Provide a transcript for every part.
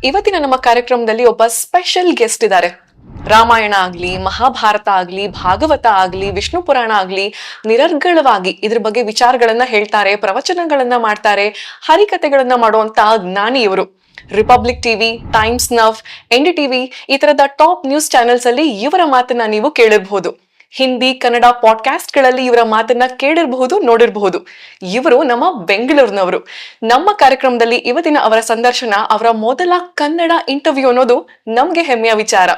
ಇವತ್ತಿನ ನಮ್ಮ ಕಾರ್ಯಕ್ರಮದಲ್ಲಿ ಒಬ್ಬ ಸ್ಪೆಷಲ್ ಗೆಸ್ಟ್ ಇದ್ದಾರೆ. ರಾಮಾಯಣ ಆಗ್ಲಿ, ಮಹಾಭಾರತ ಆಗ್ಲಿ, ಭಾಗವತ ಆಗ್ಲಿ, ವಿಷ್ಣು ಪುರಾಣ ಆಗ್ಲಿ, ನಿರರ್ಗಳವಾಗಿ ಇದ್ರ ಬಗ್ಗೆ ವಿಚಾರಗಳನ್ನ ಹೇಳ್ತಾರೆ, ಪ್ರವಚನಗಳನ್ನ ಮಾಡ್ತಾರೆ, ಹರಿಕತೆಗಳನ್ನ ಮಾಡುವಂತ ಜ್ಞಾನಿ ಇವರು. ರಿಪಬ್ಲಿಕ್ ಟಿವಿ, ಟೈಮ್ಸ್ ನವ್, NDTV ಈ ತರದ ಟಾಪ್ ನ್ಯೂಸ್ ಚಾನೆಲ್ಸ್ ಅಲ್ಲಿ ಇವರ ಮಾತನ್ನ ನೀವು ಕೇಳಿರಬಹುದು. ಹಿಂದಿ, ಕನ್ನಡ ಪಾಡ್ಕಾಸ್ಟ್ ಗಳಲ್ಲಿ ಇವರ ಮಾತನ್ನ ಕೇಳಿರಬಹುದು, ನೋಡಿರಬಹುದು. ಇವರು ನಮ್ಮ ಬೆಂಗಳೂರಿನವರು. ನಮ್ಮ ಕಾರ್ಯಕ್ರಮದಲ್ಲಿ ಇವತ್ತಿನ ಅವರ ಸಂದರ್ಶನ, ಅವರ ಮೊದಲ ಕನ್ನಡ ಇಂಟರ್ವ್ಯೂ ಅನ್ನೋದು ನಮ್ಗೆ ಹೆಮ್ಮೆಯ ವಿಚಾರ.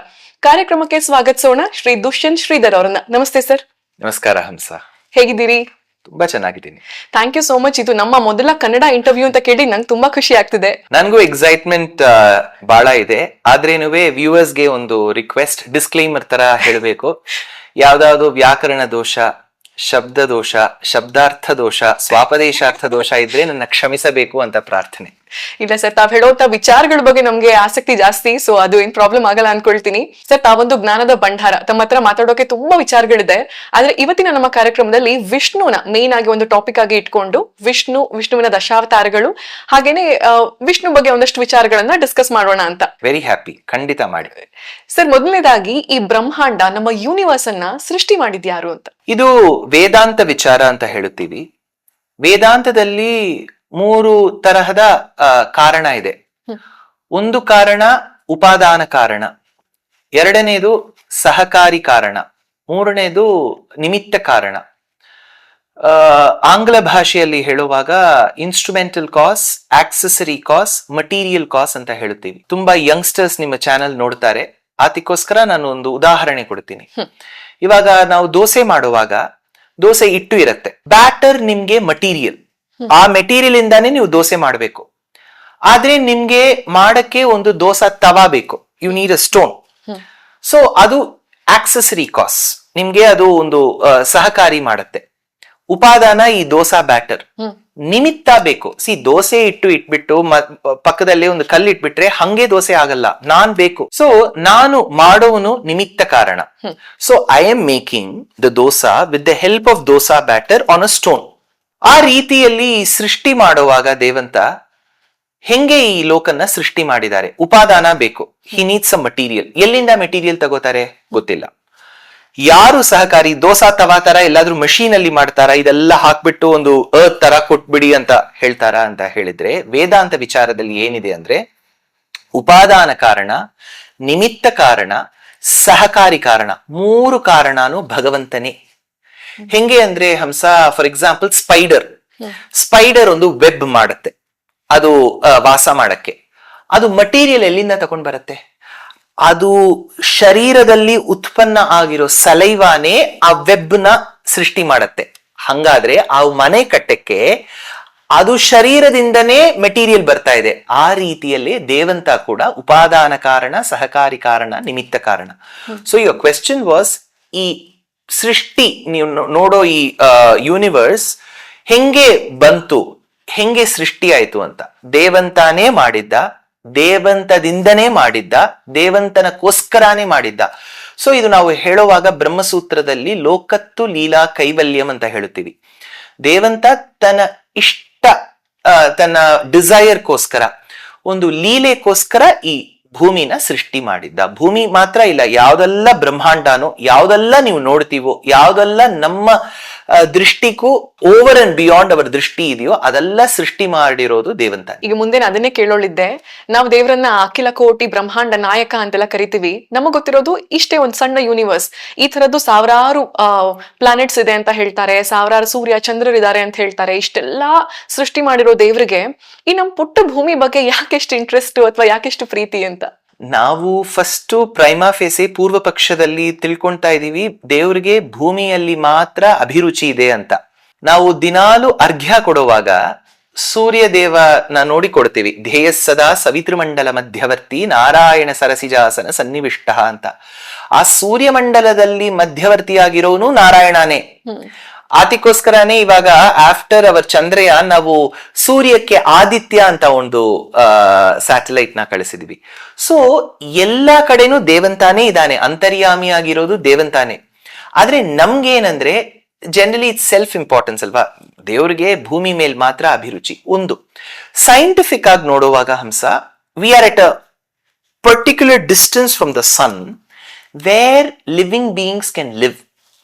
ಕಾರ್ಯಕ್ರಮಕ್ಕೆ ಸ್ವಾಗತಿಸೋಣ ಶ್ರೀ ದುಷ್ಯಂತ್ ಶ್ರೀಧರ್ ಅವರನ್ನ. ನಮಸ್ತೆ ಸರ್. ನಮಸ್ಕಾರ ಹಂಸ, ಹೇಗಿದ್ದೀರಿ? ತುಂಬಾ ಚೆನ್ನಾಗಿದ್ದೀನಿ. Thank you so much. ಇದು ನಮ್ಮ ಮೊದಲ ಕನ್ನಡ ಇಂಟರ್ವ್ಯೂ ಅಂತ ಕೇಳಿ ನಂಗೆ ತುಂಬಾ ಖುಷಿ ಆಗ್ತಿದೆ. ನನ್ಗೂ ಎಕ್ಸೈಟ್ಮೆಂಟ್ ಬಹಳ ಇದೆ. ಆದ್ರೇನುವೆ ವ್ಯೂವರ್ಸ್ಗೆ ಒಂದು ರಿಕ್ವೆಸ್ಟ್, ಡಿಸ್ಕ್ಲೈಮರ್ ತರ ಹೇಳಬೇಕು. ಯಾವ್ದಾವ್ದು ವ್ಯಾಕರಣ ದೋಷ, ಶಬ್ದ ದೋಷ, ಶಬ್ದಾರ್ಥ ದೋಷ, ಸ್ವಾಪದೇಶಾರ್ಥ ದೋಷ ಇದ್ರೆ ನನ್ನ ಕ್ಷಮಿಸಬೇಕು ಅಂತ ಪ್ರಾರ್ಥನೆ. ಇಲ್ಲ ಸರ್, ತಾವ್ ಹೇಳೋಂತ ವಿಚಾರಗಳ ಬಗ್ಗೆ ನಮ್ಗೆ ಆಸಕ್ತಿ ಜಾಸ್ತಿ, ಸೊ ಅದು ಏನ್ ಪ್ರಾಬ್ಲಮ್ ಆಗಲ್ಲ ಅನ್ಕೊಳ್ತೀನಿ. ಸರ್, ತಾವೊಂದು ಜ್ಞಾನದ ಭಂಡಾರ, ತಮ್ಮ ಹತ್ರ ಮಾತಾಡೋಕೆ ತುಂಬಾ ವಿಚಾರಗಳಿದೆ. ಆದ್ರೆ ಇವತ್ತಿನ ನಮ್ಮ ಕಾರ್ಯಕ್ರಮದಲ್ಲಿ ವಿಷ್ಣುನ ಮೇನ್ ಆಗಿ ಒಂದು ಟಾಪಿಕ್ ಆಗಿ ಇಟ್ಕೊಂಡು ವಿಷ್ಣುವಿನ ದಶಾವತಾರಗಳು, ಹಾಗೇನೆ ವಿಷ್ಣು ಬಗ್ಗೆ ಒಂದಷ್ಟು ವಿಚಾರಗಳನ್ನ ಡಿಸ್ಕಸ್ ಮಾಡೋಣ ಅಂತ. ವೆರಿ ಹ್ಯಾಪಿ, ಖಂಡಿತ ಮಾಡಿ. ಸರ್, ಮೊದಲನೇದಾಗಿ ಈ ಬ್ರಹ್ಮಾಂಡ, ನಮ್ಮ ಯೂನಿವರ್ಸ್ ಅನ್ನ ಸೃಷ್ಟಿ ಮಾಡಿದ್ಯಾರು ಅಂತ? ಇದು ವೇದಾಂತ ವಿಚಾರ ಅಂತ ಹೇಳುತ್ತೀವಿ. ವೇದಾಂತದಲ್ಲಿ 3 ತರಹದ ಕಾರಣ ಇದೆ. ಒಂದು ಕಾರಣ ಉಪಾದಾನ ಕಾರಣ, ಎರಡನೇದು ಸಹಕಾರಿ ಕಾರಣ, ಮೂರನೇದು ನಿಮಿತ್ತ ಕಾರಣ. ಆಂಗ್ಲ ಭಾಷೆಯಲ್ಲಿ ಹೇಳುವಾಗ ಇನ್ಸ್ಟ್ರೂಮೆಂಟಲ್ ಕಾಸ್, ಆಕ್ಸೆಸರಿ ಕಾಸ್, ಮಟೀರಿಯಲ್ ಕಾಸ್ ಅಂತ ಹೇಳುತ್ತೀವಿ. ತುಂಬಾ ಯಂಗ್ಸ್ಟರ್ಸ್ ನಿಮ್ಮ ಚಾನೆಲ್ ನೋಡ್ತಾರೆ, ಅದಕ್ಕೋಸ್ಕರ ನಾನು ಒಂದು ಉದಾಹರಣೆ ಕೊಡ್ತೀನಿ. ಇವಾಗ ನಾವು ದೋಸೆ ಮಾಡುವಾಗ ದೋಸೆ ಹಿಟ್ಟು ಇರುತ್ತೆ, ಬ್ಯಾಟರ್ ನಿಮ್ಗೆ ಮಟೀರಿಯಲ್, ಆ ಮೆಟೀರಿಯಲ್ ಇಂದಾನೇ ನೀವು ದೋಸೆ ಮಾಡಬೇಕು. ಆದ್ರೆ ನಿಮ್ಗೆ ಮಾಡಕ್ಕೆ ಒಂದು ದೋಸಾ ತವಾ ಬೇಕು, you need a stone. So ಅದು ಆಕ್ಸೆಸರಿ ಕಾಸ್ಟ್, ನಿಮ್ಗೆ ಅದು ಒಂದು ಸಹಕಾರಿ ಮಾಡುತ್ತೆ. ಉಪಾದಾನ ಈ ದೋಸಾ ಬ್ಯಾಟರ್. ನಿಮಿತ್ತ ಬೇಕು. ದೋಸೆ ಇಟ್ಬಿಟ್ಟು ಪಕ್ಕದಲ್ಲಿ ಒಂದು ಕಲ್ಲು ಇಟ್ಬಿಟ್ರೆ ಹಂಗೆ ದೋಸೆ ಆಗಲ್ಲ, ನಾನ್ ಬೇಕು. ಸೊ ನಾನು ಮಾಡೋನು ನಿಮಿತ್ತ ಕಾರಣ. So I am making the dosa with the help of dosa batter on a stone. ಆ ರೀತಿಯಲ್ಲಿ ಸೃಷ್ಟಿ ಮಾಡುವಾಗ ದೇವಂತ ಹೆಂಗೆ ಈ ಲೋಕನ್ನ ಸೃಷ್ಟಿ ಮಾಡಿದ್ದಾರೆ? ಉಪಾದಾನ ಬೇಕು, ಹಿ ನೀಡ್ಸ್ ಅ ಮಟೀರಿಯಲ್. ಎಲ್ಲಿಂದ ಮೆಟೀರಿಯಲ್ ತಗೋತಾರೆ ಗೊತ್ತಿಲ್ಲ. ಯಾರು ಸಹಕಾರಿ? ದೋಸಾ ತವಾ ತರ ಎಲ್ಲಾದ್ರೂ ಮಷೀನ್ ಅಲ್ಲಿ ಮಾಡ್ತಾರ? ಇದೆಲ್ಲ ಹಾಕ್ಬಿಟ್ಟು ಒಂದು ತರ ಕೊಟ್ಬಿಡಿ ಅಂತ ಹೇಳ್ತಾರ ಅಂತ ಹೇಳಿದ್ರೆ, ವೇದಾಂತ ವಿಚಾರದಲ್ಲಿ ಏನಿದೆ ಅಂದ್ರೆ ಉಪಾದಾನ ಕಾರಣ, ನಿಮಿತ್ತ ಕಾರಣ, ಸಹಕಾರಿ ಕಾರಣ, 3 ಕಾರಣನು ಭಗವಂತನೇ. ಹೆಂಗೆ ಅಂದ್ರೆ ಹಂಸ, ಫಾರ್ ಎಕ್ಸಾಂಪಲ್ ಸ್ಪೈಡರ್ ಒಂದು ವೆಬ್ ಮಾಡುತ್ತೆ, ಅದು ವಾಸ ಮಾಡಕ್ಕೆ. ಅದು ಮಟೀರಿಯಲ್ ಎಲ್ಲಿಂದ ತಗೊಂಡ್ ಬರುತ್ತೆ? ಅದು ಶರೀರದಲ್ಲಿ ಉತ್ಪನ್ನ ಆಗಿರೋ ಸಲೈವಾನೇ ಆ ವೆಬ್ ನ ಸೃಷ್ಟಿ ಮಾಡತ್ತೆ. ಹಂಗಾದ್ರೆ ಆ ಮನೆ ಕಟ್ಟಕ್ಕೆ ಅದು ಶರೀರದಿಂದನೇ ಮೆಟೀರಿಯಲ್ ಬರ್ತಾ ಇದೆ. ಆ ರೀತಿಯಲ್ಲಿ ದೇವಂತ ಕೂಡ ಉಪಾದಾನ ಕಾರಣ, ಸಹಕಾರಿ ಕಾರಣ, ನಿಮಿತ್ತ ಕಾರಣ. ಸೊ ಯುವರ್ ಕ್ವೆಶ್ಚನ್ ವಾಸ್, ಈ ಸೃಷ್ಟಿ ನೀವು ನೋಡೋ ಈ ಯೂನಿವರ್ಸ್ ಹೆಂಗೆ ಬಂತು, ಹೆಂಗೆ ಸೃಷ್ಟಿ ಆಯ್ತು ಅಂತ. ದೇವಂತಾನೇ ಮಾಡಿದ್ದ, ದೇವಂತದಿಂದನೇ ಮಾಡಿದ್ದ, ದೇವಂತನಕ್ಕೋಸ್ಕರನೇ ಮಾಡಿದ್ದ. ಸೊ ಇದು ನಾವು ಹೇಳುವಾಗ ಬ್ರಹ್ಮಸೂತ್ರದಲ್ಲಿ ಲೋಕತ್ತು ಲೀಲಾ ಕೈವಲ್ಯಂ ಅಂತ ಹೇಳುತ್ತೀವಿ. ದೇವಂತ ತನ್ನ ಇಷ್ಟ, ತನ್ನ ಡಿಸೈರ್ಗೋಸ್ಕರ, ಒಂದು ಲೀಲೆಗೋಸ್ಕರ ಈ ಭೂಮಿನ ಸೃಷ್ಟಿ ಮಾಡಿದ್ದ. ಭೂಮಿ ಮಾತ್ರ ಇಲ್ಲ, ಯಾವ್ದೆಲ್ಲ ಬ್ರಹ್ಮಾಂಡನೋ, ಯಾವ್ದೆಲ್ಲ ನೀವು ನೋಡ್ತೀವೋ, ಯಾವ್ದೆಲ್ಲ ನಮ್ಮ ದೃಷ್ಟಿಗೂ ಓವರ್ ಅಂಡ್ ಬಿಯಾಂಡ್ ಅವರ ದೃಷ್ಟಿ ಇದೆಯೋ ಅದೆಲ್ಲ ಸೃಷ್ಟಿ ಮಾಡಿರೋದು ದೇವಂತ. ಈಗ ಮುಂದೆ ಅದನ್ನೇ ಕೇಳೋಳಿದ್ದೆ. ನಾವು ದೇವರನ್ನ ಅಖಿಲ ಕೋಟಿ ಬ್ರಹ್ಮಾಂಡ ನಾಯಕ ಅಂತೆಲ್ಲ ಕರಿತೀವಿ. ನಮಗ್ ಗೊತ್ತಿರೋದು ಇಷ್ಟೇ, ಒಂದ್ ಸಣ್ಣ ಯೂನಿವರ್ಸ್. ಈ ತರದ್ದು ಸಾವಿರಾರು ಪ್ಲಾನೆಟ್ಸ್ ಇದೆ ಅಂತ ಹೇಳ್ತಾರೆ, ಸಾವಿರಾರು ಸೂರ್ಯ ಚಂದ್ರರಿದ್ದಾರೆ ಅಂತ ಹೇಳ್ತಾರೆ. ಇಷ್ಟೆಲ್ಲಾ ಸೃಷ್ಟಿ ಮಾಡಿರೋ ದೇವ್ರಿಗೆ ಈ ನಮ್ ಪುಟ್ಟ ಭೂಮಿ ಬಗ್ಗೆ ಯಾಕೆಷ್ಟು ಇಂಟ್ರೆಸ್ಟ್ ಅಥವಾ ಯಾಕೆಷ್ಟು ಪ್ರೀತಿ ಅಂತ ನಾವು ಫಸ್ಟ್ ಪ್ರೈಮಾ ಫೇಸೆ ಪೂರ್ವ ಪಕ್ಷದಲ್ಲಿ ತಿಳ್ಕೊಳ್ತಾ ಇದೀವಿ. ದೇವ್ರಿಗೆ ಭೂಮಿಯಲ್ಲಿ ಮಾತ್ರ ಅಭಿರುಚಿ ಇದೆ ಅಂತ. ನಾವು ದಿನಾಲು ಅರ್ಘ್ಯ ಕೊಡುವಾಗ ಸೂರ್ಯ ದೇವನ ನೋಡಿ ಕೊಡ್ತೀವಿ. ಧ್ಯೇಯ ಸದಾ ಸವಿತೃಮಂಡಲ ಮಧ್ಯವರ್ತಿ ನಾರಾಯಣ ಸರಸಿಜಾಸನ ಸನ್ನಿವಿಷ್ಟ ಅಂತ. ಆ ಸೂರ್ಯಮಂಡಲದಲ್ಲಿ ಮಧ್ಯವರ್ತಿಯಾಗಿರೋನು ನಾರಾಯಣನೇ. ಅದಕ್ಕೋಸ್ಕರನೇ ಇವಾಗ ಆಫ್ಟರ್ ಅವರ್ ಚಂದ್ರಯಾನ್ ನಾವು ಸೂರ್ಯಕ್ಕೆ ಆದಿತ್ಯ ಅಂತ ಒಂದು ಸ್ಯಾಟಲೈಟ್ ನ ಕಳಿಸಿದ್ವಿ. ಸೊ ಎಲ್ಲಾ ಕಡೆನೂ ದೇವಂತಾನೇ ಇದ್ದಾನೆ, ಅಂತರ್ಯಾಮಿ ಆಗಿರೋದು ದೇವಂತಾನೆ. ಆದ್ರೆ ನಮ್ಗೇನಂದ್ರೆ ಜನರಲಿ ಇಟ್ಸ್ ಸೆಲ್ಫ್ ಇಂಪಾರ್ಟೆನ್ಸ್ ಅಲ್ವಾ, ದೇವ್ರಿಗೆ ಭೂಮಿ ಮೇಲ್ ಮಾತ್ರ ಅಭಿರುಚಿ. ಒಂದು ಸೈಂಟಿಫಿಕ್ ಆಗಿ ನೋಡುವಾಗ Hamsa, we are at a particular distance from the sun where living beings can live.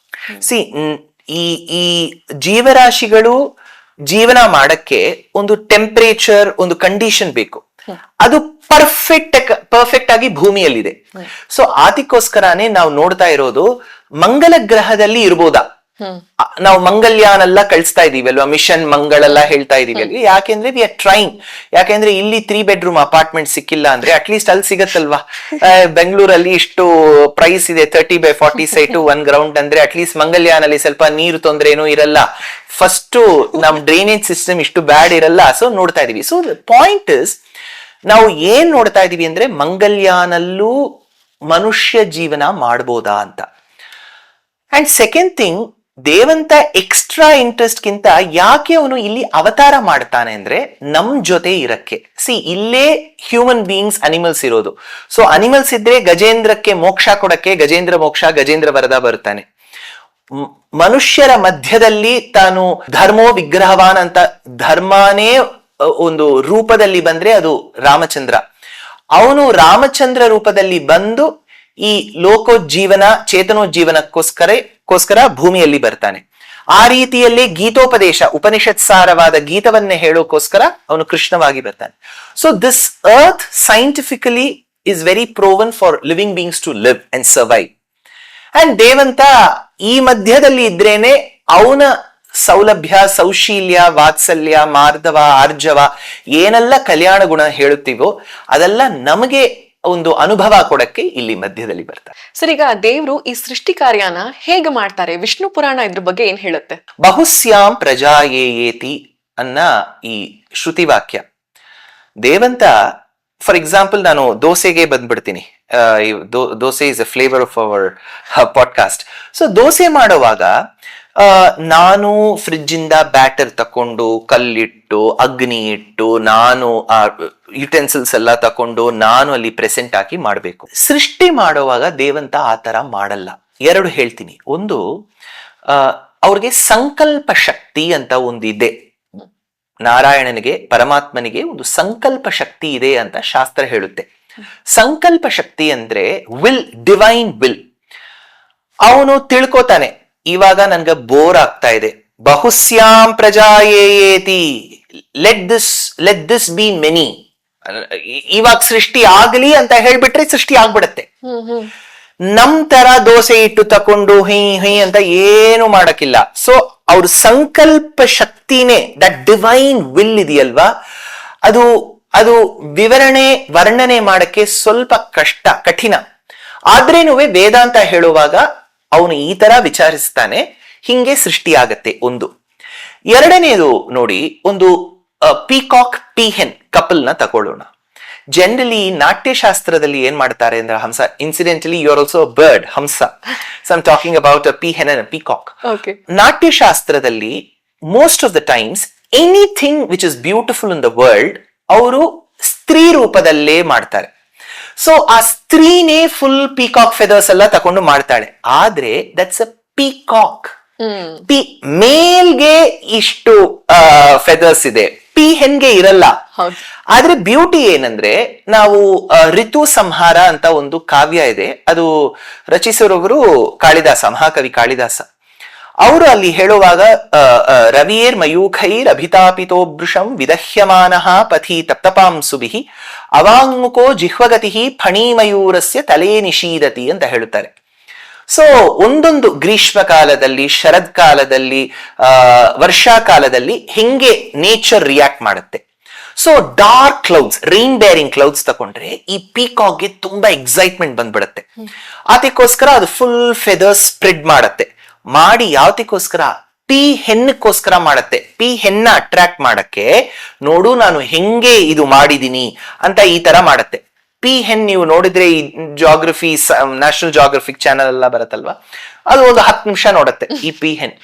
See, ಈ ಜೀವರಾಶಿಗಳು ಜೀವನ ಮಾಡಕ್ಕೆ ಒಂದು ಟೆಂಪರೇಚರ್, ಒಂದು ಕಂಡೀಷನ್ ಬೇಕು. ಅದು ಪರ್ಫೆಕ್ಟ್ ಆಗಿ ಭೂಮಿಯಲ್ಲಿದೆ. ಸೊ ಅದಕ್ಕೋಸ್ಕರನೇ ನಾವು ನೋಡ್ತಾ ಇರೋದು ಮಂಗಲ ಗ್ರಹದಲ್ಲಿ ಇರ್ಬೋದಾ, ನಾವು ಮಂಗಲ್ಯಾನೆಲ್ಲ ಕಳಿಸ್ತಾ ಇದೀವಿ ಅಲ್ವಾ, ಮಿಷನ್ ಮಂಗಳೆಲ್ಲ ಹೇಳ್ತಾ ಇದೀವಿ ಅಲ್ಲಿ. ಯಾಕೆಂದ್ರೆ ವಿ ಆರ್ ಟ್ರೈಂಗ್. ಯಾಕೆಂದ್ರೆ ಇಲ್ಲಿ 3 bedroom ಅಪಾರ್ಟ್ಮೆಂಟ್ ಸಿಕ್ಕಿಲ್ಲ ಅಂದ್ರೆ ಅಟ್ಲೀಸ್ಟ್ ಅಲ್ಲಿ ಸಿಗತ್ತಲ್ವಾ. ಬೆಂಗಳೂರಲ್ಲಿ ಇಷ್ಟು ಪ್ರೈಸ್ ಇದೆ, 30x40 ಸೈಟು 1 ground ಅಂದ್ರೆ ಅಟ್ಲೀಸ್ಟ್ ಮಂಗಲ್ಯಾನಲ್ಲಿ ಸ್ವಲ್ಪ ನೀರು ತೊಂದ್ರೆ ಏನೂ ಇರಲ್ಲ. ಫಸ್ಟ್ ನಮ್ ಡ್ರೈನೇಜ್ ಸಿಸ್ಟಮ್ ಇಷ್ಟು ಬ್ಯಾಡ್ ಇರಲ್ಲ. ಸೊ ನೋಡ್ತಾ ಇದೀವಿ. ಸೊ ಪಾಯಿಂಟ್ ಇಸ್, ನಾವು ಏನ್ ನೋಡ್ತಾ ಇದೀವಿ ಅಂದ್ರೆ ಮಂಗಲ್ಯಾನಲ್ಲೂ ಮನುಷ್ಯ ಜೀವನ ಮಾಡ್ಬೋದಾ ಅಂತ. ಅಂಡ್ ಸೆಕೆಂಡ್ ಥಿಂಗ್, ದೇವಂತ ಎಕ್ಸ್ಟ್ರಾ ಇಂಟ್ರೆಸ್ಟ್ ಗಿಂತ ಯಾಕೆ ಅವನು ಇಲ್ಲಿ ಅವತಾರ ಮಾಡ್ತಾನೆ ಅಂದ್ರೆ ನಮ್ ಜೊತೆ ಇರಕ್ಕೆ. ಸಿ, ಇಲ್ಲೇ ಹ್ಯೂಮನ್ ಬೀಯಿಂಗ್ಸ್, ಅನಿಮಲ್ಸ್ ಇರೋದು. ಸೊ ಅನಿಮಲ್ಸ್ ಇದ್ರೆ ಗಜೇಂದ್ರಕ್ಕೆ ಮೋಕ್ಷ ಕೊಡಕ್ಕೆ ಗಜೇಂದ್ರ ಮೋಕ್ಷ, ಗಜೇಂದ್ರ ವರದ ಬರ್ತಾನೆ. ಮನುಷ್ಯರ ಮಧ್ಯದಲ್ಲಿ ತಾನು ಧರ್ಮೋ ವಿಗ್ರಹವಾನ್ ಅಂತ, ಧರ್ಮನೇ ಒಂದು ರೂಪದಲ್ಲಿ ಬಂದ್ರೆ ಅದು ರಾಮಚಂದ್ರ. ಅವನು ರಾಮಚಂದ್ರ ರೂಪದಲ್ಲಿ ಬಂದು ಈ ಲೋಕೋಜ್ಜೀವನ, ಚೇತನೋಜ್ಜೀವನಕ್ಕೋಸ್ಕರ ಭೂಮಿಯಲ್ಲಿ ಬರ್ತಾನೆ. ಆ ರೀತಿಯಲ್ಲಿ ಗೀತೋಪದೇಶ, ಉಪನಿಷತ್ ಸಾರವಾದ ಗೀತವನ್ನೇ ಹೇಳೋಕೋಸ್ಕರ ಅವನು ಕೃಷ್ಣವಾಗಿ ಬರ್ತಾನೆ. So this earth scientifically is very proven for living beings to live and survive. And ದೇವಂತ ಈ ಮಧ್ಯದಲ್ಲಿ ಇದ್ರೇನೆ ಅವನ ಸೌಲಭ್ಯ, ಸೌಶೀಲ್ಯ, ವಾತ್ಸಲ್ಯ, ಮಾರ್ಧವ, ಆರ್ಜವ, ಏನೆಲ್ಲ ಕಲ್ಯಾಣ ಗುಣ ಹೇಳುತ್ತೀವೋ ಅದೆಲ್ಲ ನಮಗೆ ಒಂದು ಅನುಭವ ಕೊಡಕ್ಕೆ ಇಲ್ಲಿ ಮಧ್ಯದಲ್ಲಿ ಬರ್ತಾರೆ. ಸರ್, ಈಗ ದೇವ್ರು ಈ ಸೃಷ್ಟಿ ಕಾರ್ಯನ ಹೇಗೆ ಮಾಡ್ತಾರೆ? ವಿಷ್ಣು ಪುರಾಣ ಇದ್ರ ಬಗ್ಗೆ ಏನ್ ಹೇಳುತ್ತೆ? ಬಹುಸ್ಯಾಂ ಪ್ರಜಾಯೇತಿ ಅನ್ನ ಈ ಶ್ರುತಿ ವಾಕ್ಯ. ದೇವಂತ, ಫಾರ್ ಎಕ್ಸಾಂಪಲ್ ನಾನು ದೋಸೆಗೆ ಬಂದ್ಬಿಡ್ತೀನಿ. Dosa is a flavour of our podcast. So dosa ಮಾಡುವಾಗ ನಾನು ಫ್ರಿಡ್ಜ್ ಇಂದ ಬ್ಯಾಟರ್ ತಕೊಂಡು, ಕಲ್ಲಿಟ್ಟು, ಅಗ್ನಿ ಇಟ್ಟು, ನಾನು ಆ ಯುಟೆನ್ಸಿಲ್ಸ್ ಎಲ್ಲ ತಕೊಂಡು ನಾನು ಅಲ್ಲಿ ಪ್ರೆಸೆಂಟ್ ಹಾಕಿ ಮಾಡಬೇಕು. ಸೃಷ್ಟಿ ಮಾಡುವಾಗ ದೇವಂತ ಆ ತರ ಮಾಡಲ್ಲ. 2 ಹೇಳ್ತೀನಿ. ಒಂದು, ಅವ್ರಿಗೆ ಸಂಕಲ್ಪ ಶಕ್ತಿ ಅಂತ ಒಂದಿದೆ. ನಾರಾಯಣನಿಗೆ, ಪರಮಾತ್ಮನಿಗೆ ಒಂದು ಸಂಕಲ್ಪ ಶಕ್ತಿ ಇದೆ ಅಂತ ಶಾಸ್ತ್ರ ಹೇಳುತ್ತೆ. ಸಂಕಲ್ಪ ಶಕ್ತಿ ಅಂದ್ರೆ ವಿಲ್, ಡಿವೈನ್ ವಿಲ್. ಅವನು ತಿಳ್ಕೋತಾನೆ, ಇವಾಗ ನನ್ಗೆ ಬೋರ್ ಆಗ್ತಾ ಇದೆ, ಬಹುಸ್ಯಾಂ ಪ್ರಜಾಯೇತಿ, ಲೆಟ್ ದಿಸ್ ಬಿ ಮೆನಿ, ಇವಾಗ ಸೃಷ್ಟಿ ಆಗಲಿ ಅಂತ ಹೇಳ್ಬಿಟ್ರೆ ಸೃಷ್ಟಿ ಆಗ್ಬಿಡತ್ತೆ. ನಮ್ ತರ ದೋಸೆ ಇಟ್ಟು ತಕೊಂಡು ಹೈ ಅಂತ ಏನು ಮಾಡಕ್ಕಿಲ್ಲ. ಸೊ ಅವ್ರ ಸಂಕಲ್ಪ ಶಕ್ತಿನೇ, ದಟ್ ಡಿವೈನ್ ವಿಲ್ ಇದೆಯಲ್ವಾ, ಅದು ವರ್ಣನೆ ಮಾಡಕ್ಕೆ ಸ್ವಲ್ಪ ಕಠಿಣ. ಆದ್ರೇನು ವೇದಾಂತ ಹೇಳುವಾಗ ಅವನು ಈ ತರ ವಿಚಾರಿಸ್ತಾನೆ, ಹಿಂಗೆ ಸೃಷ್ಟಿ ಆಗತ್ತೆ. ಒಂದು. 2ನೇದು ನೋಡಿ, ಒಂದು ಪೀಕಾಕ್, ಪೀಹೆನ್ ಕಪಲ್ ನ ತಗೊಳ್ಳೋಣ. ಜನರಲಿ ನಾಟ್ಯಶಾಸ್ತ್ರದಲ್ಲಿ ಏನ್ ಮಾಡ್ತಾರೆ ಅಂದ್ರೆ, Hamsa, incidentally you are also bird, Hamsa. So I'm talking about a peahen and a peacock. ನಾಟ್ಯಶಾಸ್ತ್ರದಲ್ಲಿ most of the times anything which is beautiful in the world ಅವರು ಸ್ತ್ರೀ ರೂಪದಲ್ಲೇ ಮಾಡ್ತಾರೆ. ಸೊ ಆ ಸ್ತ್ರೀನೇ ಫುಲ್ ಪೀಕಾಕ್ ಫೆದರ್ಸ್ ಎಲ್ಲ ತಕೊಂಡು ಮಾಡ್ತಾಳೆ. ಆದ್ರೆ ದಟ್ಸ್ ಅ ಪೀಕಾಕ್. ಮೇಲ್ಗೆ ಇಷ್ಟು ಫೆದರ್ಸ್ ಇದೆ, ಹೆನ್ಗೆ ಇರಲ್ಲ. ಆದ್ರೆ ಬ್ಯೂಟಿ ಏನಂದ್ರೆ, ನಾವು ಋತು ಸಂಹಾರ ಅಂತ ಒಂದು ಕಾವ್ಯ ಇದೆ, ಅದು ರಚಿಸಿರೋರು ಕಾಳಿದಾಸ, ಮಹಾಕವಿ ಕಾಳಿದಾಸ. ಅವರು ಅಲ್ಲಿ ಹೇಳುವಾಗ, ರವಿಯೇರ್ ಮಯೂಖೈರ್ ಅಭಿತಾಪಿತೋ ಭೃಶಂ ವಿದಹ್ಯಮಾನಃ ಪಥಿ ತಪ್ತಪಾಂಸುಭಿಃ ಅವಾಂಗ್ಮುಖೋ ಜಿಹ್ವಗತಿ ಫಣೀಮಯೂರಸ್ಯ ತಲೇ ನಿಷೀದತಿ ಅಂತ ಹೇಳುತ್ತಾರೆ. ಸೊ ಒಂದೊಂದು ಗ್ರೀಷ್ಮ ಕಾಲದಲ್ಲಿ, ಶರದ್ ಕಾಲದಲ್ಲಿ, ವರ್ಷಾಕಾಲದಲ್ಲಿ ಹಿಂಗೆ ನೇಚರ್ ರಿಯಾಕ್ಟ್ ಮಾಡುತ್ತೆ. So dark clouds, rain bearing clouds ತಕೊಂಡ್ರೆ ಈ ಪೀಕಾಕ್ಗೆ ತುಂಬಾ ಎಕ್ಸೈಟ್ಮೆಂಟ್ ಬಂದ್ಬಿಡತ್ತೆ. ಅದಕ್ಕೋಸ್ಕರ ಅದು ಫುಲ್ ಫೆದರ್ಸ್ ಸ್ಪ್ರೆಡ್ ಮಾಡತ್ತೆ. ಮಾಡಿ ಯಾವತ್ತಿಗೋಸ್ಕರ? ಹೆನ್ನಕ್ಕೋಸ್ಕರ ಮಾಡತ್ತೆ. ಹೆನ್ನ ಅಟ್ರಾಕ್ಟ್ ಮಾಡಕ್ಕೆ, ನೋಡು ನಾನು ಹೆಂಗೆ ಇದು ಮಾಡಿದೀನಿ ಅಂತ ಈ ತರ ಮಾಡತ್ತೆ. ಹೆನ್ ನೀವು ನೋಡಿದ್ರೆ ಈ ಜಾಗ್ರಫಿ, ನ್ಯಾಷನಲ್ ಜಾಗ್ರಫಿಕ್ ಚಾನೆಲ್ ಎಲ್ಲ ಬರುತ್ತಲ್ವಾ, ಅದು ಒಂದು 10 ನಿಮಿಷ ನೋಡತ್ತೆ. ಈ ಹೆನ್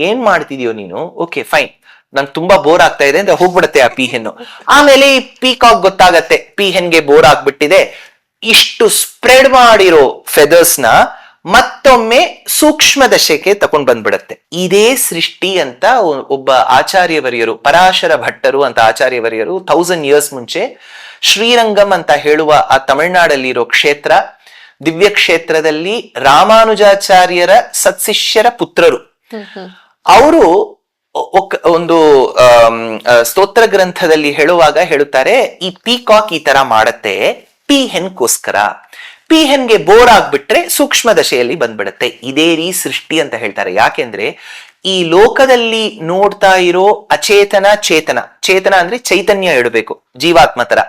ಏನ್ ಮಾಡ್ತಿದ್ಯೋ ನೀನು, ಓಕೆ ಫೈನ್, ನಂಗೆ ತುಂಬಾ ಬೋರ್ ಆಗ್ತಾ ಇದೆ ಅಂತ ಹೋಗ್ಬಿಡತ್ತೆ ಆ ಹೆನ್ನು. ಆಮೇಲೆ ಈ ಪೀಕಾಕ್ ಗೊತ್ತಾಗತ್ತೆ, ಹೆನ್ಗೆ ಬೋರ್ ಆಗ್ಬಿಟ್ಟಿದೆ, ಇಷ್ಟು ಸ್ಪ್ರೆಡ್ ಮಾಡಿರೋ ಫೆದರ್ಸ್ ನ ಮತ್ತೊಮ್ಮೆ ಸೂಕ್ಷ್ಮ ದಶೆಗೆ ತಕೊಂಡ್ ಬಂದ್ಬಿಡತ್ತೆ. ಇದೇ ಸೃಷ್ಟಿ ಅಂತ ಒಬ್ಬ ಆಚಾರ್ಯವರಿಯರು, ಪರಾಶರ ಭಟ್ಟರು ಅಂತ ಆಚಾರ್ಯವರಿಯರು 1000 years ಮುಂಚೆ ಶ್ರೀರಂಗಂ ಅಂತ ಹೇಳುವ ಆ ತಮಿಳುನಾಡಲ್ಲಿರೋ ಕ್ಷೇತ್ರ, ದಿವ್ಯ ಕ್ಷೇತ್ರದಲ್ಲಿ ರಾಮಾನುಜಾಚಾರ್ಯರ ಸತ್ಶಿಷ್ಯರ ಪುತ್ರರು. ಅವರು ಒಂದು ಸ್ತೋತ್ರ ಗ್ರಂಥದಲ್ಲಿ ಹೇಳುವಾಗ ಹೇಳುತ್ತಾರೆ, ಈ ಪೀಕಾಕ್ ಈ ತರ ಮಾಡತ್ತೆ ಪೀಹೆನ್ಗೋಸ್ಕರ. ಪೀಹೆನ್ಗೆ ಬೋರ್ ಆಗ್ಬಿಟ್ರೆ ಸೂಕ್ಷ್ಮ ದಶೆಯಲ್ಲಿ ಬಂದ್ಬಿಡತ್ತೆ. ಇದೇ ಸೃಷ್ಟಿ ಅಂತ ಹೇಳ್ತಾರೆ. ಯಾಕೆಂದ್ರೆ ಈ ಲೋಕದಲ್ಲಿ ನೋಡ್ತಾ ಇರೋ ಅಚೇತನ ಚೇತನ, ಚೇತನ ಅಂದ್ರೆ ಚೈತನ್ಯ ಇಡಬೇಕು, ಜೀವಾತ್ಮ ತರ.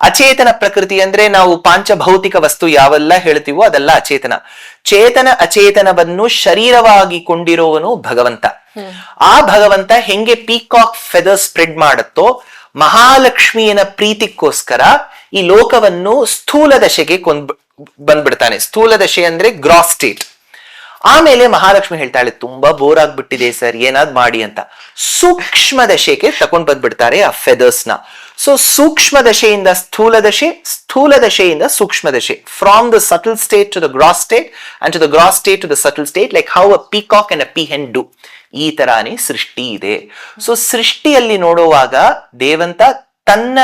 ಅಚೇತನ ಪ್ರಕೃತಿ ಅಂದ್ರೆ ನಾವು ಪಾಂಚಭೌತಿಕ ವಸ್ತು ಯಾವೆಲ್ಲ ಹೇಳ್ತೀವೋ ಅದೆಲ್ಲ ಅಚೇತನ. ಚೇತನ ಅಚೇತನವನ್ನು ಶರೀರವಾಗಿ ಕೊಂಡಿರುವವನು ಭಗವಂತ. ಆ ಭಗವಂತ ಹೆಂಗೆ ಪೀಕಾಕ್ ಫೆದರ್ ಸ್ಪ್ರೆಡ್ ಮಾಡುತ್ತೋ, ಮಹಾಲಕ್ಷ್ಮಿಯನ ಪ್ರೀತಿಗೋಸ್ಕರ ಈ ಲೋಕವನ್ನು ಸ್ಥೂಲ ದಶೆಗೆ ಬಂದ್ಬಿಡ್ತಾನೆ. ಸ್ಥೂಲ ದಶೆ ಅಂದ್ರೆ ಗ್ರಾಸ್ ಸ್ಟೇಟ್. ಆಮೇಲೆ ಮಹಾಲಕ್ಷ್ಮಿ ಹೇಳ್ತಾಳೆ, ತುಂಬಾ ಬೋರ್ ಆಗ್ಬಿಟ್ಟಿದೆ ಸರ್, ಏನಾದ್ ಮಾಡಿ ಅಂತ. ಸೂಕ್ಷ್ಮ ದಶೆಗೆ ತಕೊಂಡ್ ಬಂದ್ಬಿಡ್ತಾರೆ ಆ ಫೆದರ್ಸ್ ನ. ಸೊ ಸೂಕ್ಷ್ಮ ದಶೆಯಿಂದ ಸ್ಥೂಲ ದಶೆ, ಸ್ಥೂಲ ದಶೆಯಿಂದ ಸೂಕ್ಷ್ಮ ದಶೆ. From the subtle state to the gross state and to the gross state to the subtle state, like how a peacock and a peahen do. ಈ ತರಾನೇ ಸೃಷ್ಟಿ ಇದೆ. ಸೊ ಸೃಷ್ಟಿಯಲ್ಲಿ ನೋಡುವಾಗ ದೇವಂತ ತನ್ನ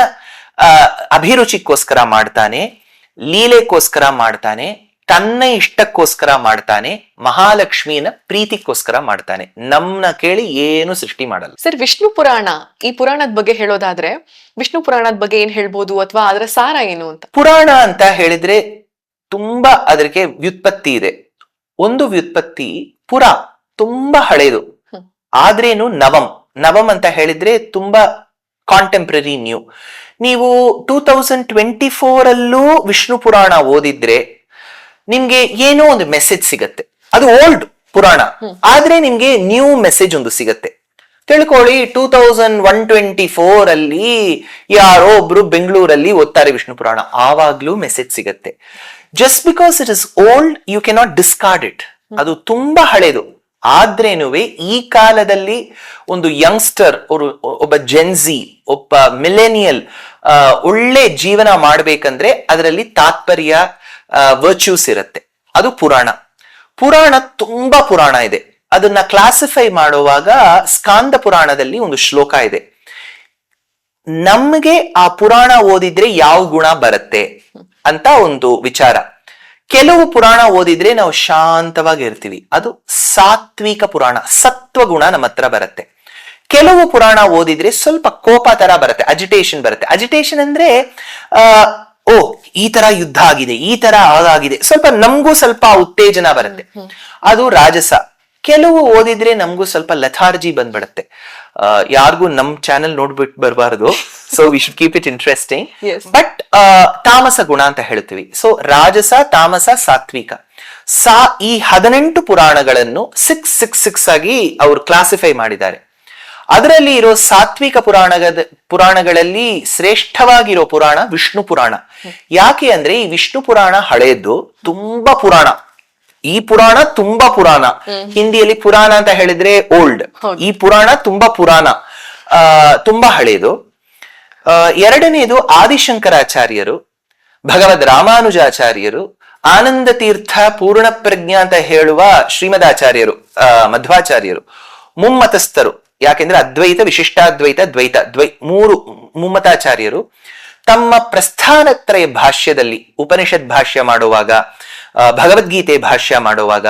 ಅಭಿರುಚಿಗೋಸ್ಕರ ಮಾಡ್ತಾನೆ, ಲೀಲೆಗೋಸ್ಕರ ಮಾಡ್ತಾನೆ, ತನ್ನ ಇಷ್ಟಕ್ಕೋಸ್ಕರ ಮಾಡ್ತಾನೆ, ಮಹಾಲಕ್ಷ್ಮಿಯನ ಪ್ರೀತಿಗೋಸ್ಕರ ಮಾಡ್ತಾನೆ. ನಮ್ನ ಕೇಳಿ ಏನು ಸೃಷ್ಟಿ ಮಾಡಲ್ಲ. ಸರ್, ವಿಷ್ಣು ಪುರಾಣ, ಈ ಪುರಾಣದ ಬಗ್ಗೆ ಹೇಳೋದಾದ್ರೆ ವಿಷ್ಣು ಪುರಾಣದ ಬಗ್ಗೆ ಏನ್ ಹೇಳ್ಬೋದು, ಅಥವಾ ಅದರ ಸಾರ ಏನು ಅಂತ? ಪುರಾಣ ಅಂತ ಹೇಳಿದ್ರೆ ತುಂಬಾ ಅದಕ್ಕೆ ವ್ಯುತ್ಪತ್ತಿ ಇದೆ. ಒಂದು ವ್ಯುತ್ಪತ್ತಿ ಪುರ, ತುಂಬಾ ಹಳೇದು, ಆದ್ರೇನು ನವಂ. ನವಂ ಅಂತ ಹೇಳಿದ್ರೆ ತುಂಬಾ ಕಾಂಟೆಂಪ್ರರಿ ನ್ಯೂ. ನೀವು 2024 ಅಲ್ಲೂ ವಿಷ್ಣು ಪುರಾಣ ಓದಿದ್ರೆ ನಿಮ್ಗೆ ಏನೋ ಒಂದು ಮೆಸೇಜ್ ಸಿಗತ್ತೆ. ಅದು ಓಲ್ಡ್ ಪುರಾಣ, ಆದ್ರೆ ನಿಮ್ಗೆ ನ್ಯೂ ಮೆಸೇಜ್ ಒಂದು ಸಿಗತ್ತೆ. ತಿಳ್ಕೊಳ್ಳಿ, 2124 ಅಲ್ಲಿ ಯಾರೋ ಒಬ್ರು ಬೆಂಗಳೂರಲ್ಲಿ ಓದ್ತಾರೆ ವಿಷ್ಣು ಪುರಾಣ, ಆವಾಗ್ಲೂ ಮೆಸೇಜ್ ಸಿಗತ್ತೆ. Just because it is old you cannot discard it. ಅದು ತುಂಬಾ ಹಳೇದು. ಆದ್ರೇನುವೆ ಈ ಕಾಲದಲ್ಲಿ ಒಂದು ಯಂಗ್ಸ್ಟರ್, ಒಬ್ಬ ಜೆನ್ಸಿ, ಒಬ್ಬ ಮಿಲೆನಿಯಲ್ ಒಳ್ಳೆ ಜೀವನ ಮಾಡ್ಬೇಕಂದ್ರೆ ಅದರಲ್ಲಿ ತಾತ್ಪರ್ಯ, ವರ್ಚ್ಯೂಸ್ ಇರುತ್ತೆ. ಅದು ಪುರಾಣ. ಪುರಾಣ ತುಂಬಾ ಪುರಾಣ ಇದೆ. ಅದನ್ನ ಕ್ಲಾಸಿಫೈ ಮಾಡುವಾಗ ಸ್ಕಾಂದ ಪುರಾಣದಲ್ಲಿ ಒಂದು ಶ್ಲೋಕ ಇದೆ, ನಮ್ಗೆ ಆ ಪುರಾಣ ಓದಿದ್ರೆ ಯಾವ ಗುಣ ಬರುತ್ತೆ ಅಂತ ಒಂದು ವಿಚಾರ. ಕೆಲವು ಪುರಾಣ ಓದಿದ್ರೆ ನಾವು ಶಾಂತವಾಗಿರ್ತೀವಿ, ಅದು ಸಾತ್ವಿಕ ಪುರಾಣ, ಸತ್ವ ಗುಣ ನಮ್ಮ ಹತ್ರ ಬರುತ್ತೆ. ಕೆಲವು ಪುರಾಣ ಓದಿದ್ರೆ ಸ್ವಲ್ಪ ಕೋಪ ತರ ಬರುತ್ತೆ, ಅಜಿಟೇಷನ್ ಬರುತ್ತೆ. ಅಜಿಟೇಷನ್ ಅಂದ್ರೆ ಓ ಈ ತರ ಯುದ್ಧ ಆಗಿದೆ, ಈ ತರ ಅದಾಗಿದೆ, ಸ್ವಲ್ಪ ನಮ್ಗೂ ಸ್ವಲ್ಪ ಉತ್ತೇಜನ ಬರುತ್ತೆ, ಅದು ರಾಜಸ. ಕೆಲವು ಓದಿದ್ರೆ ನಮ್ಗೂ ಸ್ವಲ್ಪ ಲಥಾರ್ಜಿ ಬಂದ್ಬಿಡುತ್ತೆ. ಯಾರಿಗೂ ನಮ್ ಚಾನೆಲ್ ನೋಡ್ಬಿಟ್ಟು ಬರಬಾರದು, so we should keep it interesting. But ತಾಮಸ ಗುಣ ಅಂತ ಹೇಳ್ತೀವಿ. ಸೊ ರಾಜಸ, ತಾಮಸ, ಸಾತ್ವಿಕ. ಈ 18 ಪುರಾಣಗಳನ್ನು 666 ಆಗಿ ಅವರು ಕ್ಲಾಸಿಫೈ ಮಾಡಿದ್ದಾರೆ. ಅದರಲ್ಲಿ ಇರೋ ಸಾತ್ವಿಕ ಪುರಾಣಗಳಲ್ಲಿ ಶ್ರೇಷ್ಠವಾಗಿರೋ ಪುರಾಣ ವಿಷ್ಣು ಪುರಾಣ. ಯಾಕೆ ಅಂದ್ರೆ ಈ ವಿಷ್ಣು ಪುರಾಣ ಹಳೆಯದ್ದು, ತುಂಬಾ ಪುರಾಣ. ಈ ಪುರಾಣ ತುಂಬಾ ಪುರಾಣ. ಹಿಂದಿಯಲ್ಲಿ ಪುರಾಣ ಅಂತ ಹೇಳಿದ್ರೆ ಓಲ್ಡ್, ಈ ಪುರಾಣ ತುಂಬಾ ಪುರಾಣ, ತುಂಬಾ ಹಳೆಯದು. ಎರಡನೇದು ಆದಿಶಂಕರಾಚಾರ್ಯರು, ಭಗವದ್ ರಾಮಾನುಜಾಚಾರ್ಯರು, ಆನಂದ ತೀರ್ಥ, ಪೂರ್ಣ ಪ್ರಜ್ಞಾ ಅಂತ ಹೇಳುವ ಶ್ರೀಮದಾಚಾರ್ಯರು, ಮಧ್ವಾಚಾರ್ಯರು, ಮುಮ್ಮತಸ್ಥರು. ಯಾಕೆಂದ್ರೆ ಅದ್ವೈತ, ವಿಶಿಷ್ಟಾದ್ವೈತ, ದ್ವೈತ, ಮೂರು ಮುಮ್ಮತಾಚಾರ್ಯರು ತಮ್ಮ ಪ್ರಸ್ಥಾನತ್ರಯ ಭಾಷ್ಯದಲ್ಲಿ, ಉಪನಿಷತ್ ಭಾಷ್ಯ ಮಾಡುವಾಗ, ಭಗವದ್ಗೀತೆ ಭಾಷ್ಯ ಮಾಡುವಾಗ,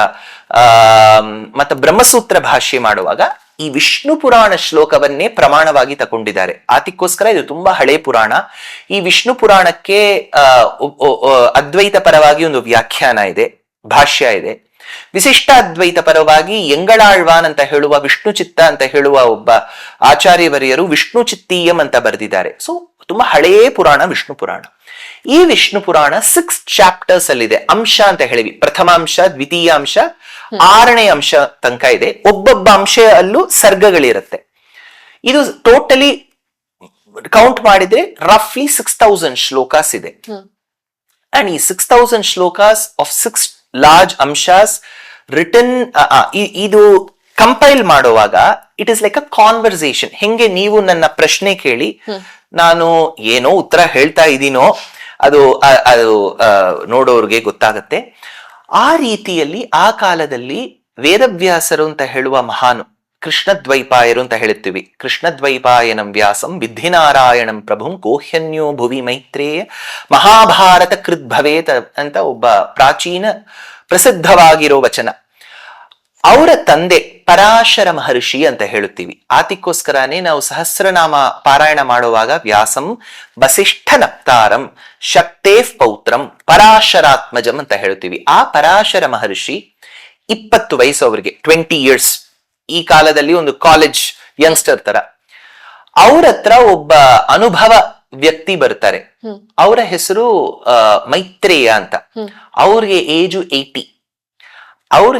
ಮತ್ತೆ ಬ್ರಹ್ಮಸೂತ್ರ ಭಾಷ್ಯ ಮಾಡುವಾಗ ಈ ವಿಷ್ಣು ಪುರಾಣ ಶ್ಲೋಕವನ್ನೇ ಪ್ರಮಾಣವಾಗಿ ತಗೊಂಡಿದ್ದಾರೆ. ಅದಕ್ಕೋಸ್ಕರ ಇದು ತುಂಬಾ ಹಳೆ ಪುರಾಣ. ಈ ವಿಷ್ಣು ಪುರಾಣಕ್ಕೆ ಅದ್ವೈತ ಪರವಾಗಿ ಒಂದು ವ್ಯಾಖ್ಯಾನ ಇದೆ, ಭಾಷ್ಯ ಇದೆ. ವಿಶಿಷ್ಟ ಅದ್ವೈತ ಪರವಾಗಿ ಎಂಗಳಾಳ್ವಾನ್ ಅಂತ ಹೇಳುವ, ವಿಷ್ಣು ಚಿತ್ತ ಅಂತ ಹೇಳುವ ಒಬ್ಬ ಆಚಾರ್ಯವರಿಯರು ವಿಷ್ಣು ಚಿತ್ತೀಯಂ ಅಂತ ಬರೆದಿದ್ದಾರೆ. ಸೊ ತುಂಬಾ ಹಳೆಯ ಪುರಾಣ ವಿಷ್ಣು ಪುರಾಣ. ಈ ವಿಷ್ಣು ಪುರಾಣ 6 ಚಾಪ್ಟರ್ಸ್ ಅಲ್ಲಿದೆ. ಅಂಶ ಅಂತ ಹೇಳಿವಿ, ಪ್ರಥಮಾಂಶ, ದ್ವಿತೀಯ ಅಂಶ, 6ನೇ ಅಂಶ ತನಕ ಇದೆ. ಒಬ್ಬೊಬ್ಬ ಅಂಶ ಅಲ್ಲೂ ಸರ್ಗಗಳಿರುತ್ತೆ. ಇದು ಟೋಟಲಿ ಕೌಂಟ್ ಮಾಡಿದ್ರೆ ರಫ್ಲಿ 6000 ಶ್ಲೋಕಾಸ್ ಇದೆ. ಅಂಡ್ ಈ 6000 ಶ್ಲೋಕಾಸ್ ಆಫ್ 6 ಲಾರ್ಜ್ ಅಂಶಾಸ್ ರಿಟನ್, ಇದು ಕಂಪೈಲ್ ಮಾಡುವಾಗ it is like a conversation. ಹೆಂಗೆ ನೀವು ನನ್ನ ಪ್ರಶ್ನೆ ಕೇಳಿ ನಾನು ಏನೋ ಉತ್ತರ ಹೇಳ್ತಾ ಇದ್ದೀನೋ ಅದು ನೋಡೋರ್ಗೆ ಗೊತ್ತಾಗತ್ತೆ. ಆ ರೀತಿಯಲ್ಲಿ ಆ ಕಾಲದಲ್ಲಿ ವೇದವ್ಯಾಸರು ಅಂತ ಹೇಳುವ ಮಹಾನು, ಕೃಷ್ಣದ್ವೈಪಾಯರು ಅಂತ ಹೇಳುತ್ತೀವಿ. ಕೃಷ್ಣದ್ವೈಪಾಯನಂ ವ್ಯಾಸಂ ವಿದ್ಧಿನಾರಾಯಣಂ ಪ್ರಭುಂ ಕೋಹ್ಯನ್ಯೋ ಭುವಿ ಮೈತ್ರೇಯ ಮಹಾಭಾರತ ಕೃತ್ ಭವೇತ ಅಂತ ಒಬ್ಬ ಪ್ರಾಚೀನ ಪ್ರಸಿದ್ಧವಾಗಿರೋ ವಚನ. ಅವರ ತಂದೆ ಪರಾಶರ ಮಹರ್ಷಿ ಅಂತ ಹೇಳುತ್ತೀವಿ. ಆತಿಕ್ಕೋಸ್ಕರನೇ ನಾವು ಸಹಸ್ರನಾಮ ಪಾರಾಯಣ ಮಾಡುವಾಗ ವ್ಯಾಸಂ ವಸಿಷ್ಠ ನಪ್ತಾರಂ ಶಕ್ತೇಫ್ ಪೌತ್ರಂ ಪರಾಶರಾತ್ಮಜಂ ಅಂತ ಹೇಳ್ತೀವಿ. ಆ ಪರಾಶರ ಮಹರ್ಷಿ 20 ವಯಸ್ಸು ಅವರಿಗೆ, 20 years. ಈ ಕಾಲದಲ್ಲಿ ಒಂದು ಕಾಲೇಜ್ ಯಂಗ್ಸ್ಟರ್ ತರ. ಅವ್ರ ಹತ್ರ ಒಬ್ಬ ಅನುಭವ ವ್ಯಕ್ತಿ ಬರ್ತಾರೆ. ಅವರ ಹೆಸರು ಮೈತ್ರೇಯ ಅಂತ. ಅವ್ರಿಗೆ ಏಜು 80. ಅವ್ರು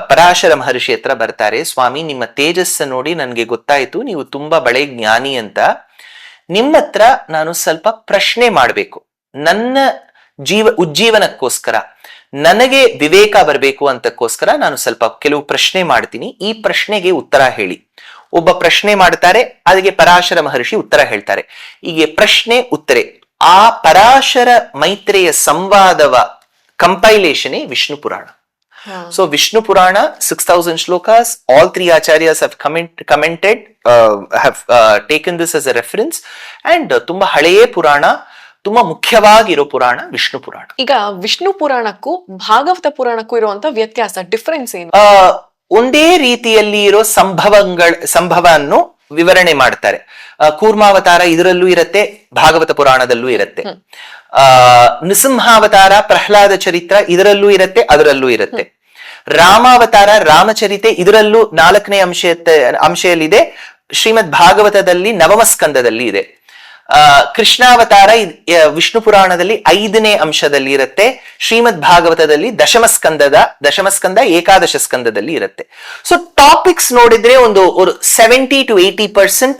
ಪರಾಶರ ಮಹರ್ಷಿ ಹತ್ರ ಬರ್ತಾರೆ. ಸ್ವಾಮಿ, ನಿಮ್ಮ ತೇಜಸ್ಸ ನೋಡಿ ನನ್ಗೆ ಗೊತ್ತಾಯ್ತು ನೀವು ತುಂಬಾ ಬಳೆ ಜ್ಞಾನಿ ಅಂತ. ನಿಮ್ಮ ಹತ್ರ ನಾನು ಸ್ವಲ್ಪ ಪ್ರಶ್ನೆ ಮಾಡ್ಬೇಕು. ನನ್ನ ಉಜ್ಜೀವನಕ್ಕೋಸ್ಕರ, ನನಗೆ ವಿವೇಕ ಬರಬೇಕು ಅಂತಕ್ಕೋಸ್ಕರ ನಾನು ಸ್ವಲ್ಪ ಕೆಲವು ಪ್ರಶ್ನೆ ಮಾಡ್ತೀನಿ. ಈ ಪ್ರಶ್ನೆಗೆ ಉತ್ತರ ಹೇಳಿ. ಒಬ್ಬ ಪ್ರಶ್ನೆ ಮಾಡ್ತಾರೆ, ಅದಕ್ಕೆ ಪರಾಶರ ಮಹರ್ಷಿ ಉತ್ತರ ಹೇಳ್ತಾರೆ. ಹೀಗೆ ಪ್ರಶ್ನೆ ಉತ್ತರೆ. ಆ ಪರಾಶರ ಮೈತ್ರೇಯ ಸಂವಾದವ ಕಂಪೈಲೇಷನ್ ವಿಷ್ಣು ಪುರಾಣ. So Vishnu Purana, 6,000 shlokas, all three acharyas have commented, have taken this as a reference, and ತುಂಬಾ ಹಳೆಯ ಪುರಾಣ, ತುಂಬಾ ಮುಖ್ಯವಾಗಿರೋ ಪುರಾಣ ವಿಷ್ಣು ಪುರಾಣ. ಈಗ ವಿಷ್ಣು ಪುರಾಣಕ್ಕೂ ಭಾಗವತ ಪುರಾಣಕ್ಕೂ ಇರುವಂತ ವ್ಯತ್ಯಾಸ, ಡಿಫರೆನ್ಸ್ ಏನು? ಒಂದೇ ರೀತಿಯಲ್ಲಿ ಇರೋ ಸಂಭವವನ್ನು ವಿವರಣೆ ಮಾಡ್ತಾರೆ. ಕೂರ್ಮಾವತಾರ ಇದರಲ್ಲೂ ಇರತ್ತೆ, ಭಾಗವತ ಪುರಾಣದಲ್ಲೂ ಇರತ್ತೆ. ನೃಸಿಂಹಾವತಾರ ಪ್ರಹ್ಲಾದ ಚರಿತ್ರ ಇದರಲ್ಲೂ ಇರತ್ತೆ, ಅದರಲ್ಲೂ ಇರತ್ತೆ. ರಾಮಾವತಾರ ರಾಮಚರಿತೆ ಇದರಲ್ಲೂ 4ನೇ ಅಂಶದಲ್ಲಿದೆ. ಶ್ರೀಮದ್ ಭಾಗವತದಲ್ಲಿ 9ಮ ಸ್ಕಂದದಲ್ಲಿ ಇದೆ. ಕೃಷ್ಣಾವತಾರ ವಿಷ್ಣು ಪುರಾಣದಲ್ಲಿ 5ನೇ ಅಂಶದಲ್ಲಿ ಇರುತ್ತೆ. ಶ್ರೀಮದ್ ಭಾಗವತದಲ್ಲಿ ದಶಮ ಸ್ಕಂದ ಏಕಾದಶ ಸ್ಕಂದದಲ್ಲಿ ಇರುತ್ತೆ. ಸೊ ಟಾಪಿಕ್ಸ್ ನೋಡಿದ್ರೆ ಒಂದು 70 to 80%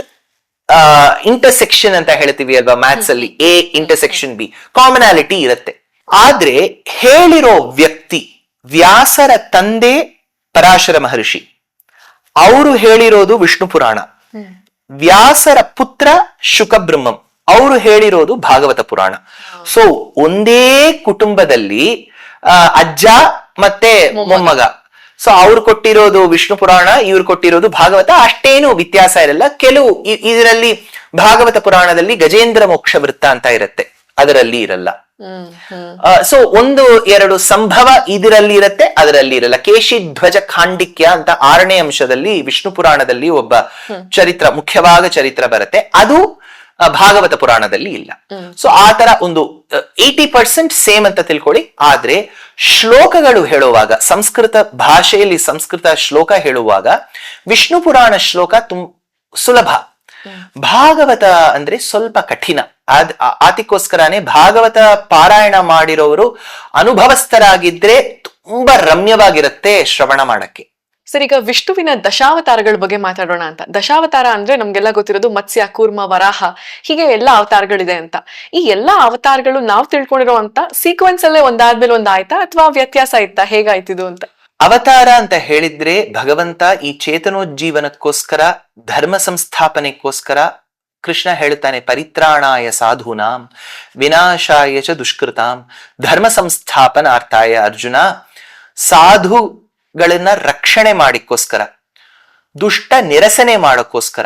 ಇಂಟರ್ಸೆಕ್ಷನ್ ಅಂತ ಹೇಳ್ತೀವಿ ಅಲ್ವಾ, ಮ್ಯಾಥ್ಸ್ ಅಲ್ಲಿ ಎ ಇಂಟರ್ಸೆಕ್ಷನ್ ಬಿ, ಕಾಮನಾಲಿಟಿ ಇರುತ್ತೆ. ಆದ್ರೆ ಹೇಳಿರೋ ವ್ಯಕ್ತಿ ವ್ಯಾಸರ ತಂದೆ ಪರಾಶರ ಮಹರ್ಷಿ, ಅವರು ಹೇಳಿರೋದು ವಿಷ್ಣು ಪುರಾಣ. ವ್ಯಾಸರ ಪುತ್ರ ಶುಕಬ್ರಹ್ಮಂ, ಅವರು ಹೇಳಿರೋದು ಭಾಗವತ ಪುರಾಣ. ಸೊ ಒಂದೇ ಕುಟುಂಬದಲ್ಲಿ ಅಜ್ಜ ಮತ್ತೆ ಮೊಮ್ಮಗ. ಸೊ ಅವ್ರು ಕೊಟ್ಟಿರೋದು ವಿಷ್ಣು ಪುರಾಣ, ಇವ್ರು ಕೊಟ್ಟಿರೋದು ಭಾಗವತ. ಅಷ್ಟೇನು ವ್ಯತ್ಯಾಸ ಇರಲ್ಲ. ಕೆಲವು ಇದರಲ್ಲಿ ಭಾಗವತ ಪುರಾಣದಲ್ಲಿ ಗಜೇಂದ್ರ ಮೋಕ್ಷ ವೃತ್ತ ಅಂತ ಇರುತ್ತೆ, ಅದರಲ್ಲಿ ಇರಲ್ಲ. ಸೊ 1-2 ಸಂಭವ ಇದರಲ್ಲಿ ಇರುತ್ತೆ, ಅದರಲ್ಲಿ ಇರಲ್ಲ. ಕೇಶಿ ಧ್ವಜ ಖಾಂಡಿಕ್ಯ ಅಂತ 6ನೇ ಅಂಶದಲ್ಲಿ ವಿಷ್ಣು ಪುರಾಣದಲ್ಲಿ ಒಬ್ಬ ಚರಿತ್ರ, ಮುಖ್ಯವಾದ ಚರಿತ್ರ ಬರುತ್ತೆ. ಅದು ಭಾಗವತ ಪುರಾಣದಲ್ಲಿ ಇಲ್ಲ. ಸೊ ಆತರ ಒಂದು 80% ಸೇಮ್ ಅಂತ ತಿಳ್ಕೊಳ್ಳಿ. ಆದ್ರೆ ಶ್ಲೋಕಗಳು ಹೇಳುವಾಗ, ಸಂಸ್ಕೃತ ಭಾಷೆಯಲ್ಲಿ ಸಂಸ್ಕೃತ ಶ್ಲೋಕ ಹೇಳುವಾಗ ವಿಷ್ಣು ಪುರಾಣ ಶ್ಲೋಕ ಸುಲಭ, ಭಾಗವತ ಅಂದ್ರೆ ಸ್ವಲ್ಪ ಕಠಿಣ. ಆತಿಕ್ಕೋಸ್ಕರನೇ ಭಾಗವತ ಪಾರಾಯಣ ಮಾಡಿರೋರು ಅನುಭವಸ್ಥರಾಗಿದ್ರೆ ತುಂಬಾ ರಮ್ಯವಾಗಿರುತ್ತೆ ಶ್ರವಣ ಮಾಡಕ್ಕೆ. ಸರ್, ಈಗ ವಿಷ್ಣುವಿನ ದಶಾವತಾರಗಳ ಬಗ್ಗೆ ಮಾತಾಡೋಣ ಅಂತ. ದಶಾವತಾರ ಅಂದ್ರೆ ನಮ್ಗೆಲ್ಲ ಗೊತ್ತಿರೋದು ಮತ್ಸ್ಯ, ಕೂರ್ಮ, ವರಾಹ, ಹೀಗೆ ಎಲ್ಲಾ ಅವತಾರಗಳಿದೆ ಅಂತ. ಈ ಎಲ್ಲಾ ಅವತಾರಗಳು ನಾವು ತಿಳ್ಕೊಂಡಿರುವಂತ ಸೀಕ್ವೆನ್ಸ್ ಅಲ್ಲೇ ಒಂದಾದ್ಮೇಲೆ ಒಂದಾಯ್ತಾ ಅಥವಾ ವ್ಯತ್ಯಾಸ ಇತ್ತಾ? ಹೇಗಾಯ್ತಿದು ಅಂತ? ಅವತಾರ ಅಂತ ಹೇಳಿದ್ರೆ ಭಗವಂತ ಈ ಚೇತನೋಜ್ಜೀವನಕ್ಕೋಸ್ಕರ, ಧರ್ಮ ಸಂಸ್ಥಾಪನೆಗೋಸ್ಕರ ಕೃಷ್ಣ ಹೇಳ್ತಾನೆ, ಪರಿತ್ರಾಣಾಯ ಸಾಧೂನಾಂ ವಿನಾಶಾಯ ಚ ದುಷ್ಕೃತಾಂ ಧರ್ಮ ಸಂಸ್ಥಾಪನಾರ್ಥಾಯ. ಅರ್ಜುನ, ಸಾಧುಗಳನ್ನ ರಕ್ಷಣೆ ಮಾಡಿಕ್ಕೋಸ್ಕರ, ದುಷ್ಟ ನಿರಸನೆ ಮಾಡಕ್ಕೋಸ್ಕರ,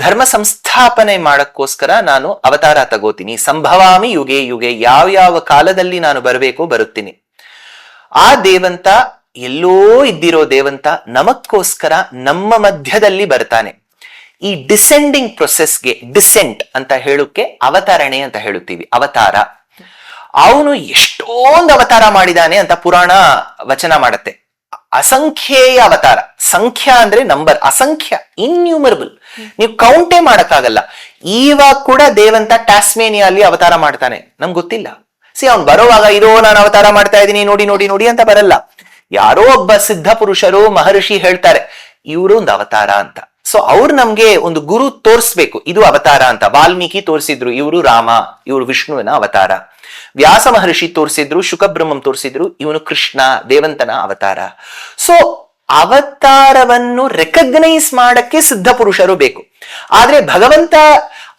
ಧರ್ಮ ಸಂಸ್ಥಾಪನೆ ಮಾಡಕ್ಕೋಸ್ಕರ ನಾನು ಅವತಾರ ತಗೋತೀನಿ. ಸಂಭವಾಮಿ ಯುಗೆ ಯುಗೆ, ಯಾವ ಕಾಲದಲ್ಲಿ ನಾನು ಬರಬೇಕೋ ಬರುತ್ತೀನಿ. ಆ ದೇವಂತ ಎಲ್ಲೋ ಇದ್ದಿರೋ ದೇವಂತ ನಮಕ್ಕೋಸ್ಕರ ನಮ್ಮ ಮಧ್ಯದಲ್ಲಿ ಬರ್ತಾನೆ. ಈ ಡಿಸೆಂಡಿಂಗ್ ಪ್ರೊಸೆಸ್ಗೆ ಡಿಸೆಂಟ್ ಅಂತ ಹೇಳೋಕೆ ಅವತರಣೆ ಅಂತ ಹೇಳುತ್ತೀವಿ. ಅವತಾರ, ಅವನು ಎಷ್ಟೊಂದು ಅವತಾರ ಮಾಡಿದಾನೆ ಅಂತ ಪುರಾಣ ವಚನ ಮಾಡತ್ತೆ. ಅಸಂಖ್ಯೇಯ ಅವತಾರ. ಸಂಖ್ಯಾ ಅಂದ್ರೆ ನಂಬರ್, ಅಸಂಖ್ಯ, ಇನ್ಯೂಮರಬಲ್, ನೀವು ಕೌಂಟೇ ಮಾಡಕ್ಕಾಗಲ್ಲ. ಇವಾಗ ಕೂಡ ದೇವಂತ ಟ್ಯಾಸ್ಮೇನಿಯಲ್ಲಿ ಅವತಾರ ಮಾಡ್ತಾನೆ, ನಮ್ಗೆ ಗೊತ್ತಿಲ್ಲ. ಅವ್ನು ಬರೋವಾಗ ಇದೋ ನಾನು ಅವತಾರ ಮಾಡ್ತಾ ಇದ್ದೀನಿ ನೋಡಿ ನೋಡಿ ನೋಡಿ ಅಂತ ಬರಲ್ಲ. ಯಾರೋ ಒಬ್ಬ ಸಿದ್ಧ ಪುರುಷರು ಮಹರ್ಷಿ ಹೇಳ್ತಾರೆ ಇವರು ಒಂದು ಅವತಾರ ಅಂತ. ಸೊ ಅವ್ರು ನಮ್ಗೆ ಒಂದು ಗುರು ತೋರಿಸ್ಬೇಕು, ಇದು ಅವತಾರ ಅಂತ. ವಾಲ್ಮೀಕಿ ತೋರಿಸಿದ್ರು ಇವರು ರಾಮ, ಇವರು ವಿಷ್ಣುವಿನ ಅವತಾರ. ವ್ಯಾಸ ಮಹರ್ಷಿ ತೋರಿಸಿದ್ರು, ಶುಕಬ್ರಹ್ಮಂ ತೋರಿಸಿದ್ರು ಇವನು ಕೃಷ್ಣ, ದೇವಂತನ ಅವತಾರ. ಸೊ ಅವತಾರವನ್ನು ರೆಕಗ್ನೈಸ್ ಮಾಡಕ್ಕೆ ಸಿದ್ಧ ಪುರುಷರು ಬೇಕು. ಆದ್ರೆ ಭಗವಂತ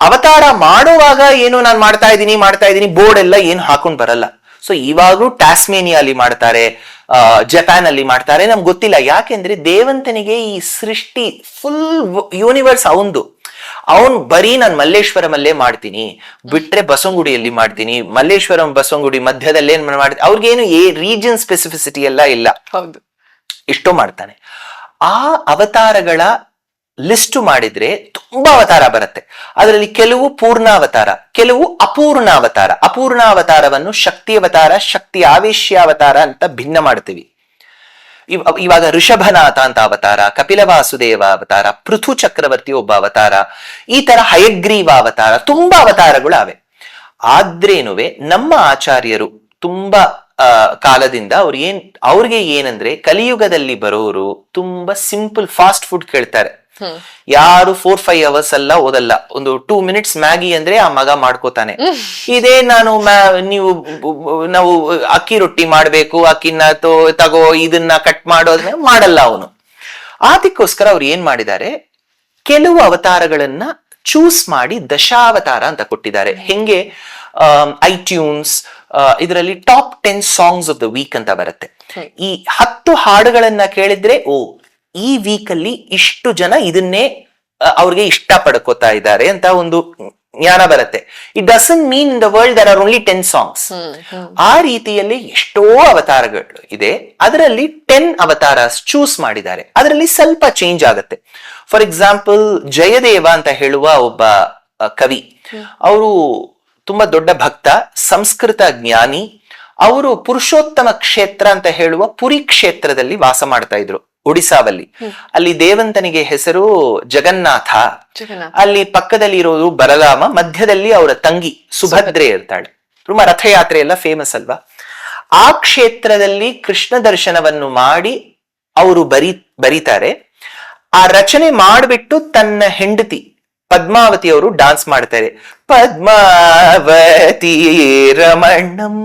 ಅವತಾರ ಮಾಡುವಾಗ ಏನು ನಾನು ಮಾಡ್ತಾ ಇದ್ದೀನಿ ಬೋರ್ಡ್ ಎಲ್ಲ ಏನು ಹಾಕೊಂಡ್ ಬರಲ್ಲ. ಸೊ ಇವಾಗ್ಲೂ ಟಾಸ್ಮೇನಿಯಾಲಿ ಮಾಡ್ತಾರೆ, ಜಪಾನ್ ಅಲ್ಲಿ ಮಾಡ್ತಾರೆ, ನಮ್ಗೆ ಗೊತ್ತಿಲ್ಲ. ಯಾಕೆಂದ್ರೆ ದೇವಂತನಿಗೆ ಈ ಸೃಷ್ಟಿ ಫುಲ್ ಯೂನಿವರ್ಸ್ ಅವಂದು. ಅವನ್ ಬರೀ ನಾನು ಮಲ್ಲೇಶ್ವರಮಲ್ಲೇ ಮಾಡ್ತೀನಿ, ಬಿಟ್ರೆ ಬಸವನಗುಡಿಯಲ್ಲಿ ಮಾಡ್ತೀನಿ, ಮಲ್ಲೇಶ್ವರಂ ಬಸವನಗುಡಿ ಮಧ್ಯದಲ್ಲೇ ಮಾಡ್ತೀನಿ, ಅವ್ರಿಗೇನು ರೀಜನ್ ಸ್ಪೆಸಿಫಿಸಿಟಿ ಎಲ್ಲ ಇಲ್ಲ. ಹೌದು, ಇಷ್ಟು ಮಾಡ್ತಾನೆ. ಆ ಅವತಾರಗಳ ಲಿಸ್ಟ್ ಮಾಡಿದ್ರೆ ತುಂಬಾ ಅವತಾರ ಬರುತ್ತೆ. ಅದರಲ್ಲಿ ಕೆಲವು ಪೂರ್ಣಾವತಾರ, ಕೆಲವು ಅಪೂರ್ಣಾವತಾರ. ಅಪೂರ್ಣಾವತಾರವನ್ನು ಶಕ್ತಿ ಅವತಾರ, ಶಕ್ತಿ ಆವೇಶ್ಯಾವತಾರ ಅಂತ ಭಿನ್ನ ಮಾಡ್ತೀವಿ. ಇವಾಗ ಋಷಭನಾಥ ಅಂತ ಅವತಾರ, ಕಪಿಲ ವಾಸುದೇವ ಅವತಾರ, ಪೃಥು ಚಕ್ರವರ್ತಿ ಒಬ್ಬ ಅವತಾರ, ಈ ತರ ಹಯಗ್ರೀವ ಅವತಾರ, ತುಂಬಾ ಅವತಾರಗಳು ಅವೆ. ಆದ್ರೇನುವೆ ನಮ್ಮ ಆಚಾರ್ಯರು ತುಂಬಾ ಕಾಲದಿಂದ ಅವ್ರಿಗೆ ಏನಂದ್ರೆ ಕಲಿಯುಗದಲ್ಲಿ ಬರೋರು ತುಂಬಾ ಸಿಂಪಲ್ ಫಾಸ್ಟ್ ಫುಡ್ ಕೇಳ್ತಾರೆ. ಯಾರು 4-5 hours ಎಲ್ಲ ಓದಲ್ಲ. ಒಂದು 2 minutes ಮ್ಯಾಗಿ ಅಂದ್ರೆ ಆ ಮಗ ಮಾಡ್ಕೋತಾನೆ. ಇದೇ ನಾವು ಅಕ್ಕಿ ರೊಟ್ಟಿ ಮಾಡ್ಬೇಕು, ಅಕ್ಕಿನ ತಗೋ, ಇದನ್ನ ಕಟ್ ಮಾಡೋದ್ರೆ ಮಾಡಲ್ಲ ಅವನು. ಅದಕ್ಕೋಸ್ಕರ ಅವ್ರು ಏನ್ ಮಾಡಿದ್ದಾರೆ, ಕೆಲವು ಅವತಾರಗಳನ್ನ ಚೂಸ್ ಮಾಡಿ ದಶಾವತಾರ ಅಂತ ಕೊಟ್ಟಿದ್ದಾರೆ. ಹೆಂಗೆ ಐಟ್ಯೂನ್ಸ್ ಇದರಲ್ಲಿ top 10 songs of the week ಅಂತ ಬರುತ್ತೆ. ಈ 10 ಹಾಡುಗಳನ್ನ ಕೇಳಿದ್ರೆ ಈ ವೀಕ್ ಅಲ್ಲಿ ಇಷ್ಟು ಜನ ಇದನ್ನೇ ಅವ್ರಿಗೆ ಇಷ್ಟ ಪಡ್ಕೋತಾ ಇದ್ದಾರೆ ಅಂತ ಒಂದು ಜ್ಞಾನ ಬರುತ್ತೆ. It doesn't mean in the world there are only 10 songs. ಆ ರೀತಿಯಲ್ಲಿ ಎಷ್ಟೋ ಅವತಾರಗಳು ಇದೆ. ಅದರಲ್ಲಿ 10 ಅವತಾರಸ್ ಚೂಸ್ ಮಾಡಿದ್ದಾರೆ. ಅದರಲ್ಲಿ ಸ್ವಲ್ಪ ಚೇಂಜ್ ಆಗುತ್ತೆ. ಫಾರ್ ಎಕ್ಸಾಂಪಲ್, ಜಯದೇವ ಅಂತ ಹೇಳುವ ಒಬ್ಬ ಕವಿ, ಅವರು ತುಂಬಾ ದೊಡ್ಡ ಭಕ್ತ, ಸಂಸ್ಕೃತ ಜ್ಞಾನಿ. ಅವರು ಪುರುಷೋತ್ತಮ ಕ್ಷೇತ್ರ ಅಂತ ಹೇಳುವ ಪುರಿ ಕ್ಷೇತ್ರದಲ್ಲಿ ವಾಸ ಮಾಡ್ತಾ ಇದ್ರು, ಒಡಿಸಾವಲ್ಲಿ. ಅಲ್ಲಿ ದೇವಂತನಿಗೆ ಹೆಸರು ಜಗನ್ನಾಥ. ಅಲ್ಲಿ ಪಕ್ಕದಲ್ಲಿ ಇರೋದು ಬಲರಾಮ, ಮಧ್ಯದಲ್ಲಿ ಅವರ ತಂಗಿ ಸುಭದ್ರೆ ಇರ್ತಾಳೆ. ತುಂಬಾ ರಥಯಾತ್ರೆ ಎಲ್ಲ ಫೇಮಸ್ ಅಲ್ವಾ. ಆ ಕ್ಷೇತ್ರದಲ್ಲಿ ಕೃಷ್ಣ ದರ್ಶನವನ್ನು ಮಾಡಿ ಅವರು ಬರೀತಾರೆ. ಆ ರಚನೆ ಮಾಡಿಬಿಟ್ಟು ತನ್ನ ಹೆಂಡತಿ ಪದ್ಮಾವತಿ ಅವರು ಡಾನ್ಸ್ ಮಾಡ್ತಾರೆ. ಪದ್ಮಾವತಿ ರಮಣಂ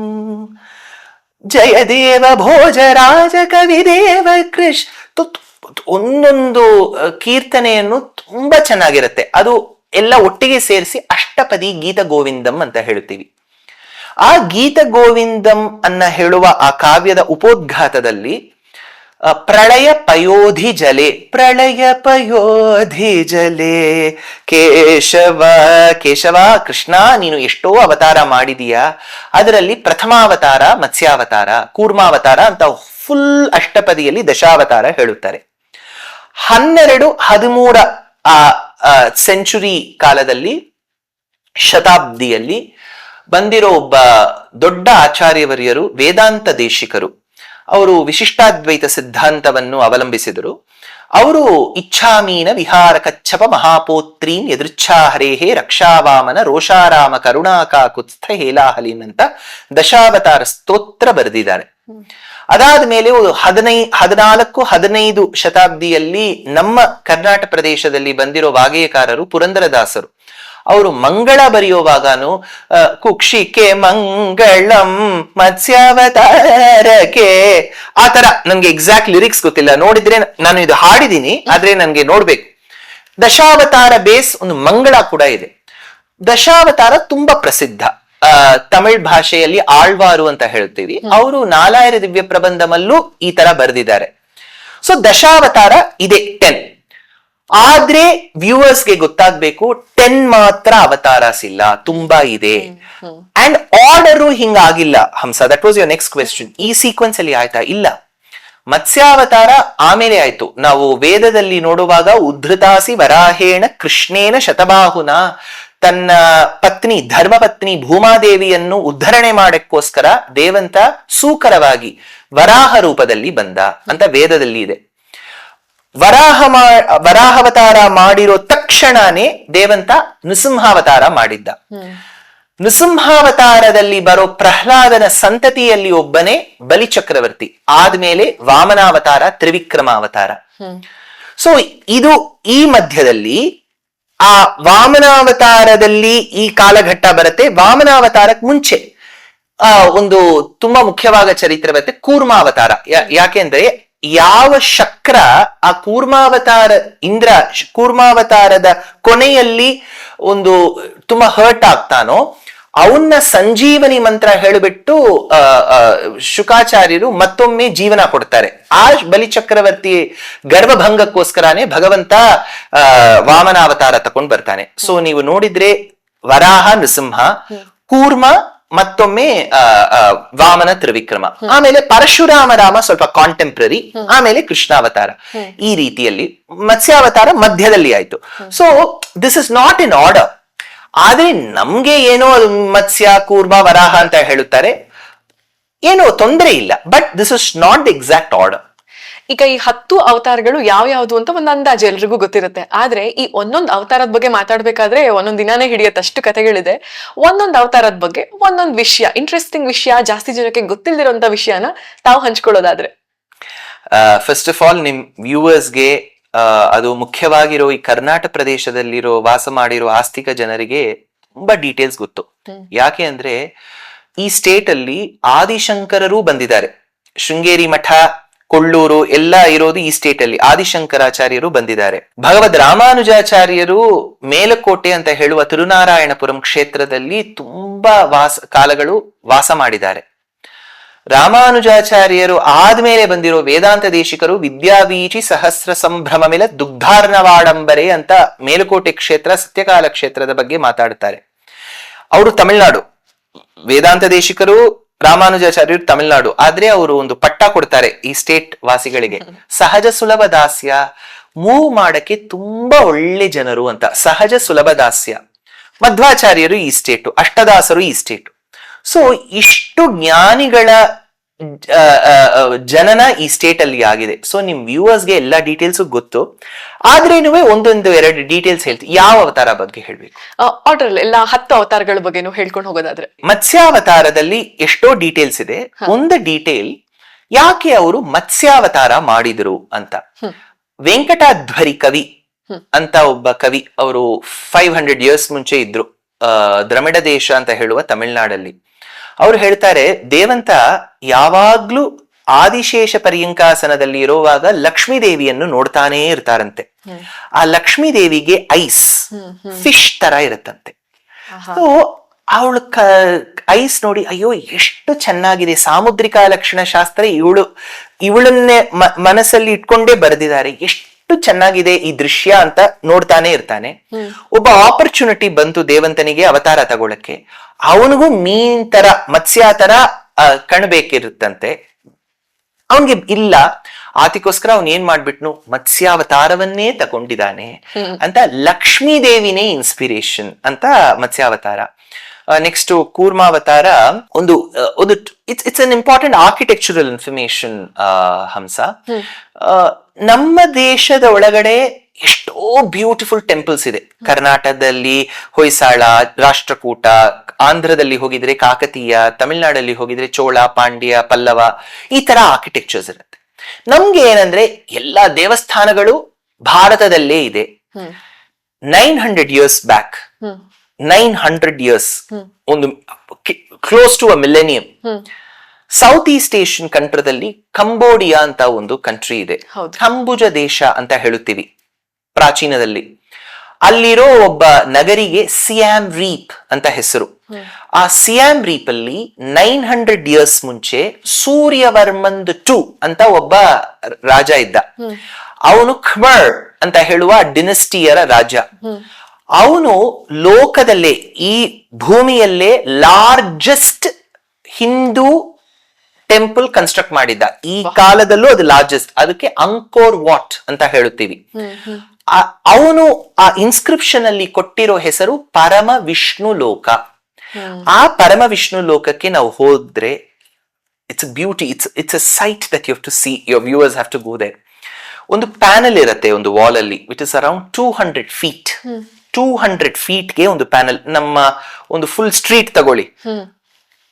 ಜಯದೇವ ಭೋಜರಾಜ ಕವಿದೇವ ಕೃಷ್ಣ. ಒಂದೊಂದು ಕೀರ್ತನೆಯನ್ನು ತುಂಬಾ ಚೆನ್ನಾಗಿರುತ್ತೆ. ಅದು ಎಲ್ಲ ಒಟ್ಟಿಗೆ ಸೇರಿಸಿ ಅಷ್ಟಪದಿ ಗೀತ ಗೋವಿಂದಂ ಅಂತ ಹೇಳ್ತೀವಿ. ಆ ಗೀತ ಗೋವಿಂದಂ ಅನ್ನ ಹೇಳುವ ಆ ಕಾವ್ಯದ ಉಪೋದ್ಘಾತದಲ್ಲಿ ಪ್ರಳಯ ಪಯೋಧಿ ಜಲೆ, ಪ್ರಳಯ ಪಯೋಧಿ ಜಲೆ ಕೇಶವ, ಕೇಶವ ಕೃಷ್ಣ ನೀನು ಎಷ್ಟೋ ಅವತಾರ ಮಾಡಿದೀಯಾ, ಅದರಲ್ಲಿ ಪ್ರಥಮಾವತಾರ ಮತ್ಸ್ಯಾವತಾರ, ಕೂರ್ಮಾವತಾರ ಅಂತ ಫುಲ್ ಅಷ್ಟಪದಿಯಲ್ಲಿ ದಶಾವತಾರ ಹೇಳುತ್ತಾರೆ. 12-13 ಸೆಂಚುರಿ ಕಾಲದಲ್ಲಿ, ಶತಾಬ್ದಿಯಲ್ಲಿ ಬಂದಿರೋ ಒಬ್ಬ ದೊಡ್ಡ ಆಚಾರ್ಯವರ್ಯರು ವೇದಾಂತ ದೇಶಿಕರು. ಅವರು ವಿಶಿಷ್ಟಾದ್ವೈತ ಸಿದ್ಧಾಂತವನ್ನು ಅವಲಂಬಿಸಿದರು. ಅವರು ಇಚ್ಛಾಮೀನ ವಿಹಾರ ಕಚ್ಚಪ ಮಹಾಪೋತ್ರೀನ್ ಯದೃಚ್ಛಾ ಹರೇಹೇ ರಕ್ಷಾವಾಮನ ರೋಷಾರಾಮ ಕರುಣಾಕಾಕುತ್ಸ್ಥ ಹೇಲಾಹಲೀನ್ ಅಂತ ದಶಾವತಾರ ಸ್ತೋತ್ರ ಬರೆದಿದ್ದಾರೆ. ಅದಾದ ಮೇಲೆ 14-15 ಶತಾಬ್ದಿಯಲ್ಲಿ ನಮ್ಮ ಕರ್ನಾಟಕ ಪ್ರದೇಶದಲ್ಲಿ ಬಂದಿರೋ ವಾಗ್ಗೇಯಕಾರರು ಪುರಂದರದಾಸರು. ಅವರು ಮಂಗಳ ಬರೆಯುವಾಗನು ಕುಕ್ಷಿಕೆ ಮಂಗಳಂ ಮತ್ಸ್ಯಾವತಾರಕ್ಕೆ, ಆ ತರ ನನ್ಗೆ ಎಕ್ಸಾಕ್ಟ್ ಲಿರಿಕ್ಸ್ ಗೊತ್ತಿಲ್ಲ, ನೋಡಿದ್ರೆ ನಾನು ಇದು ಹಾಡಿದೀನಿ, ಆದ್ರೆ ನನ್ಗೆ ನೋಡ್ಬೇಕು. ದಶಾವತಾರ ಬೇಸ್ ಒಂದು ಮಂಗಳ ಕೂಡ ಇದೆ. ದಶಾವತಾರ ತುಂಬಾ ಪ್ರಸಿದ್ಧ. ತಮಿಳ್ ಭಾಷೆಯಲ್ಲಿ ಆಳ್ವಾರು ಅಂತ ಹೇಳ್ತೀವಿ. ಅವರು 4 ದಿವ್ಯ ಪ್ರಬಂಧಮಲ್ಲೂ ಈ ತರ ಬರೆದಿದ್ದಾರೆ. ಸೊ ದಶಾವತಾರ ಇದೆ 10. ಆದ್ರೆ ವ್ಯೂವರ್ಸ್ಗೆ ಗೊತ್ತಾಗ್ಬೇಕು 10 ಮಾತ್ರ ಅವತಾರಸ್ ಇಲ್ಲ, ತುಂಬಾ ಇದೆ. ಅಂಡ್ ಆರ್ಡರು ಹಿಂಗಾಗಿಲ್ಲ Hamsa. That was your next question. ಈ ಸೀಕ್ವೆನ್ಸ್ ಅಲ್ಲಿ ಆಯ್ತಾ? ಇಲ್ಲ, ಮತ್ಸ್ಯಾವತಾರ ಆಮೇಲೆ ಆಯ್ತು. ನಾವು ವೇದದಲ್ಲಿ ನೋಡುವಾಗ ಉದ್ಧತಾಸಿ ವರಾಹೇಣ ಕೃಷ್ಣೇನ ಶತಬಾಹುನ, ತನ್ನ ಪತ್ನಿ ಧರ್ಮಪತ್ನಿ ಭೂಮಾದೇವಿಯನ್ನು ಉದ್ಧರಣೆ ಮಾಡಕ್ಕೋಸ್ಕರ ದೇವಂತ ಸೂಕರವಾಗಿ ವರಾಹ ರೂಪದಲ್ಲಿ ಬಂದ ಅಂತ ವೇದದಲ್ಲಿ ಇದೆ. ವರಾಹಾವತಾರ ಮಾಡಿರೋ ತಕ್ಷಣನೇ ದೇವಂತ ನೃಸಿಂಹಾವತಾರ ಮಾಡಿದ್ದ. ನೃಸಿಂಹಾವತಾರದಲ್ಲಿ ಬರೋ ಪ್ರಹ್ಲಾದನ ಸಂತತಿಯಲ್ಲಿ ಒಬ್ಬನೇ ಬಲಿ ಚಕ್ರವರ್ತಿ. ಆದ್ಮೇಲೆ ವಾಮನಾವತಾರ, ತ್ರಿವಿಕ್ರಮಾವತಾರ. ಸೊ ಇದು ಈ ಮಧ್ಯದಲ್ಲಿ ಆ ವಾಮನಾವತಾರದಲ್ಲಿ ಈ ಕಾಲಘಟ್ಟ ಬರುತ್ತೆ. ವಾಮನಾವತಾರಕ್ಕೆ ಮುಂಚೆ ಒಂದು ತುಂಬಾ ಮುಖ್ಯವಾದ ಚರಿತ್ರೆ ಬರುತ್ತೆ, ಕೂರ್ಮಾವತಾರ. ಯಾಕೆಂದ್ರೆ ಯಾವ ಶಕ್ರ ಆ ಕೂರ್ಮಾವತಾರದ ಕೊನೆಯಲ್ಲಿ ಒಂದು ತುಂಬಾ ಹರ್ಟ್ ಆಗ್ತಾನೋ ಅವನ್ನ ಸಂಜೀವನಿ ಮಂತ್ರ ಹೇಳಿಬಿಟ್ಟು ಶುಕಾಚಾರ್ಯರು ಮತ್ತೊಮ್ಮೆ ಜೀವನ ಕೊಡ್ತಾರೆ. ಆ ಬಲಿಚಕ್ರವರ್ತಿ ಗರ್ಭಭಂಗಕ್ಕೋಸ್ಕರನೇ ಭಗವಂತ ವಾಮನಾವತಾರ ತಕೊಂಡ್ ಬರ್ತಾನೆ. ಸೊ ನೀವು ನೋಡಿದ್ರೆ ವರಾಹ ನೃಸಿಂಹ, ಕೂರ್ಮ, ಮತ್ತೊಮ್ಮೆ ವಾಮನ ತ್ರಿವಿಕ್ರಮ, ಆಮೇಲೆ ಪರಶುರಾಮ ರಾಮ ಸ್ವಲ್ಪ ಕಾಂಟೆಂಪ್ರರಿ, ಆಮೇಲೆ ಕೃಷ್ಣಾವತಾರ. ಈ ರೀತಿಯಲ್ಲಿ ಮತ್ಸ್ಯಾವತಾರ ಮಧ್ಯದಲ್ಲಿ ಆಯ್ತು. So this is not in order. ಆದ್ರೆ ನಮ್ಗೆ ಏನೋ ಮತ್ಸ್ಯ, ಕೂರ್ಮ, ವರಾಹ ಅಂತ ಹೇಳುತ್ತಾರೆ, ಏನೋ ತೊಂದರೆ ಇಲ್ಲ. But this is not the exact order. ಈಗ ಈ 10 ಅವತಾರಗಳು ಯಾವ ಯಾವ್ದು ಅಂತ ಒಂದು ಅಂದಾಜು ಎಲ್ರಿಗೂ ಗೊತ್ತಿರುತ್ತೆ. ಆದ್ರೆ ಈ ಒಂದೊಂದು ಅವತಾರದ ಬಗ್ಗೆ ಮಾತಾಡ್ಬೇಕಾದ್ರೆ ಒಂದೊಂದ್ ದಿನಾನೇ ಹಿಡಿಯತ್ತೆ, ಅಷ್ಟು ಕಥೆಗಳಿದೆ. ಒಂದೊಂದು ಅವತಾರದ ಬಗ್ಗೆ ಒಂದೊಂದು ವಿಷಯ, ಇಂಟ್ರೆಸ್ಟಿಂಗ್ ವಿಷಯ, ಜಾಸ್ತಿ ಜನಕ್ಕೆ ಗೊತ್ತಿಲ್ದಿರೋಂತ ವಿಷಯನ ತಾವು ಹಂಚ್ಕೊಳ್ಳೋದಾದ್ರೆ. ಫಸ್ಟ್ ಆಫ್ ಆಲ್ ನಿಮ್ ವ್ಯೂವರ್ಸ್ಗೆ, ಅದು ಮುಖ್ಯವಾಗಿರೋ ಈ ಕರ್ನಾಟಕ ಪ್ರದೇಶದಲ್ಲಿರೋ ವಾಸ ಮಾಡಿರೋ ಆಸ್ತಿಕ ಜನರಿಗೆ ತುಂಬಾ ಡೀಟೇಲ್ಸ್ ಗೊತ್ತು. ಯಾಕೆ ಅಂದ್ರೆ ಈ ಸ್ಟೇಟ್ ಅಲ್ಲಿ ಆದಿಶಂಕರರು ಬಂದಿದ್ದಾರೆ. ಶೃಂಗೇರಿ ಮಠ, ಕೊಳ್ಳೂರು ಎಲ್ಲ ಇರೋದು ಈ ಸ್ಟೇಟ್ ಅಲ್ಲಿ. ಆದಿಶಂಕರಾಚಾರ್ಯರು ಬಂದಿದ್ದಾರೆ. ಭಗವದ್ ರಾಮಾನುಜಾಚಾರ್ಯರು ಮೇಲಕೋಟೆ ಅಂತ ಹೇಳುವ ತಿರುನಾರಾಯಣಪುರಂ ಕ್ಷೇತ್ರದಲ್ಲಿ ತುಂಬಾ ಕಾಲಗಳು ವಾಸ ಮಾಡಿದ್ದಾರೆ. ರಾಮಾನುಜಾಚಾರ್ಯರು ಆದ್ಮೇಲೆ ಬಂದಿರೋ ವೇದಾಂತ ದೇಶಿಕರು ವಿದ್ಯಾವೀಚಿ ಸಹಸ್ರ ಸಂಭ್ರಮಮಿಲ ದುಗ್ಧಾರ್ಣವಾಡಂಬರೆ ಅಂತ ಮೇಲುಕೋಟೆ ಕ್ಷೇತ್ರ, ಸತ್ಯಕಾಲ ಕ್ಷೇತ್ರದ ಬಗ್ಗೆ ಮಾತಾಡ್ತಾರೆ. ಅವರು ತಮಿಳ್ನಾಡು. ವೇದಾಂತ ದೇಶಿಕರು, ರಾಮಾನುಜಾಚಾರ್ಯರು ತಮಿಳ್ನಾಡು. ಆದ್ರೆ ಅವರು ಒಂದು ಪಟ್ಟ ಕೊಡ್ತಾರೆ ಈ ಸ್ಟೇಟ್ ವಾಸಿಗಳಿಗೆ, ಸಹಜ ಸುಲಭ ದಾಸ್ಯ, ಮೂವ್ ಮಾಡಕ್ಕೆ ತುಂಬಾ ಒಳ್ಳೆ ಜನರು ಅಂತ. ಸಹಜ ಸುಲಭ ದಾಸ್ಯ. ಮಧ್ವಾಚಾರ್ಯರು ಈ ಸ್ಟೇಟು, ಅಷ್ಟದಾಸರು ಈ ಸ್ಟೇಟು. ಸೊ ಇಷ್ಟು ಜ್ಞಾನಿಗಳ ಜನನ ಈ ಸ್ಟೇಟ್ ಅಲ್ಲಿ ಆಗಿದೆ. ಸೊ ನಿಮ್ ವ್ಯೂವರ್ಸ್ಗೆ ಎಲ್ಲಾ ಡೀಟೇಲ್ಸ್ ಗೊತ್ತು. ಆದ್ರೇನು ಒಂದೊಂದು ಎರಡು ಡೀಟೇಲ್ಸ್ ಹೇಳ್ತೀವಿ. ಯಾವ ಅವತಾರ ಬಗ್ಗೆ ಹೇಳ್ಬೇಕು? ಆರ್ಡರ್ ಎಲ್ಲ 10 ಅವತಾರಗಳ ಬಗ್ಗೆನೂ ಹೇಳ್ಕೊಂಡು ಹೋಗೋದಾದ್ರೆ, ಮತ್ಸ್ಯಾವತಾರದಲ್ಲಿ ಎಷ್ಟೋ ಡೀಟೇಲ್ಸ್ ಇದೆ. ಒಂದು ಡೀಟೇಲ್, ಯಾಕೆ ಅವರು ಮತ್ಸ್ಯಾವತಾರ ಮಾಡಿದ್ರು ಅಂತ. ವೆಂಕಟಾಧ್ವರಿ ಕವಿ ಅಂತ ಒಬ್ಬ ಕವಿ, ಅವರು 500 years ಮುಂಚೆ ಇದ್ರು ದ್ರಮಿಡ ದೇಶ ಅಂತ ಹೇಳುವ ತಮಿಳ್ನಾಡಲ್ಲಿ. ಅವ್ರು ಹೇಳ್ತಾರೆ, ದೇವಂತ ಯಾವಾಗ್ಲೂ ಆದಿಶೇಷ ಪರ್ಯಂಕಾಸನದಲ್ಲಿ ಇರುವಾಗ ಲಕ್ಷ್ಮೀ ದೇವಿಯನ್ನು ನೋಡ್ತಾನೇ ಇರ್ತಾರಂತೆ. ಆ ಲಕ್ಷ್ಮೀ ದೇವಿಗೆ ಐಸ್, ಫಿಶ್ ತರ ಇರುತ್ತಂತೆ. ಸೊ ಅವಳ ಐಸ್ ನೋಡಿ, ಅಯ್ಯೋ ಎಷ್ಟು ಚೆನ್ನಾಗಿದೆ, ಸಾಮುದ್ರಿಕ ಲಕ್ಷಣ ಶಾಸ್ತ್ರ ಇವಳನ್ನೇ ಮನಸ್ಸಲ್ಲಿ ಇಟ್ಕೊಂಡೇ ಬರೆದಿದ್ದಾರೆ, ಎಷ್ಟು ಚೆನ್ನಾಗಿದೆ ಈ ದೃಶ್ಯ ಅಂತ ನೋಡ್ತಾನೆ ಇರ್ತಾನೆ. ಒಬ್ಬ ಆಪರ್ಚುನಿಟಿ ಬಂತು ದೇವಂತನಿಗೆ ಅವತಾರ ತಗೊಳಕ್ಕೆ. ಅವನಿಗೂ ಮೀನ್ ತರ, ಮತ್ಸ್ಯ ತರ ಕಣ್ಬೇಕಿರುತ್ತಂತೆ. ಅವನ್ಗೆ ಇಲ್ಲ. ಆತಿಗೋಸ್ಕರ ಅವನ್ ಏನ್ ಮಾಡ್ಬಿಟ್ನು, ಮತ್ಸ್ಯಾವತಾರವನ್ನೇ ತಗೊಂಡಿದ್ದಾನೆ ಅಂತ. ಲಕ್ಷ್ಮೀ ದೇವಿನೇ ಇನ್ಸ್ಪಿರೇಷನ್ ಅಂತ ಮತ್ಸ್ಯಾವತಾರ. ನೆಕ್ಸ್ಟ್ ಕೂರ್ಮಾವತಾರ ಒಂದು it's an important architectural information. Hamsa, ನಮ್ಮ ದೇಶದ ಒಳಗಡೆ ಎಷ್ಟೋ ಬ್ಯೂಟಿಫುಲ್ ಟೆಂಪಲ್ಸ್ ಇದೆ. ಕರ್ನಾಟಕದಲ್ಲಿ ಹೊಯ್ಸಾಳ, ರಾಷ್ಟ್ರಕೂಟ, ಆಂಧ್ರದಲ್ಲಿ ಹೋಗಿದ್ರೆ ಕಾಕತೀಯ, ತಮಿಳ್ನಾಡಲ್ಲಿ ಹೋಗಿದ್ರೆ ಚೋಳ, ಪಾಂಡ್ಯ, ಪಲ್ಲವ, ಈ ತರ ಆರ್ಕಿಟೆಕ್ಚರ್ಸ್ ಇರುತ್ತೆ. ನಮ್ಗೆ ಏನಂದ್ರೆ ಎಲ್ಲಾ ದೇವಸ್ಥಾನಗಳು ಭಾರತದಲ್ಲೇ ಇದೆ. 900 years ಬ್ಯಾಕ್, 900 years, ಒಂದು close to a millennium, south east Asian ಕಂಟ್ರದಲ್ಲಿ ಕಂಬೋಡಿಯಾ ಅಂತ ಒಂದು ಕಂಟ್ರಿ ಇದೆ. ಕಂಬುಜ ದೇಶ ಅಂತ ಹೇಳುತ್ತೀವಿ ಪ್ರಾಚೀನದಲ್ಲಿ. ಅಲ್ಲಿರೋ ಒಬ್ಬ ನಗರಿಗೆ ಸಿಯಾಮ್ ರೀಪ್ ಅಂತ ಹೆಸರು. ಆ ಸಿಯಾಮ್ ರೀಪ್ ಅಲ್ಲಿ 900 years ಮುಂಚೆ ಸೂರ್ಯವರ್ಮನ್ II ಅಂತ ಒಬ್ಬ ರಾಜ ಇದ್ದ. ಅವನು ಖಮರ್ ಅಂತ ಹೇಳುವ ಡಿನಸ್ಟಿಯರ ರಾಜ. ಅವನು ಲೋಕದಲ್ಲೇ, ಈ ಭೂಮಿಯಲ್ಲೇ ಲಾರ್ಜೆಸ್ಟ್ ಹಿಂದೂ ಟೆಂಪಲ್ ಕನ್ಸ್ಟ್ರಕ್ಟ್ ಮಾಡಿದ್ದ. ಈ ಕಾಲದಲ್ಲೂ ಅದು ಲಾರ್ಜೆಸ್ಟ್. ಅದಕ್ಕೆ ಅಂಕೋರ್ ವಾಟ್ ಅಂತ ಹೇಳುತ್ತೀವಿ. ಅವನು ಆ ಇನ್ಸ್ಕ್ರಿಪ್ಷನ್ ಅಲ್ಲಿ ಕೊಟ್ಟಿರೋ ಹೆಸರು ಪರಮ ವಿಷ್ಣು ಲೋಕ. ಆ ಪರಮ ವಿಷ್ಣು ಲೋಕಕ್ಕೆ ನಾವು ಹೋದ್ರೆ, it's beauty, it's a sight that you have to see. Your viewers have to go there. ಒಂದು ಪ್ಯಾನಲ್ ಇರುತ್ತೆ ಒಂದು ವಾಲ್ ಅಲ್ಲಿ, ವಿಚ್ ಇಸ್ ಅರೌಂಡ್ 200 feet. 200 feetಗೆ ಒಂದು ಪ್ಯಾನಲ್. ನಮ್ಮ ಒಂದು ಫುಲ್ ಸ್ಟ್ರೀಟ್ ತಗೊಳ್ಳಿ,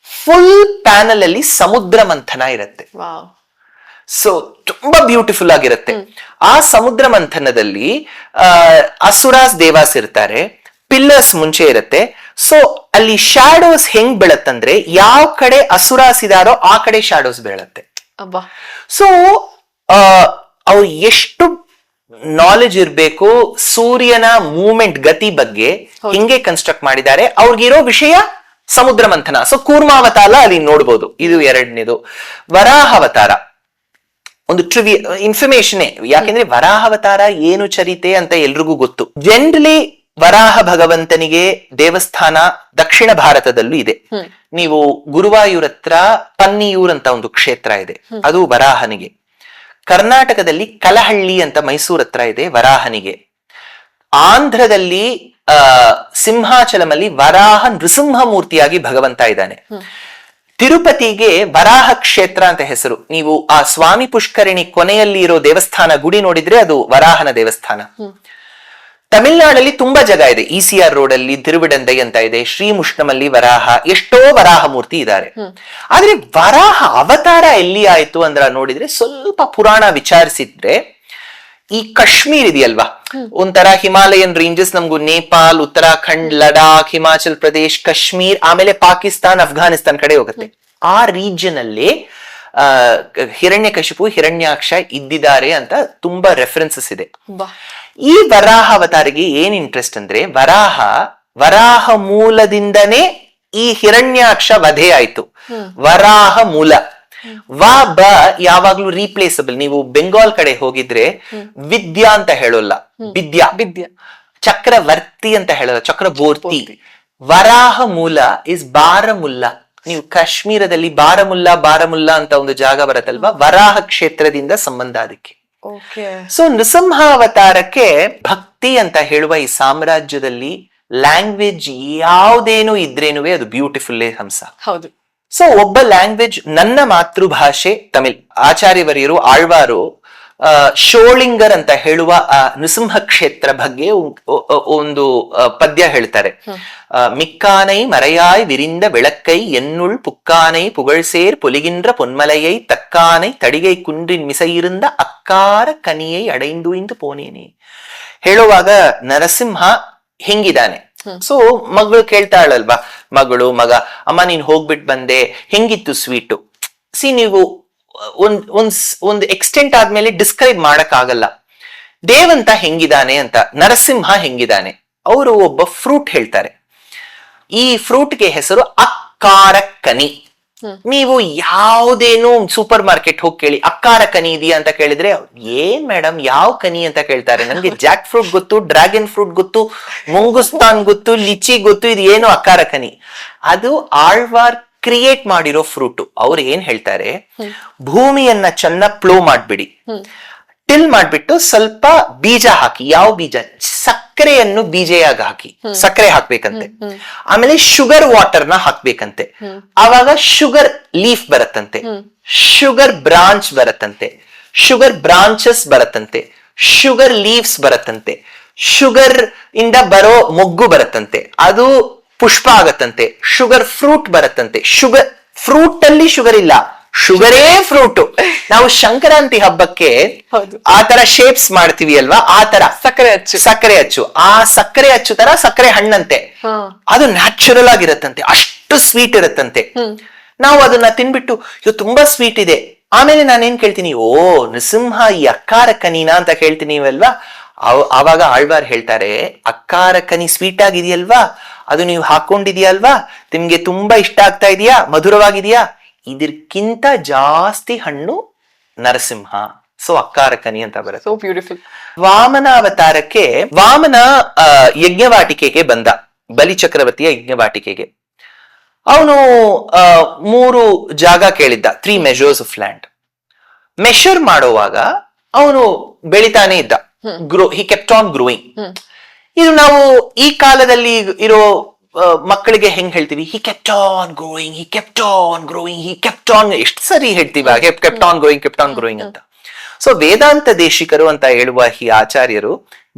ಫುಲ್ ಪ್ಯಾನಲ್ ಅಲ್ಲಿ ಸಮುದ್ರ ಮಂಥನ ಇರುತ್ತೆ. ಸೊ ತುಂಬಾ ಬ್ಯೂಟಿಫುಲ್ ಆಗಿರುತ್ತೆ. ಆ ಸಮುದ್ರ ಮಂಥನದಲ್ಲಿ ಅಸುರಾಸ್ ದೇವಾಸ್ ಇರ್ತಾರೆ, ಪಿಲ್ಲರ್ಸ್ ಮುಂಚೆ ಇರುತ್ತೆ. ಸೊ ಅಲ್ಲಿ ಶ್ಯಾಡೋಸ್ ಹೆಂಗ್ ಬೀಳತ್ತಂದ್ರೆ, ಯಾವ ಕಡೆ ಅಸುರಾಸ್ ಇದಾರೋ ಆ ಕಡೆ ಶ್ಯಾಡೋಸ್ ಬೀಳತ್ತೆ. ಸೊ ಅವ್ರು ಎಷ್ಟು ನಾಲೆಜ್ ಇರ್ಬೇಕು ಸೂರ್ಯನ ಮೂವ್ಮೆಂಟ್, ಗತಿ ಬಗ್ಗೆ ಹಿಂಗೆ ಕನ್ಸ್ಟ್ರಕ್ಟ್ ಮಾಡಿದ್ದಾರೆ. ಅವ್ರಿಗಿರೋ ವಿಷಯ ಸಮುದ್ರ ಮಂಥನ. ಸೊ ಕೂರ್ಮಾವತಾರ ಅಲ್ಲಿ ನೋಡ್ಬೋದು. ಇದು ಎರಡನೇದು. ವರಾಹಾವತಾರ ಒಂದು ಇನ್ಫಾರ್ಮೇಶನ್, ಯಾಕೆಂದ್ರೆ ವರಾಹಾವತಾರ ಏನು ಚರಿತೆ ಅಂತ ಎಲ್ರಿಗೂ ಗೊತ್ತು. ಜನರಲಿ ವರಾಹ ಭಗವಂತನಿಗೆ ದೇವಸ್ಥಾನ ದಕ್ಷಿಣ ಭಾರತದಲ್ಲೂ ಇದೆ. ನೀವು ಗುರುವಾಯೂರ್ ಹತ್ರ ಪನ್ನಿಯೂರ್ ಅಂತ ಒಂದು ಕ್ಷೇತ್ರ ಇದೆ, ಅದು ವರಾಹನಿಗೆ. ಕರ್ನಾಟಕದಲ್ಲಿ ಕಲಹಳ್ಳಿ ಅಂತ ಮೈಸೂರ್ ಹತ್ರ ಇದೆ, ವರಾಹನಿಗೆ. ಆಂಧ್ರದಲ್ಲಿ ಸಿಂಹಾಚಲಮಲ್ಲಿ ವರಾಹ ನೃಸಿಂಹ ಮೂರ್ತಿಯಾಗಿ ಭಗವಂತ ಇದ್ದಾನೆ. ತಿರುಪತಿಗೆ ವರಾಹ ಕ್ಷೇತ್ರ ಅಂತ ಹೆಸರು. ನೀವು ಆ ಸ್ವಾಮಿ ಪುಷ್ಕರಿಣಿ ಕೊನೆಯಲ್ಲಿ ಇರೋ ದೇವಸ್ಥಾನ ಗುಡಿ ನೋಡಿದ್ರೆ ಅದು ವರಾಹನ ದೇವಸ್ಥಾನ. ತಮಿಳ್ನಾಡಲ್ಲಿ ತುಂಬಾ ಜಾಗ ಇದೆ. ECR ರೋಡ್ ಅಲ್ಲಿ ತಿರುವಿಡಂದೈ ಅಂತ ಇದೆ, ಶ್ರೀಮುಷ್ಣಮಲ್ಲಿ ವರಾಹ, ಎಷ್ಟೋ ವರಾಹ ಮೂರ್ತಿ ಇದ್ದಾರೆ. ಆದ್ರೆ ವರಾಹ ಅವತಾರ ಎಲ್ಲಿ ಆಯ್ತು ಅಂದ್ರ ನೋಡಿದ್ರೆ ಸ್ವಲ್ಪ ಪುರಾಣ ವಿಚಾರಿಸಿದ್ರೆ, ಈ ಕಾಶ್ಮೀರ್ ಇದೆಯಲ್ವಾ, ಒಂಥರ ಹಿಮಾಲಯನ್ ರೇಂಜಸ್, ನಮ್ಗೂ ನೇಪಾಲ್, ಉತ್ತರಾಖಂಡ್, ಲಡಾಖ್, ಹಿಮಾಚಲ್ ಪ್ರದೇಶ್, ಕಾಶ್ಮೀರ್, ಆಮೇಲೆ ಪಾಕಿಸ್ತಾನ್, ಅಫ್ಘಾನಿಸ್ತಾನ್ ಕಡೆ ಹೋಗುತ್ತೆ. ಆ ರೀಜನ್ ಅಲ್ಲಿ ಹಿರಣ್ಯಕಶಿಪು, ಹಿರಣ್ಯಾಕ್ಷ ಇದ್ದಿದ್ದಾರೆ ಅಂತ ತುಂಬಾ ರೆಫರೆನ್ಸಸ್ ಇದೆ. ಈ ವರಾಹ ಅವತಾರಿಗೆ ಏನ್ ಇಂಟ್ರೆಸ್ಟ್ ಅಂದ್ರೆ, ವರಾಹ ಮೂಲದಿಂದನೇ ಈ ಹಿರಣ್ಯಾಕ್ಷ ವಧೆ ಆಯ್ತು. ವರಾಹ ಮೂಲ. ಬ ಯಾವಾಗ್ಲೂ ರೀಪ್ಲೇಸಬಲ್. ನೀವು ಬೆಂಗಾಲ್ ಕಡೆ ಹೋಗಿದ್ರೆ ವಿದ್ಯಾ ಅಂತ ಹೇಳೋಲ್ಲ, ವಿದ್ಯಾ. ಚಕ್ರವರ್ತಿ ಅಂತ ಹೇಳೋಲ್ಲ, ಚಕ್ರವರ್ತಿ. ವರಾಹ ಮೂಲ ಇಸ್ ಬಾರಮುಲ್ಲಾ. ನೀವು ಕಾಶ್ಮೀರದಲ್ಲಿ ಬಾರಮುಲ್ಲಾ ಅಂತ ಒಂದು ಜಾಗ ಬರುತ್ತಲ್ವಾ, ವರಾಹ ಕ್ಷೇತ್ರದಿಂದ ಸಂಬಂಧ ಅದಕ್ಕೆ. ಸೊ ನೃಸಿಂಹಾವತಾರಕ್ಕೆ ಭಕ್ತಿ ಅಂತ ಹೇಳುವ ಈ ಸಾಮ್ರಾಜ್ಯದಲ್ಲಿ ಲ್ಯಾಂಗ್ವೇಜ್ ಯಾವ್ದೇನು ಇದ್ರೇನು ಅದು ಬ್ಯೂಟಿಫುಲ್ ಹಂಸ. ಹೌದು. ಸೊ ಒಬ್ಬ ಲ್ಯಾಂಗ್ವೇಜ್, ನನ್ನ ಮಾತೃಭಾಷೆ ತಮಿಳ್. ಆಚಾರ್ಯವರಿಯರು ಆಳ್ವಾರು ಶೋಳಿಂಗರ್ ಅಂತ ಹೇಳುವ ಆ ನೃಸಿಂಹ ಕ್ಷೇತ್ರ ಬಗ್ಗೆ ಒಂದು ಪದ್ಯ ಹೇಳ್ತಾರೆ. ಮಿಕ್ಕಾನೈ ಮರೆಯಾಯ್ ವಿರಿಂದ ಬೆಳಕ್ಕೈ ಎನ್ನುಳ್ ಪುಕ್ಕಾನೈ புகழ்சேர் பொலிகின்ற பொன்மலையை தக்கானை தடிகை குன்றின் மிசையிருந்த ಅಕ್ಕಾರ ಕನಿಯೈ ಅಡೈಂದು ಇಂದು ಪೋನೇನೆ. ಹೇಳುವಾಗ ನರಸಿಂಹ ಹಿಂಗಿದ್ದಾನೆ. ಸೊ ಮಗಳು ಕೇಳ್ತಾಳಲ್ವಾ, ಮಗಳು ಮಗ, ಅಮ್ಮ ನೀನ್ ಹೋಗ್ಬಿಟ್ ಬಂದೆ, ಹೆಂಗಿತ್ತು ಸ್ವೀಟು? ನೀವು ಒಂದ್ ಎಕ್ಸ್ಟೆಂಟ್ ಆದ್ಮೇಲೆ ಡಿಸ್ಕ್ರೈಬ್ ಮಾಡಕ್ ಆಗಲ್ಲ ದೇವಂತ ಹೆಂಗಿದಾನೆ ಅಂತ. ನರಸಿಂಹ ಹೆಂಗಿದಾನೆ, ಅವರು ಒಬ್ಬ ಫ್ರೂಟ್ ಹೇಳ್ತಾರೆ. ಈ ಫ್ರೂಟ್ಗೆ ಹೆಸರು ಅಕ್ಕಾರ ಕನಿ. ನೀವು ಯಾವುದೇನು ಸೂಪರ್ ಮಾರ್ಕೆಟ್ ಹೋಗಿ ಕೇಳಿ, ಅಕ್ಕಾರ ಕನಿ ಇದೆಯಾ ಅಂತ ಕೇಳಿದ್ರೆ, ಏನ್ ಮೇಡಮ್ ಯಾವ ಕನಿ ಅಂತ ಕೇಳ್ತಾರೆ. ನನ್ಗೆ ಜಾಕ್ ಫ್ರೂಟ್ ಗೊತ್ತು, ಡ್ರ್ಯಾಗನ್ ಫ್ರೂಟ್ ಗೊತ್ತು, ಮುಂಗುಸ್ತಾನ್ ಗೊತ್ತು, ಲಿಚಿ ಗೊತ್ತು, ಇದು ಏನು ಅಕ್ಕಾರ ಕನಿ? ಅದು ಆಳ್ವಾರ್ ಕ್ರಿಯೇಟ್ ಮಾಡಿರೋ ಫ್ರೂಟ್. ಅವ್ರು ಏನ್ ಹೇಳ್ತಾರೆ, ಭೂಮಿಯನ್ನ ಚೆನ್ನಾಗಿ ಪ್ಲೋ ಮಾಡ್ಬಿಡಿ, ಟಿಲ್ ಮಾಡ್ಬಿಟ್ಟು ಸ್ವಲ್ಪ ಬೀಜ ಹಾಕಿ. ಯಾವ ಬೀಜ? ಸಕ್ಕರೆಯನ್ನು ಬೀಜೆಯಾಗಿ ಹಾಕಿ, ಸಕ್ಕರೆ ಹಾಕ್ಬೇಕಂತೆ. ಆಮೇಲೆ ಶುಗರ್ ವಾಟರ್ನ ಹಾಕ್ಬೇಕಂತೆ. ಆವಾಗ ಶುಗರ್ ಲೀಫ್ ಬರತ್ತಂತೆ, ಶುಗರ್ ಬ್ರಾಂಚ್ ಬರತ್ತಂತೆ, ಶುಗರ್ ಬ್ರಾಂಚಸ್ ಬರತ್ತಂತೆ, ಶುಗರ್ ಲೀವ್ಸ್ ಬರತ್ತಂತೆ, ಶುಗರ್ ಇಂದ ಬರೋ ಮೊಗ್ಗು ಬರತ್ತಂತೆ, ಅದು ಪುಷ್ಪ ಆಗತ್ತಂತೆ, ಶುಗರ್ ಫ್ರೂಟ್ ಬರತ್ತಂತೆ. ಶುಗರ್ ಫ್ರೂಟ್ ಅಲ್ಲಿ ಶುಗರ್ ಇಲ್ಲ, ಶುಗರೇ ಫ್ರೂಟ್. ನಾವು ಸಂಕ್ರಾಂತಿ ಹಬ್ಬಕ್ಕೆ ಆ ತರ ಶೇಪ್ಸ್ ಮಾಡ್ತೀವಿ ಅಲ್ವಾ, ಆ ತರ ಸಕ್ಕರೆ ಅಚ್ಚು, ಆ ಸಕ್ಕರೆ ಅಚ್ಚು ತರ ಸಕ್ಕರೆ ಹಣ್ಣಂತೆ. ಅದು ನ್ಯಾಚುರಲ್ ಆಗಿರತ್ತಂತೆ, ಅಷ್ಟು ಸ್ವೀಟ್ ಇರತ್ತಂತೆ. ನಾವು ಅದನ್ನ ತಿನ್ಬಿಟ್ಟು ಇದು ತುಂಬಾ ಸ್ವೀಟ್ ಇದೆ. ಆಮೇಲೆ ನಾನೇನ್ ಕೇಳ್ತೀನಿ, ಓ ನೃಸಿಂಹ ಈ ಅಕ್ಕಾರ ಕನಿನಾ ಅಂತ ಕೇಳ್ತೀನಿ ಅಲ್ವಾ. ಆವಾಗ ಆಳ್ವಾರ್ ಹೇಳ್ತಾರೆ, ಅಕ್ಕಾರ ಕನಿ ಸ್ವೀಟ್ ಆಗಿದೆಯಲ್ವಾ, ಅದು ನೀವು ಹಾಕೊಂಡಿದ್ಯಲ್ವಾ, ನಿಮ್ಗೆ ತುಂಬಾ ಇಷ್ಟ ಆಗ್ತಾ ಇದೆಯಾ, ಮಧುರವಾಗಿದೆಯಾ, ಇದಕ್ಕಿಂತ ಜಾಸ್ತಿ ಹಣ್ಣು ನರಸಿಂಹ. ಸೊ ಅಕ್ಕಾರ ಕನಿ ಅಂತ ಬರುತ್ತೆ. So beautiful. ವಾಮನ ಅವತಾರಕ್ಕೆ, ವಾಮನ ಯಜ್ಞವಾಟಿಕೆಗೆ ಬಂದ, ಬಲಿ ಚಕ್ರವರ್ತಿಯ ಯಜ್ಞವಾಟಿಕೆಗೆ. ಅವನು 3 ಜಾಗ ಕೇಳಿದ್ದ, 3 measures ಆಫ್ ಲ್ಯಾಂಡ್. ಮೆಷರ್ ಮಾಡುವಾಗ ಅವನು ಬೆಳಿತಾನೆ ಇದ್ದ, ಹಿ ಕೆಪ್ಟ್ ಆನ್ ಗ್ರೋಯಿಂಗ್. ಇದು ನಾವು ಈ ಕಾಲದಲ್ಲಿ ಇರೋ ಮಕ್ಕಳಿಗೆ ಹೆಂಗ್ ಹೇಳ್ತೀವಿ, he kept on growing, he kept on growing, he kept on. ಎಷ್ಟು ಸರಿ ಹೇಳ್ತೀವಿ kept on growing, kept on growing ಅಂತ. ಸೊ ವೇದಾಂತ ದೇಶಿಕರು ಅಂತ ಹೇಳುವ ಈ ಆಚಾರ್ಯರು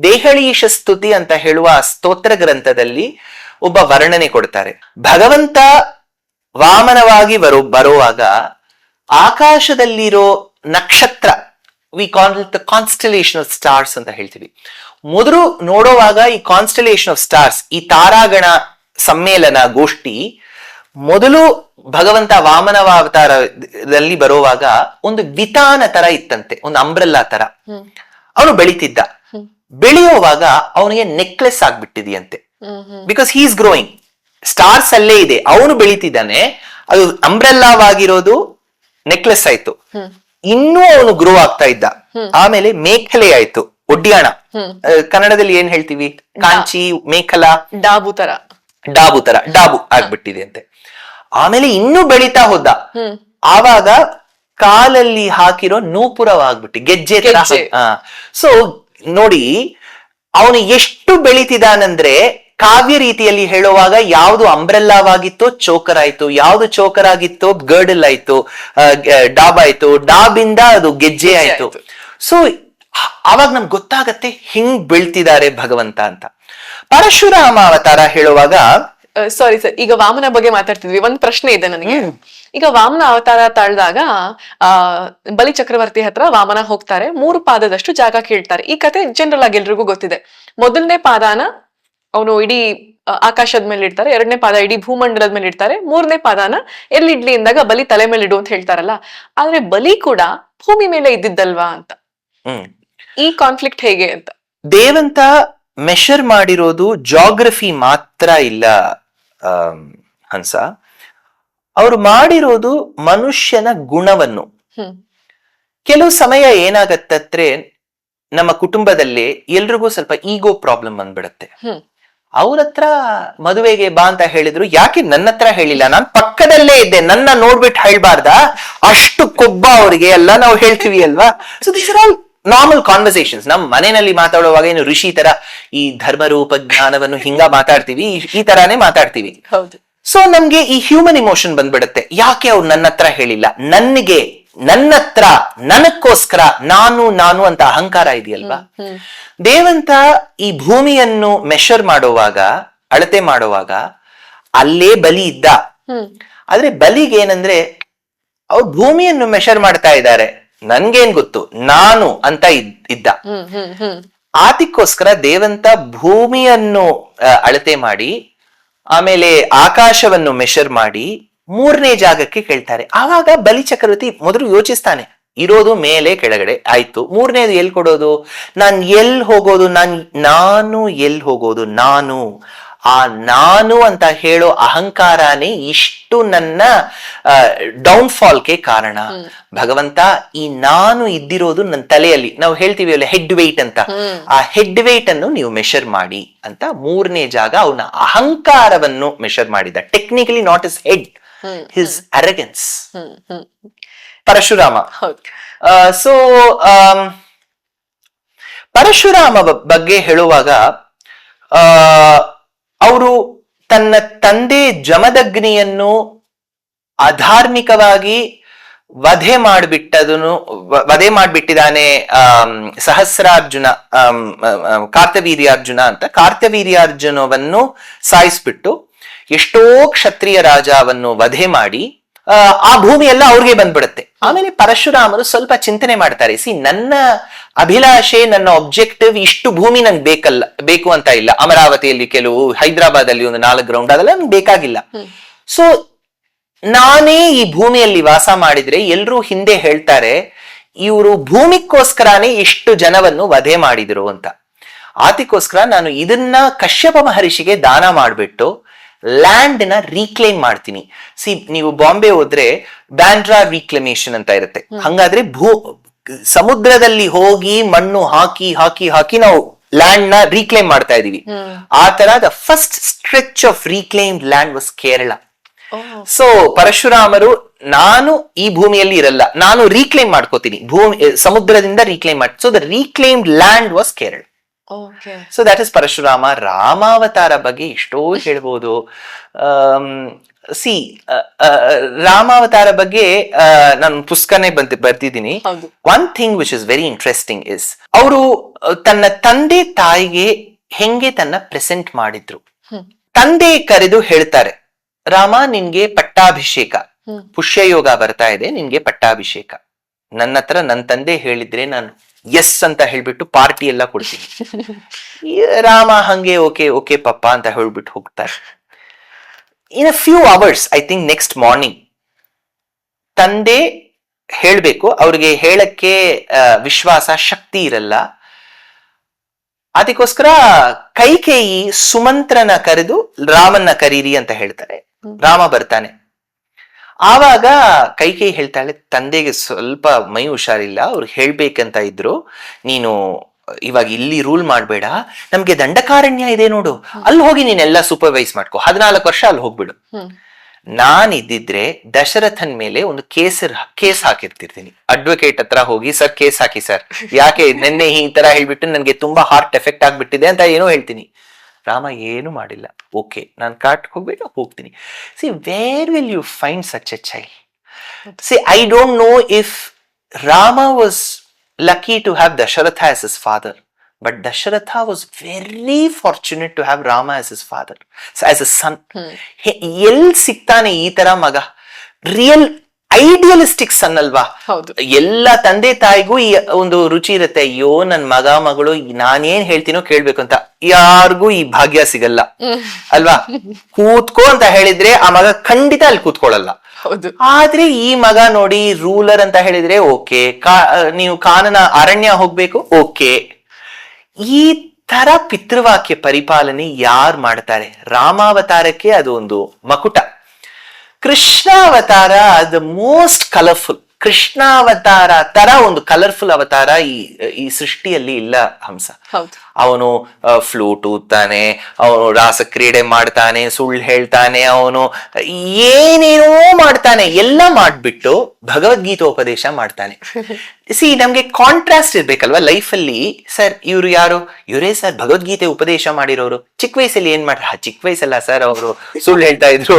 ದೇಹಳೀಶ ಸ್ತುತಿ ಅಂತ ಹೇಳುವ ಸ್ತೋತ್ರ ಗ್ರಂಥದಲ್ಲಿ ಒಬ್ಬ ವರ್ಣನೆ ಕೊಡ್ತಾರೆ. ಭಗವಂತ ವಾಮನವಾಗಿ ಬರುವಾಗ ಆಕಾಶದಲ್ಲಿರೋ ನಕ್ಷತ್ರ, we call it the constellation of stars ಅಂತ ಹೇಳ್ತೀವಿ. ಮೊದಲು ನೋಡುವಾಗ ಈ ಕಾನ್ಸ್ಟಲೇಷನ್ ಆಫ್ ಸ್ಟಾರ್ಸ್, ಈ ತಾರಾಗಣ ಸಮ್ಮೇಳನ ಗೋಷ್ಠಿ ಮೊದಲು ಭಗವಂತ ವಾಮನವಾವತಾರದಲ್ಲಿ ಬರುವಾಗ ಒಂದು ವಿತಾನ ತರ ಇತ್ತಂತೆ, ಒಂದು ಅಂಬ್ರೆಲ್ಲಾ ತರ. ಅವನು ಬೆಳಿತಿದ್ದ. ಬೆಳೆಯುವಾಗ ಅವನಿಗೆ ನೆಕ್ಲೆಸ್ ಆಗ್ಬಿಟ್ಟಿದೆಯಂತೆ, because he is growing. Stars ಅಲ್ಲೇ ಇದೆ, ಅವನು ಬೆಳಿತಿದ್ದಾನೆ. ಅದು ಅಂಬ್ರೆಲ್ಲಾವಾಗಿರೋದು ನೆಕ್ಲೆಸ್ ಆಯ್ತು, ಇನ್ನೂ ಅವನು ಗ್ರೋ ಆಗ್ತಾ ಇದ್ದ. ಆಮೇಲೆ ಮೇಖಲೆ ಆಯ್ತು, ಒಡ್ಯಾಣ. ಕನ್ನಡದಲ್ಲಿ ಏನ್ ಹೇಳ್ತೀವಿ, ಕಾಂಚಿ ಮೇಖಲಾ, ಡಾಬು ತರ ಡಾಬು ಆಗ್ಬಿಟ್ಟಿದೆ ಅಂತೆ. ಆಮೇಲೆ ಇನ್ನೂ ಬೆಳೀತಾ ಹೋದ. ಆವಾಗ ಕಾಲಲ್ಲಿ ಹಾಕಿರೋ ನೂಪುರವಾಗ್ಬಿಟ್ಟು ಗೆಜ್ಜೆ ತರ. ಸೊ ನೋಡಿ, ಅವನು ಎಷ್ಟು ಬೆಳೀತಿದಾನಂದ್ರೆ, ಕಾವ್ಯ ರೀತಿಯಲ್ಲಿ ಹೇಳುವಾಗ ಯಾವ್ದು ಅಂಬ್ರೆಲ್ಲಾವಾಗಿತ್ತೋ ಚೋಕರ್ ಆಯ್ತು, ಯಾವ್ದು ಚೋಕರ್ ಆಗಿತ್ತೋ ಗರ್ಡಲ್ ಆಯ್ತು, ಡಾಬ್ ಆಯ್ತು, ಡಾಬಿಂದ ಅದು ಗೆಜ್ಜೆ ಆಯ್ತು. ಸೊ ಅವಾಗ ನಮ್ಗೆ ಗೊತ್ತಾಗತ್ತೆ ಹಿಂಗ್ ಬೆಳ್ತಿದ್ದಾರೆ ಭಗವಂತ ಅಂತ. ಪರಶುರಾಮ ಅವತಾರ ಹೇಳುವಾಗ, ಸಾರಿ ಸರ್, ಈಗ ವಾಮನ ಬಗ್ಗೆ ಮಾತಾಡ್ತಿದ್ವಿ, ಒಂದ್ ಪ್ರಶ್ನೆ ಇದೆ ನನಗೆ. ಈಗ ವಾಮನ ಅವತಾರ ತಾಳ್ದಾಗ ಬಲಿ ಚಕ್ರವರ್ತಿ ಹತ್ರ ವಾಮನ ಹೋಗ್ತಾರೆ, 3 ಪಾದದಷ್ಟು ಜಾಗ ಕೇಳ್ತಾರೆ. ಈ ಕತೆ ಜನರಲ್ ಆಗಿ ಎಲ್ರಿಗೂ ಗೊತ್ತಿದೆ. ಮೊದಲನೇ ಪಾದಾನ ಅವನು ಇಡೀ ಆಕಾಶದ ಮೇಲೆ ಇಡ್ತಾರೆ, 2ನೇ ಪಾದ ಇಡೀ ಭೂಮಂಡಲದ ಮೇಲೆ ಇಡ್ತಾರೆ, 3ನೇ ಪಾದಾನ ಎಲ್ಲಿಡ್ಲಿ ಎಂದಾಗ ಬಲಿ ತಲೆ ಮೇಲೆ ಇಡು ಅಂತ ಹೇಳ್ತಾರಲ್ಲ. ಆದ್ರೆ ಬಲಿ ಕೂಡ ಭೂಮಿ ಮೇಲೆ ಇದ್ದಿದ್ದಲ್ವಾ ಅಂತ, ಈ ಕಾನ್ಫ್ಲಿಕ್ಟ್ ಹೇಗೆ ಅಂತ. ದೇವಂತ ಮೆಷರ್ ಮಾಡಿರೋದು ಜಾಗ್ರಫಿ ಮಾತ್ರ ಇಲ್ಲ ಹಂಸ, ಅವ್ರು ಮಾಡಿರೋದು ಮನುಷ್ಯನ ಗುಣವನ್ನು. ಕೆಲವು ಸಮಯ ಏನಾಗತ್ತಂದ್ರೆ, ನಮ್ಮ ಕುಟುಂಬದಲ್ಲಿ ಎಲ್ರಿಗೂ ಸ್ವಲ್ಪ ಈಗೋ ಪ್ರಾಬ್ಲಮ್ ಬಂದ್ಬಿಡತ್ತೆ. ಅವ್ರ ಹತ್ರ ಮದುವೆಗೆ ಬಾ ಅಂತ ಹೇಳಿದ್ರು, ಯಾಕೆ ನನ್ನ ಹತ್ರ ಹೇಳಿಲ್ಲ, ನಾನ್ ಪಕ್ಕದಲ್ಲೇ ಇದ್ದೆ, ನನ್ನ ನೋಡ್ಬಿಟ್ಟು ಹೇಳ್ಬಾರ್ದ, ಅಷ್ಟು ಕೊಬ್ಬ ಅವ್ರಿಗೆ ಎಲ್ಲ ನಾವು ಹೇಳ್ತೀವಿ ಅಲ್ವಾ. So these are all normal conversations. ನಮ್ ಮನೆಯಲ್ಲಿ ಮಾತಾಡುವಾಗ ಏನು ಋಷಿ ತರ ಈ ಧರ್ಮರೂಪ ಜ್ಞಾನವನ್ನು ಹಿಂಗ ಮಾತಾಡ್ತೀವಿ, ಈ ತರಾನೇ ಮಾತಾಡ್ತೀವಿ. ಸೊ ನಮ್ಗೆ ಈ ಹ್ಯೂಮನ್ ಇಮೋಷನ್ ಬಂದ್ಬಿಡುತ್ತೆ, ಯಾಕೆ ಅವ್ರು ನನ್ನ ಹತ್ರ ಹೇಳಿಲ್ಲ, ನನ್ನ ಹತ್ರ ನನಕ್ಕೋಸ್ಕರ ನಾನು ಅಂತ ಅಹಂಕಾರ ಇದೆಯಲ್ವಾ. ದೇವಂತ ಈ ಭೂಮಿಯನ್ನು ಮೆಷರ್ ಮಾಡುವಾಗ, ಅಳತೆ ಮಾಡುವಾಗ ಅಲ್ಲೇ ಬಲಿ ಇದ್ದ. ಆದ್ರೆ ಬಲಿಗೆ ಏನಂದ್ರೆ, ಅವ್ರು ಭೂಮಿಯನ್ನು ಮೆಷರ್ ಮಾಡ್ತಾ ಇದ್ದಾರೆ, ನನ್ಗೇನ್ ಗೊತ್ತು, ನಾನು ಅಂತ ಇದ್ದ. ಆತಿಕ್ಕೋಸ್ಕರ ದೇವಂತ ಭೂಮಿಯನ್ನು ಅಳತೆ ಮಾಡಿ, ಆಮೇಲೆ ಆಕಾಶವನ್ನು ಮೆಷರ್ ಮಾಡಿ 3ನೇ ಜಾಗಕ್ಕೆ ಕೇಳ್ತಾರೆ. ಆವಾಗ ಬಲಿ ಚಕ್ರವರ್ತಿ ಮೊದಲು ಯೋಚಿಸ್ತಾನೆ, ಇರೋದು ಮೇಲೆ ಕೆಳಗಡೆ ಆಯ್ತು, 3ನೇದು ಎಲ್ ಕೊಡೋದು, ನಾನ್ ಎಲ್ ಹೋಗೋದು, ನಾನು ಎಲ್ ಹೋಗೋದು, ನಾನು ಅಂತ ಹೇಳೋ ಅಹಂಕಾರನೇ ಇಷ್ಟು ನನ್ನ ಡೌನ್ಫಾಲ್ಗೆ ಕಾರಣ. ಭಗವಂತ, ಈ ನಾನು ಇದ್ದಿರೋದು ನನ್ನ ತಲೆಯಲ್ಲಿ, ನಾವು ಹೇಳ್ತೀವಿ ಅಲ್ಲ ಹೆಡ್ ವೇಟ್ ಅಂತ, ಆ ಹೆಡ್ ವೇಟ್ ಅನ್ನು ನೀವು ಮೆಷರ್ ಮಾಡಿ ಅಂತ 3ನೇ ಜಾಗ ಅವನ ಅಹಂಕಾರವನ್ನು ಮೆಷರ್ ಮಾಡಿದ. Technically not his head, his arrogance. Parashurama. So Parashurama ಬಗ್ಗೆ ಹೇಳುವಾಗ, ಅವರು ತನ್ನ ತಂದೆ ಜಮದಗ್ನಿಯನ್ನು ಅಧಾರ್ಮಿಕವಾಗಿ ವಧೆ ಮಾಡ್ಬಿಟ್ಟಿದ್ದಾನೆ. ಸಹಸ್ರಾರ್ಜುನ, ಕಾರ್ತವೀರ್ಯಾರ್ಜುನ ಅಂತ, ಕಾರ್ತವೀರ್ಯಾರ್ಜುನವನ್ನು ಸಾಯಿಸ್ಬಿಟ್ಟು ಎಷ್ಟೋ ಕ್ಷತ್ರಿಯ ರಾಜವನ್ನು ವಧೆ ಮಾಡಿ ಆ ಭೂಮಿ ಎಲ್ಲ ಅವ್ರಿಗೆ ಬಂದ್ಬಿಡುತ್ತೆ. ಆಮೇಲೆ ಪರಶುರಾಮರು ಸ್ವಲ್ಪ ಚಿಂತನೆ ಮಾಡ್ತಾರೆ, ನನ್ನ ಅಭಿಲಾಷೆ, ನನ್ನ ಒಬ್ಜೆಕ್ಟಿವ್ ಇಷ್ಟು ಭೂಮಿ ನಂಗೆ ಬೇಕು ಅಂತ ಇಲ್ಲ. ಅಮರಾವತಿಯಲ್ಲಿ ಕೆಲವು, ಹೈದರಾಬಾದ್ ಅಲ್ಲಿ ಒಂದು 4 ಗ್ರೌಂಡ್, ಅದೆಲ್ಲ ನಂಗೆ ಬೇಕಾಗಿಲ್ಲ. ಸೊ ನಾನೇ ಈ ಭೂಮಿಯಲ್ಲಿ ವಾಸ ಮಾಡಿದ್ರೆ ಎಲ್ರೂ ಹಿಂದೆ ಹೇಳ್ತಾರೆ, ಇವರು ಭೂಮಿಗೋಸ್ಕರನೇ ಇಷ್ಟು ಜನವನ್ನು ವಧೆ ಮಾಡಿದ್ರು ಅಂತ. ಆತಿಗೋಸ್ಕರ ನಾನು ಇದನ್ನ ಕಶ್ಯಪ ಮಹರ್ಷಿಗೆ ದಾನ ಮಾಡ್ಬಿಟ್ಟು ಲ್ಯಾಂಡ್ ನ ರೀಕ್ಲೈಮ್ ಮಾಡ್ತೀನಿ. ನೀವು ಬಾಂಬೆ ಹೋದ್ರೆ ಬ್ಯಾಂಡ್ರಾ ರೀಕ್ಲಮೇಷನ್ ಅಂತ ಇರುತ್ತೆ. ಹಂಗಾದ್ರೆ ಸಮುದ್ರದಲ್ಲಿ ಹೋಗಿ ಮಣ್ಣು ಹಾಕಿ ಹಾಕಿ ಹಾಕಿ ನಾವು ಲ್ಯಾಂಡ್ ನ ರೀಕ್ಲೈಮ್ ಮಾಡ್ತಾ ಇದೀವಿ. ಆ ತರ the first stretch of reclaimed land was Kerala. So ಪರಶುರಾಮರು, ನಾನು ಈ ಭೂಮಿಯಲ್ಲಿ ಇರಲ್ಲ, ನಾನು ರೀಕ್ಲೈಮ್ ಮಾಡ್ಕೋತೀನಿ, ಸಮುದ್ರದಿಂದ ರೀಕ್ಲೈಮ್ ಮಾಡಿ. So the reclaimed land was Kerala. So that is Parashurama. ರಾಮಾವತಾರ ಬಗ್ಗೆ ಎಷ್ಟೋ ಹೇಳ್ಬೋದು. ರಾಮಾವತಾರ ಬಗ್ಗೆ ನಾನು ಪುಸ್ತಕನೇ ಬರ್ತಿದ್ದೀನಿ. One thing which is very interesting is, ಅವರು ತನ್ನ ತಂದೆ ತಾಯಿಗೆ ಹೆಂಗೆ ತನ್ನ ಪ್ರೆಸೆಂಟ್ ಮಾಡಿದ್ರು. ತಂದೆ ಕರೆದು ಹೇಳ್ತಾರೆ, ರಾಮ ನಿನ್ಗೆ ಪಟ್ಟಾಭಿಷೇಕ, ಪುಷ್ಯಯೋಗ ಬರ್ತಾ ಇದೆ, ನಿನ್ಗೆ ಪಟ್ಟಾಭಿಷೇಕ. ನನ್ನ ಹತ್ರ ನನ್ನ ತಂದೆ ಹೇಳಿದ್ರೆ ನಾನು ಎಸ್ ಅಂತ ಹೇಳ್ಬಿಟ್ಟು ಪಾರ್ಟಿ ಎಲ್ಲ ಕೊಡ್ತೀನಿ. ರಾಮ ಹಂಗೆ ಓಕೆ ಓಕೆ ಪಪ್ಪ ಅಂತ ಹೇಳ್ಬಿಟ್ಟು ಹೋಗ್ತಾರೆ. In a few hours, I think next morning, ತಂದೆ ಹೇಳ್ಬೇಕು, ಅವ್ರಿಗೆ ಹೇಳಕ್ಕೆ ವಿಶ್ವಾಸ, ಶಕ್ತಿ ಇರಲ್ಲ. ಅದಕ್ಕೋಸ್ಕರ ಕೈಕೇಯಿ ಸುಮಂತ್ರನ ಕರೆದು ರಾಮನ್ನ ಕರೀರಿ ಅಂತ ಹೇಳ್ತಾರೆ. ರಾಮ ಬರ್ತಾನೆ. ಆವಾಗ ಕೈಕೇಯಿ ಹೇಳ್ತಾಳೆ, ತಂದೆಗೆ ಸ್ವಲ್ಪ ಮೈ ಹುಷಾರಿಲ್ಲ, ಅವ್ರು ಹೇಳ್ಬೇಕಂತ ಇದ್ರು, ನೀನು ಇವಾಗ ಇಲ್ಲಿ ರೂಲ್ ಮಾಡ್ಬೇಡ, ನಮ್ಗೆ ದಂಡಕಾರಣ್ಯ ಇದೆ ನೋಡು, ಅಲ್ಲಿ ಹೋಗಿ ನೀನೆಲ್ಲ ಸೂಪರ್ವೈಸ್ ಮಾಡ್ಕೊ, 14 ವರ್ಷ ಅಲ್ಲಿ ಹೋಗ್ಬಿಡು. ನಾನಿದ್ದಿದ್ರೆ ದಶರಥನ್ ಮೇಲೆ ಒಂದು ಕೇಸ್ ಹಾಕಿರ್ತಿರ್ತೀನಿ, ಅಡ್ವೊಕೇಟ್ ಹತ್ರ ಹೋಗಿ, ಸರ್ ಕೇಸ್ ಹಾಕಿ ಸರ್, ಯಾಕೆ ನಿನ್ನೆ ಈ ತರ ಹೇಳ್ಬಿಟ್ಟು ನನ್ಗೆ ತುಂಬಾ ಹಾರ್ಟ್ ಎಫೆಕ್ಟ್ ಆಗ್ಬಿಟ್ಟಿದೆ ಅಂತ ಏನೋ ಹೇಳ್ತೀನಿ. ರಾಮ ಏನು ಮಾಡಿಲ್ಲ, ಓಕೆ ನಾನು ಕಾಟ್ ಹೋಗ್ಬೇಕು, ಹೋಗ್ತೀನಿ. See where will you find such a child? See I don't know if Rama was lucky to have Dasharatha as his father, but Dasharatha was very fortunate to have Rama as his father, as a son. L ಸಿಗ್ತಾನೆ ಈ ತರ ಮಗ? Real idealistic ಸನ್ ಅಲ್ವಾ? ಎಲ್ಲ ತಂದೆ ತಾಯಿಗೂ ಈ ಒಂದು ರುಚಿ ಇರುತ್ತೆ, ಅಯ್ಯೋ ನನ್ ಮಗ ಮಗಳು ನಾನೇನ್ ಹೇಳ್ತೀನೋ ಕೇಳ್ಬೇಕು ಅಂತ. ಯಾರಿಗೂ ಈ ಭಾಗ್ಯ ಸಿಗಲ್ಲ ಅಲ್ವಾ? ಕೂತ್ಕೋ ಅಂತ ಹೇಳಿದ್ರೆ ಆ ಮಗ ಖಂಡಿತ ಅಲ್ಲಿ ಕೂತ್ಕೊಳ್ಳಲ್ಲ. ಆದ್ರೆ ಈ ಮಗ ನೋಡಿ, ರೂಲರ್ ಅಂತ ಹೇಳಿದ್ರೆ ಓಕೆ, ನೀವು ಕಾನನ ಅರಣ್ಯ ಹೋಗ್ಬೇಕು, ಓಕೆ. ಈ ತರ ಪಿತೃವಾಕ್ಯ ಪರಿಪಾಲನೆ ಯಾರು ಮಾಡ್ತಾರೆ? ರಾಮಾವತಾರಕ್ಕೆ ಅದು ಒಂದು ಮಕುಟ. ಕೃಷ್ಣಾವತಾರ ದ ಮೋಸ್ಟ್ ಕಲರ್ಫುಲ್. ಕೃಷ್ಣಾವತಾರ ತರ ಒಂದು ಕಲರ್ಫುಲ್ ಅವತಾರ ಈ ಸೃಷ್ಟಿಯಲ್ಲಿ ಇಲ್ಲ ಹಂಸ. ಅವನು ಫ್ಲೂಟ್ ಊದ್ತಾನೆ, ಅವನು ರಾಸಕ್ರೀಡೆ ಮಾಡ್ತಾನೆ, ಸುಳ್ಳು ಹೇಳ್ತಾನೆ, ಅವನು ಏನೇನೋ ಮಾಡ್ತಾನೆ, ಎಲ್ಲ ಮಾಡ್ಬಿಟ್ಟು ಭಗವದ್ಗೀತೋಪದೇಶ ಮಾಡ್ತಾನೆ. ಸಿ ನಮ್ಗೆ ಕಾಂಟ್ರಾಸ್ಟ್ ಇರ್ಬೇಕಲ್ವಾ ಲೈಫ್ ಅಲ್ಲಿ. ಸರ್ ಇವ್ರು ಯಾರು? ಇವರೇ ಸರ್ ಭಗವದ್ಗೀತೆ ಉಪದೇಶ ಮಾಡಿರೋರು. ಚಿಕ್ಕ ವಯಸ್ಸಲ್ಲಿ ಏನ್ ಮಾಡ್ತಾರೆ? ಚಿಕ್ಕ ವಯಸ್ಸಲ್ಲ ಸರ್, ಅವರು ಸುಳ್ಳು ಹೇಳ್ತಾ ಇದ್ರು,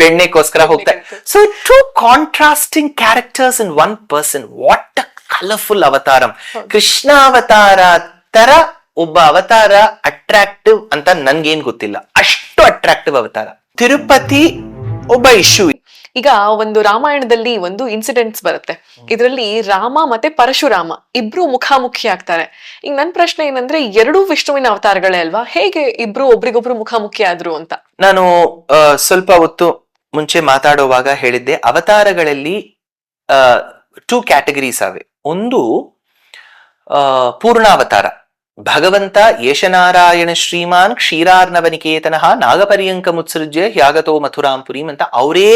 ಬೆಣ್ಣೆಗೋಸ್ಕರ ಹೋಗ್ತಾರೆ. So two contrasting characters in one person. What a colourful ಅವತಾರಂ. ಕೃಷ್ಣ ಅವತಾರ ತರ ಒಬ್ಬ ಅವತಾರ ಅಟ್ರಾಕ್ಟಿವ್ ಅಂತ ನನ್ಗೇನ್ ಗೊತ್ತಿಲ್ಲ, ಅಷ್ಟು ಅಟ್ರಾಕ್ಟಿವ್ ಅವತಾರ. ತಿರುಪತಿ ಒಬ್ಬ ಇಶ್ಯೂ. ಈಗ ಒಂದು ರಾಮಾಯಣದಲ್ಲಿ ಒಂದು ಇನ್ಸಿಡೆಂಟ್ಸ್ ಬರುತ್ತೆ, ಇದರಲ್ಲಿ ರಾಮ ಮತ್ತೆ ಪರಶುರಾಮ ಇಬ್ರು ಮುಖಾಮುಖಿ ಆಗ್ತಾರೆ. ಈಗ ನನ್ ಪ್ರಶ್ನೆ ಏನಂದ್ರೆ, ಎರಡೂ ವಿಷ್ಣುವಿನ ಅವತಾರಗಳೇ ಅಲ್ವಾ, ಹೇಗೆ ಇಬ್ರು ಒಬ್ರಿಗೊಬ್ರು ಮುಖಾಮುಖಿ ಆದ್ರು ಅಂತ? ನಾನು ಸ್ವಲ್ಪ ಹೊತ್ತು ಮುಂಚೆ ಮಾತಾಡುವಾಗ ಹೇಳಿದ್ದೆ, ಅವತಾರಗಳಲ್ಲಿ 2 ಕ್ಯಾಟಗರೀಸ್ ಅವೆ. ಒಂದು ಪೂರ್ಣಾವತಾರ. ಭಗವಂತ ಯಶನಾರಾಯಣ ಶ್ರೀಮಾನ್ ಕ್ಷೀರಾರ್ನವನಿಕೇತನಃ ನಾಗಪರ್ಯಂಕ ಮುತ್ಸೃಜ್ಯ ಹ್ಯಾಗತೋ ಮಥುರಾಂಪುರೀಂ ಅಂತ ಅವರೇ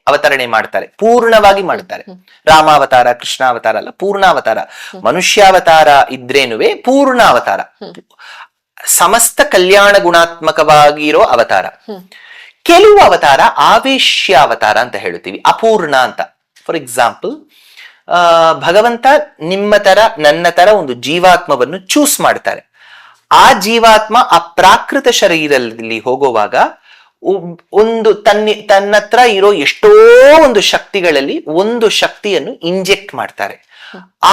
ಅವತರಣೆ ಮಾಡ್ತಾರೆ, ಪೂರ್ಣವಾಗಿ ಮಾಡ್ತಾರೆ. ರಾಮಾವತಾರ, ಕೃಷ್ಣಾವತಾರ ಅಲ್ಲ, ಪೂರ್ಣಾವತಾರ. ಮನುಷ್ಯಾವತಾರ ಇದ್ರೇನುವೆ ಪೂರ್ಣಾವತಾರ, ಸಮಸ್ತ ಕಲ್ಯಾಣ ಗುಣಾತ್ಮಕವಾಗಿರೋ ಅವತಾರ. ಕೆಲವು ಅವತಾರ ಆವೇಶ್ಯಾವತಾರ ಅಂತ ಹೇಳ್ತೀವಿ, ಅಪೂರ್ಣ ಅಂತ. ಫಾರ್ ಎಕ್ಸಾಂಪಲ್, ಭಗವಂತ ನಿಮ್ಮ ತರ ನನ್ನ ತರ ಒಂದು ಜೀವಾತ್ಮವನ್ನು ಚೂಸ್ ಮಾಡ್ತಾರೆ. ಆ ಜೀವಾತ್ಮ ಆ ಪ್ರಾಕೃತ ಶರೀರದಲ್ಲಿ ಹೋಗುವಾಗ ಒಂದು ತನ್ನತ್ರ ಇರೋ ಎಷ್ಟೋ ಒಂದು ಶಕ್ತಿಗಳಲ್ಲಿ ಒಂದು ಶಕ್ತಿಯನ್ನು ಇಂಜೆಕ್ಟ್ ಮಾಡ್ತಾರೆ.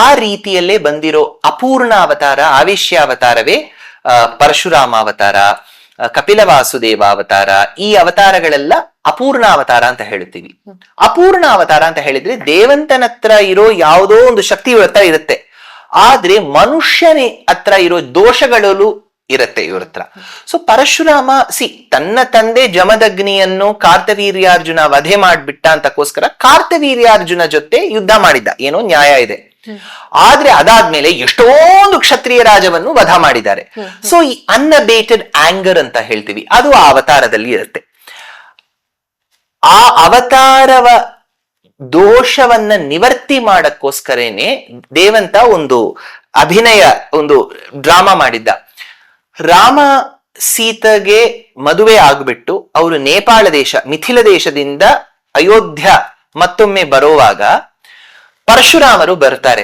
ಆ ರೀತಿಯಲ್ಲೇ ಬಂದಿರೋ ಅಪೂರ್ಣ ಅವತಾರ, ಆವೇಶ್ಯಾವತಾರವೇ ಪರಶುರಾಮ ಅವತಾರ, ಕಪಿಲ ವಾಸುದೇವ ಅವತಾರ. ಈ ಅವತಾರಗಳೆಲ್ಲ ಅಪೂರ್ಣ ಅವತಾರ ಅಂತ ಹೇಳ್ತೀವಿ. ಅಪೂರ್ಣ ಅವತಾರ ಅಂತ ಹೇಳಿದ್ರೆ ದೇವಂತನ ಹತ್ರ ಇರೋ ಯಾವುದೋ ಒಂದು ಶಕ್ತಿ ಇವ್ರ ಹತ್ರ ಇರುತ್ತೆ, ಆದ್ರೆ ಮನುಷ್ಯನೇ ಹತ್ರ ಇರೋ ದೋಷಗಳು ಇರುತ್ತೆ ಇವ್ರ ಹತ್ರ. ಸೊ ಪರಶುರಾಮ ತನ್ನ ತಂದೆ ಜಮದಗ್ನಿಯನ್ನು ಕಾರ್ತವೀರ್ಯಾರ್ಜುನ ವಧೆ ಮಾಡ್ಬಿಟ್ಟ ಅಂತಕ್ಕೋಸ್ಕರ ಕಾರ್ತವೀರ್ಯಾರ್ಜುನ ಜೊತೆ ಯುದ್ಧ ಮಾಡಿದ್ದ, ಏನೋ ನ್ಯಾಯ ಇದೆ. ಆದ್ರೆ ಅದಾದ್ಮೇಲೆ ಎಷ್ಟೊಂದು ಕ್ಷತ್ರಿಯ ರಾಜವನ್ನು ವಧ ಮಾಡಿದ್ದಾರೆ. ಸೊ ಈ ಅನ್ಅಬೇಟೆಡ್ ಆಂಗರ್ ಅಂತ ಹೇಳ್ತೀವಿ, ಅದು ಆ ಅವತಾರದಲ್ಲಿ ಇರುತ್ತೆ. ಆ ಅವತಾರವ ದೋಷವನ್ನ ನಿವರ್ತಿ ಮಾಡಕ್ಕೋಸ್ಕರನೇ ದೇವಂತ ಒಂದು ಅಭಿನಯ, ಒಂದು ಡ್ರಾಮಾ ಮಾಡಿದ್ದ. ರಾಮ ಸೀತೆಗೆ ಮದುವೆ ಆಗ್ಬಿಟ್ಟು ಅವರು ನೇಪಾಳ ದೇಶ, ಮಿಥಿಲ ದೇಶದಿಂದ ಅಯೋಧ್ಯ ಮತ್ತೊಮ್ಮೆ ಬರುವಾಗ ಪರಶುರಾಮರು ಬರ್ತಾರೆ.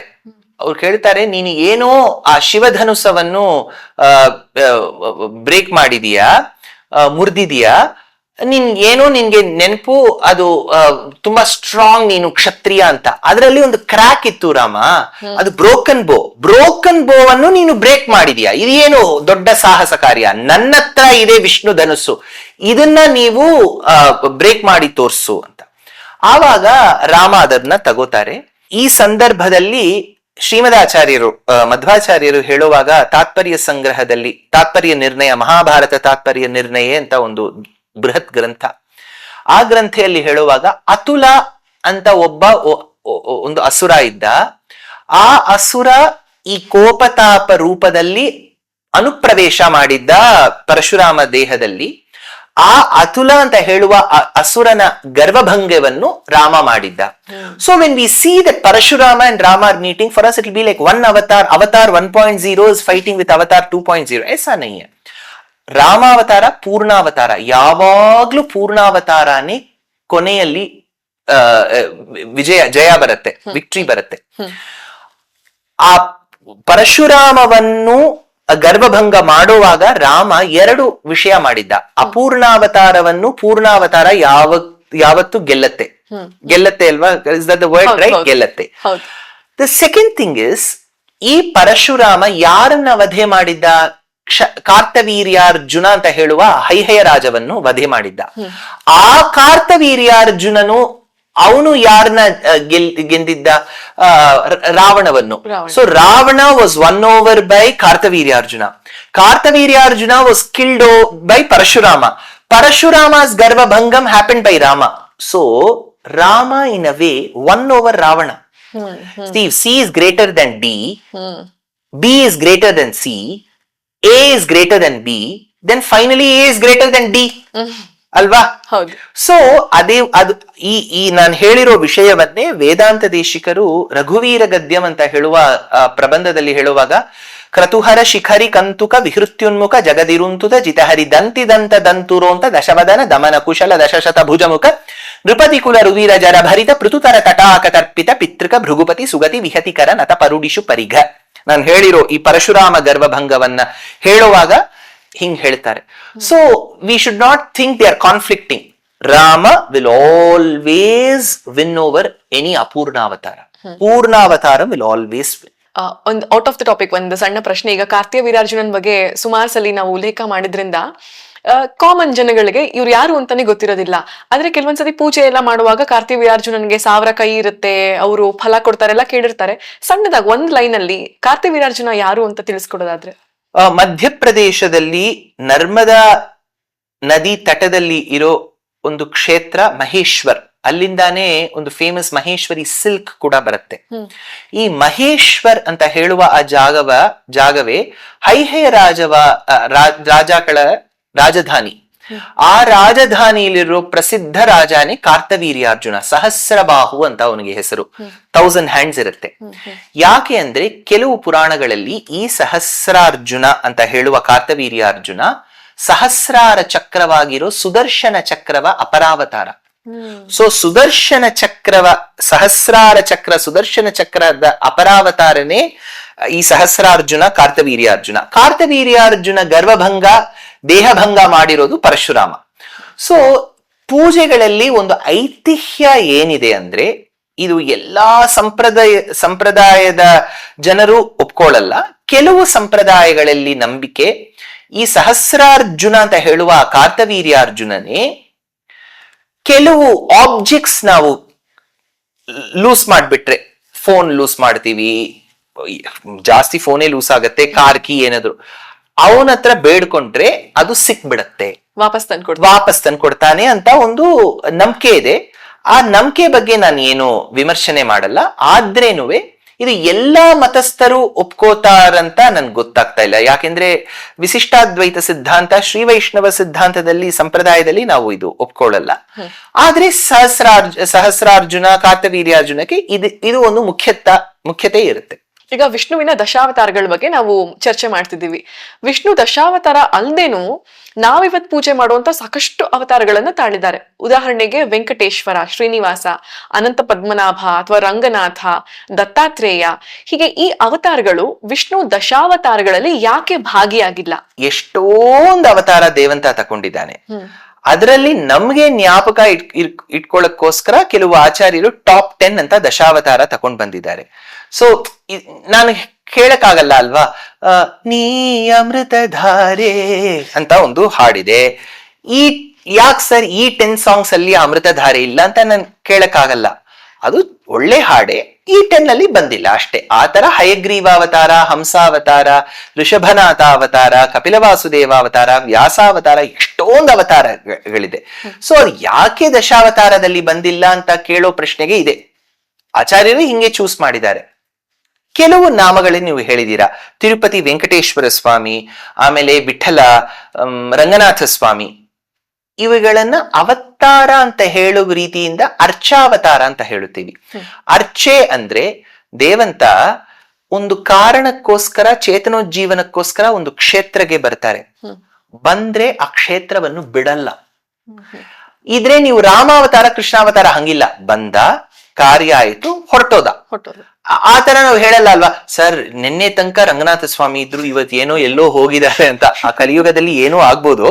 ಅವ್ರು ಕೇಳ್ತಾರೆ, ನೀನು ಏನೋ ಆ ಶಿವಧನುಸವನ್ನು ಬ್ರೇಕ್ ಮಾಡಿದೀಯಾ, ಮುರಿದಿದೀಯಾ, ನಿನ್ಗೆ ನೆನಪು ಅದು ತುಂಬಾ ಸ್ಟ್ರಾಂಗ್, ನೀನು ಕ್ಷತ್ರಿಯ ಅಂತ. ಅದರಲ್ಲಿ ಒಂದು ಕ್ರ್ಯಾಕ್ ಇತ್ತು ರಾಮ, ಅದು ಬ್ರೋಕನ್ ಬೋವನ್ನು ನೀನು ಬ್ರೇಕ್ ಮಾಡಿದೀಯಾ, ಇದೇನು ದೊಡ್ಡ ಸಾಹಸ ಕಾರ್ಯ, ನನ್ನ ಹತ್ರ ಇದೆ ವಿಷ್ಣು ಧನುಸ್ಸು, ಇದನ್ನ ನೀವು ಬ್ರೇಕ್ ಮಾಡಿ ತೋರ್ಸು ಅಂತ. ಆವಾಗ ರಾಮ ಅದನ್ನ ತಗೋತಾರೆ. ಈ ಸಂದರ್ಭದಲ್ಲಿ ಶ್ರೀಮದಾಚಾರ್ಯರು, ಮಧ್ವಾಚಾರ್ಯರು ಹೇಳುವಾಗ ತಾತ್ಪರ್ಯ ಸಂಗ್ರಹದಲ್ಲಿ ತಾತ್ಪರ್ಯ ನಿರ್ಣಯ, ಮಹಾಭಾರತ ತಾತ್ಪರ್ಯ ನಿರ್ಣಯ ಅಂತ ಒಂದು ಬೃಹತ್ ಗ್ರಂಥ, ಆ ಗ್ರಂಥೆಯಲ್ಲಿ ಹೇಳುವಾಗ ಅತುಲ ಅಂತ ಒಂದು ಅಸುರ ಇದ್ದ. ಆ ಅಸುರ ಈ ಕೋಪತಾಪ ರೂಪದಲ್ಲಿ ಅನುಪ್ರವೇಶ ಮಾಡಿದ್ದ ಪರಶುರಾಮ ದೇಹದಲ್ಲಿ. ಆ ಅತುಲ ಅಂತ ಹೇಳುವ ಅಸುರನ ಗರ್ವಭಂಗವನ್ನು ರಾಮ ಮಾಡಿದ್ದ. So when we see that Parashurama and Rama R meeting, for us it will be like one avatar 1.0 is fighting with avatar 2.0. ऐसा नहीं है. ರಾಮಾವತಾರ ಪೂರ್ಣಾವತಾರ, ಯಾವಾಗ್ಲೂ ಪೂರ್ಣಾವತಾರನೇ ಕೊನೆಯಲ್ಲಿ ಜಯ ಬರುತ್ತೆ, ವಿಕ್ಟ್ರಿ ಬರುತ್ತೆ. ಆ ಪರಶುರಾಮವನ್ನು ಗರ್ಭಭಂಗ ಮಾಡುವಾಗ ರಾಮ ಎರಡು ವಿಷಯ ಮಾಡಿದ್ದ. ಅಪೂರ್ಣಾವತಾರವನ್ನು ಪೂರ್ಣಾವತಾರ ಯಾವತ್ತು ಗೆಲ್ಲತ್ತೆ ಅಲ್ವಾ? Is that the word right? ಗೆಲ್ಲತ್ತೆ. ದ ಸೆಕೆಂಡ್ ಥಿಂಗ್ ಇಸ್, ಈ ಪರಶುರಾಮ ಯಾರನ್ನ ವಧೆ ಮಾಡಿದ್ದ? ಕಾರ್ತವೀರ್ಯಾರ್ಜುನ ಅಂತ ಹೇಳುವ ಹೈಹಯ ರಾಜವನ್ನು ವಧೆ ಮಾಡಿದ್ದ. ಆ ಕಾರ್ತವೀರ್ಯಾರ್ಜುನನು ಅವನು ಯಾರನ್ನ ಗೆದ್ದಿದ್ದ? ರಾವಣವನ್ನು. So Ravana was won over by Kartaviryarjuna. Kartaviryarjuna was killed by Parashurama. Parashurama's Garbhabhangam happened by Rama. So, Rama in a way won over Ravana. Steve, C is greater than D, B is greater than C, A is greater than B, then finally A is greater than D. ಅಲ್ವಾ? So ಅದು ಈ ನಾನು ಹೇಳಿರೋ ವಿಷಯವನ್ನೇ ವೇದಾಂತ ದೇಶಿಕರು ರಘುವೀರ ಗದ್ಯಂ ಅಂತ ಹೇಳುವ ಪ್ರಬಂಧದಲ್ಲಿ ಹೇಳುವಾಗ, ಕ್ರತುಹರ ಶಿಖರಿ ಕಂತುಕ ವಿಹೃತ್ಯುನ್ಮುಖ ಜಗದಿರುಂತುದ ಜಿತಹರಿ ದಂತಿ ದಂತ ದಂತುರೋಂತ ದಶವದನ ದಮನ ಕುಶಲ ದಶಶತ ಭುಜಮುಖ ನೃಪತಿ ಕುಲ ರುವೀರ ಜರ ಭರಿತ ಪೃಥುತರ ತಟಾಕ ತರ್ಪಿತ ಪಿತೃಕ ಭೃಗುಪತಿ ಸುಗತಿ ವಿಹತಿಕರ ನತ ಪರುಡಿಶು ಪರಿಘ. ನಾನು ಹೇಳಿರೋ ಈ ಪರಶುರಾಮ ಗರ್ಭಭಂಗವನ್ನ ಹೇಳುವಾಗ ಹಿಂಗ್ ಹೇಳ್ತಾರೆ. So we should not think they are conflicting. Rama will always win over any ಅಪೂರ್ಣಾವತಾರ. ಪೂರ್ಣಾವತಾರ ವಿಲ್ ಆಲ್ವೇಸ್ ವಿನ್. ಒಂದು ಔಟ್ ಆಫ್ ದ ಟಾಪಿಕ್ ಒಂದು ಸಣ್ಣ ಪ್ರಶ್ನೆ. ಈಗ ಕಾರ್ತಿಕ ವೀರಾರ್ಜುನನ್ ಬಗ್ಗೆ ಸುಮಾರು ಸಲ ನಾವು ಉಲ್ಲೇಖ ಮಾಡಿದ್ರಿಂದ ಕಾಮನ್ ಜನಗಳಿಗೆ ಇವ್ರು ಯಾರು ಅಂತಾನೆ ಗೊತ್ತಿರೋದಿಲ್ಲ. ಆದ್ರೆ ಕೆಲವೊಂದ್ಸತಿ ಪೂಜೆ ಎಲ್ಲ ಮಾಡುವಾಗ ಕಾರ್ತಿಕ ವೀರಾರ್ಜುನನ್ಗೆ 1000 ಕೈ ಇರುತ್ತೆ, ಅವರು ಫಲ ಕೊಡ್ತಾರೆ ಎಲ್ಲ ಕೇಳಿರ್ತಾರೆ. ಸಣ್ಣದಾಗ ಒಂದ್ ಲೈನ್ ಅಲ್ಲಿ ಕಾರ್ತಿಕ ವೀರಾರ್ಜುನ ಯಾರು ಅಂತ ತಿಳಿಸ್ಕೊಡೋದಾದ್ರೆ? ಮಧ್ಯಪ್ರದೇಶದಲ್ಲಿ ನರ್ಮದಾ ನದಿ ತಟದಲ್ಲಿ ಇರೋ ಒಂದು ಕ್ಷೇತ್ರ ಮಹೇಶ್ವರ್. ಅಲ್ಲಿಂದಾನೇ ಒಂದು ಫೇಮಸ್ ಮಹೇಶ್ವರಿ ಸಿಲ್ಕ್ ಕೂಡ ಬರುತ್ತೆ. ಈ ಮಹೇಶ್ವರ್ ಅಂತ ಹೇಳುವ ಆ ಜಾಗವೇ ಹೈಹಯ ರಾಜಗಳ ರಾಜಧಾನಿ. ಆ ರಾಜಧಾನಿಯಲ್ಲಿರೋ ಪ್ರಸಿದ್ಧ ರಾಜನೇ ಕಾರ್ತವೀರ್ಯಾರ್ಜುನ. ಸಹಸ್ರಬಾಹು ಅಂತ ಅವನಿಗೆ ಹೆಸರು. 1000 ಹ್ಯಾಂಡ್ಸ್ ಇರುತ್ತೆ. ಯಾಕೆ ಅಂದ್ರೆ ಕೆಲವು ಪುರಾಣಗಳಲ್ಲಿ ಈ ಸಹಸ್ರಾರ್ಜುನ ಅಂತ ಹೇಳುವ ಕಾರ್ತವೀರ್ಯಾರ್ಜುನ ಸಹಸ್ರಾರ ಚಕ್ರವಾಗಿರೋ ಸುದರ್ಶನ ಚಕ್ರವ ಅಪರಾವತಾರ. ಸೊ ಸುದರ್ಶನ ಚಕ್ರವ ಸಹಸ್ರಾರ ಚಕ್ರ ಸುದರ್ಶನ ಚಕ್ರದ ಅಪರಾವತಾರನೇ ಈ ಸಹಸ್ರಾರ್ಜುನ ಕಾರ್ತವೀರ್ಯಾರ್ಜುನ. ಕಾರ್ತವೀರ್ಯಾರ್ಜುನ ಗರ್ಭಭಂಗ ದೇಹಭಂಗ ಮಾಡಿರೋದು ಪರಶುರಾಮ. ಸೊ ಪೂಜೆಗಳಲ್ಲಿ ಒಂದು ಐತಿಹ್ಯ ಏನಿದೆ ಅಂದ್ರೆ, ಇದು ಎಲ್ಲಾ ಸಂಪ್ರದಾಯದ ಜನರು ಒಪ್ಕೊಳ್ಳಲ್ಲ. ಕೆಲವು ಸಂಪ್ರದಾಯಗಳಲ್ಲಿ ನಂಬಿಕೆ ಈ ಸಹಸ್ರಾರ್ಜುನ ಅಂತ ಹೇಳುವ ಕಾರ್ತವೀರ್ಯಾರ್ಜುನನೇ ಕೆಲವು ಆಬ್ಜೆಕ್ಟ್ಸ್ ನಾವು ಲೂಸ್ ಮಾಡ್ಬಿಟ್ರೆ, ಫೋನ್ ಲೂಸ್ ಮಾಡ್ತೀವಿ, ಜಾಸ್ತಿ ಫೋನೇ ಲೂಸ್ ಆಗತ್ತೆ, ಕಾರ್ ಕೀ ಏನಾದ್ರು ಅವನ ಹತ್ರ ಬೇಡ್ಕೊಂಡ್ರೆ ಅದು ಸಿಕ್ಬಿಡತ್ತೆ, ವಾಪಸ್ ತಂದ್ಕೊಡ್ತಾನೆ ಅಂತ ಒಂದು ನಂಬಿಕೆ ಇದೆ. ಆ ನಂಬಿಕೆ ಬಗ್ಗೆ ನಾನು ಏನು ವಿಮರ್ಶನೆ ಮಾಡಲ್ಲ. ಆದ್ರೇನುವೆ ಇದು ಎಲ್ಲಾ ಮತಸ್ಥರು ಒಪ್ಕೋತಾರಂತ ನನ್ಗೆ ಗೊತ್ತಾಗ್ತಾ ಇಲ್ಲ. ಯಾಕೆಂದ್ರೆ ವಿಶಿಷ್ಟಾದ್ವೈತ ಸಿದ್ಧಾಂತ, ಶ್ರೀ ವೈಷ್ಣವ ಸಿದ್ಧಾಂತದಲ್ಲಿ ಸಂಪ್ರದಾಯದಲ್ಲಿ ನಾವು ಇದು ಒಪ್ಕೊಳ್ಳಲ್ಲ. ಆದ್ರೆ ಸಹಸ್ರಾರ್ಜುನ ಕಾರ್ತವೀರ್ಯಾರ್ಜುನಕ್ಕೆ ಇದು ಒಂದು ಮುಖ್ಯತೆ ಇರುತ್ತೆ. ಈಗ ವಿಷ್ಣುವಿನ ದಶಾವತಾರಗಳ ಬಗ್ಗೆ ನಾವು ಚರ್ಚೆ ಮಾಡ್ತಿದ್ದೀವಿ. ವಿಷ್ಣು ದಶಾವತಾರ ಅಲ್ದೇನು ನಾವಿವತ್ ಪೂಜೆ ಮಾಡುವಂತ ಸಾಕಷ್ಟು ಅವತಾರಗಳನ್ನ ತಾಳಿದ್ದಾರೆ. ಉದಾಹರಣೆಗೆ ವೆಂಕಟೇಶ್ವರ, ಶ್ರೀನಿವಾಸ, ಅನಂತ ಪದ್ಮನಾಭ ಅಥವಾ ರಂಗನಾಥ, ದತ್ತಾತ್ರೇಯ, ಹೀಗೆ ಈ ಅವತಾರಗಳು ವಿಷ್ಣು ದಶಾವತಾರಗಳಲ್ಲಿ ಯಾಕೆ ಭಾಗಿಯಾಗಿಲ್ಲ? ಎಷ್ಟೊಂದು ಅವತಾರ ದೇವಂತ ತಕೊಂಡಿದ್ದಾನೆ. ಅದರಲ್ಲಿ ನಮ್ಗೆ ಜ್ಞಾಪಕ ಇಟ್ಕೊಳ್ಳೋಕ್ಕೋಸ್ಕರ ಕೆಲವು ಆಚಾರ್ಯರು ಟಾಪ್ 10 ಅಂತ ದಶಾವತಾರ ತಕೊಂಡ್ ಬಂದಿದ್ದಾರೆ. ಸೊ ನಾನು ಕೇಳಕ್ಕಾಗಲ್ಲ ಅಲ್ವಾ, ನೀ ಅಮೃತಧಾರೆ ಅಂತ ಒಂದು ಹಾಡಿದೆ, ಯಾಕೆ ಸರ್ ಈ 10 ಸಾಂಗ್ಸ್ ಅಲ್ಲಿ ಅಮೃತಧಾರೆ ಇಲ್ಲ ಅಂತ ನಾನು ಕೇಳಕ್ಕಾಗಲ್ಲ. ಅದು ಒಳ್ಳೆ ಹಾಡೆ, ಈ 10 ಅಲ್ಲಿ ಬಂದಿಲ್ಲ ಅಷ್ಟೇ. ಆ ತರ ಹಯಗ್ರೀವಾವತಾರ, ಹಂಸಾವತಾರ, ಋಷಭನಾಥ ಅವತಾರ, ಕಪಿಲವಾಸುದೇವ ಅವತಾರ, ವ್ಯಾಸಾವತಾರ, ಎಷ್ಟೊಂದು ಅವತಾರಗಳಿದೆ. ಸೊ ಅದು ಯಾಕೆ ದಶಾವತಾರದಲ್ಲಿ ಬಂದಿಲ್ಲ ಅಂತ ಕೇಳೋ ಪ್ರಶ್ನೆಗೆ ಇದೆ. ಆಚಾರ್ಯರು ಹಿಂಗೆ ಚೂಸ್ ಮಾಡಿದ್ದಾರೆ. ಕೆಲವು ನಾಮಗಳನ್ನ ನೀವು ಹೇಳಿದೀರಾ, ತಿರುಪತಿ ವೆಂಕಟೇಶ್ವರ ಸ್ವಾಮಿ, ಆಮೇಲೆ ವಿಠಲ, ರಂಗನಾಥ ಸ್ವಾಮಿ, ಇವುಗಳನ್ನ ಅವತಾರ ಅಂತ ಹೇಳುವ ರೀತಿಯಿಂದ ಅರ್ಚಾವತಾರ ಅಂತ ಹೇಳುತ್ತೀವಿ. ಅರ್ಚೆ ಅಂದ್ರೆ ದೇವಂತ ಒಂದು ಕಾರಣಕ್ಕೋಸ್ಕರ, ಚೇತನೋಜ್ಜೀವನಕ್ಕೋಸ್ಕರ ಒಂದು ಕ್ಷೇತ್ರಕ್ಕೆ ಬರ್ತಾರೆ. ಬಂದ್ರೆ ಆ ಕ್ಷೇತ್ರವನ್ನು ಬಿಡಲ್ಲ. ಇದ್ರೆ ನೀವು ರಾಮಾವತಾರ ಕೃಷ್ಣಾವತಾರ ಹಂಗಿಲ್ಲ, ಬಂದ ಕಾರ್ಯ ಆಯ್ತು ಹೊರಟೋದ. ಆತರ ನಾವು ಹೇಳಲ್ಲ ಅಲ್ವಾ, ಸರ್ ನಿನ್ನೆ ತನಕ ರಂಗನಾಥ ಸ್ವಾಮಿ ಇದ್ರು, ಇವತ್ ಏನೋ ಎಲ್ಲೋ ಹೋಗಿದ್ದಾರೆ ಅಂತ. ಆ ಕಲಿಯುಗದಲ್ಲಿ ಏನೋ ಆಗ್ಬೋದು,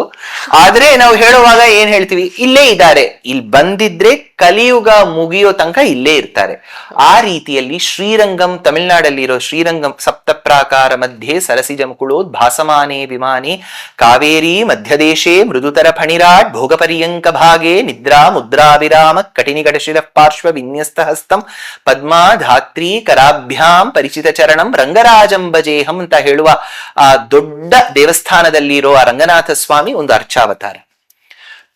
ಆದ್ರೆ ನಾವು ಹೇಳುವಾಗ ಏನ್ ಹೇಳ್ತೀವಿ, ಇಲ್ಲೇ ಇದ್ದಾರೆ, ಇಲ್ಲಿ ಬಂದಿದ್ರೆ ಕಲಿಯುಗ ಮುಗಿಯೋ ತನಕ ಇಲ್ಲೇ ಇರ್ತಾರೆ. ಆ ರೀತಿಯಲ್ಲಿ ಶ್ರೀರಂಗಂ, ತಮಿಳ್ನಾಡಲ್ಲಿರೋ ಶ್ರೀರಂಗಂ, ಸಪ್ತ ಪ್ರಾಕಾರ ಮಧ್ಯೆ ಸರಸಿಜ ಮುಕುಳೋದ್ ಭಾಸಮಾನೇ ವಿಮಾನೆ ಕಾವೇರಿ ಮಧ್ಯದೇಶೇ ಮೃದುತರ ಫಣಿರಾಟ್ ಭೋಗಪರ್ಯಂಕ ಭಾಗೆ ನಿದ್ರಾ ಮುದ್ರಾಭಿರಾಮ ಕಟಿನಿಕಟ ಶಿರ ಪಾರ್ಶ್ವ ವಿನ್ಯಸ್ತ ಹಸ್ತಂ ಪದ್ಮಾ ಧಾತ್ರಿ ಕರಾಭ್ಯಾಂ ಪರಿಚಿತ ಚರಣಂ ರಂಗರಾಜಂ ಭಜೇಹಂ ಅಂತ ಹೇಳುವ ಆ ದೊಡ್ಡ ದೇವಸ್ಥಾನದಲ್ಲಿರೋ ಆ ರಂಗನಾಥ ಸ್ವಾಮಿ ಒಂದು ಅರ್ಚಾವತಾರ.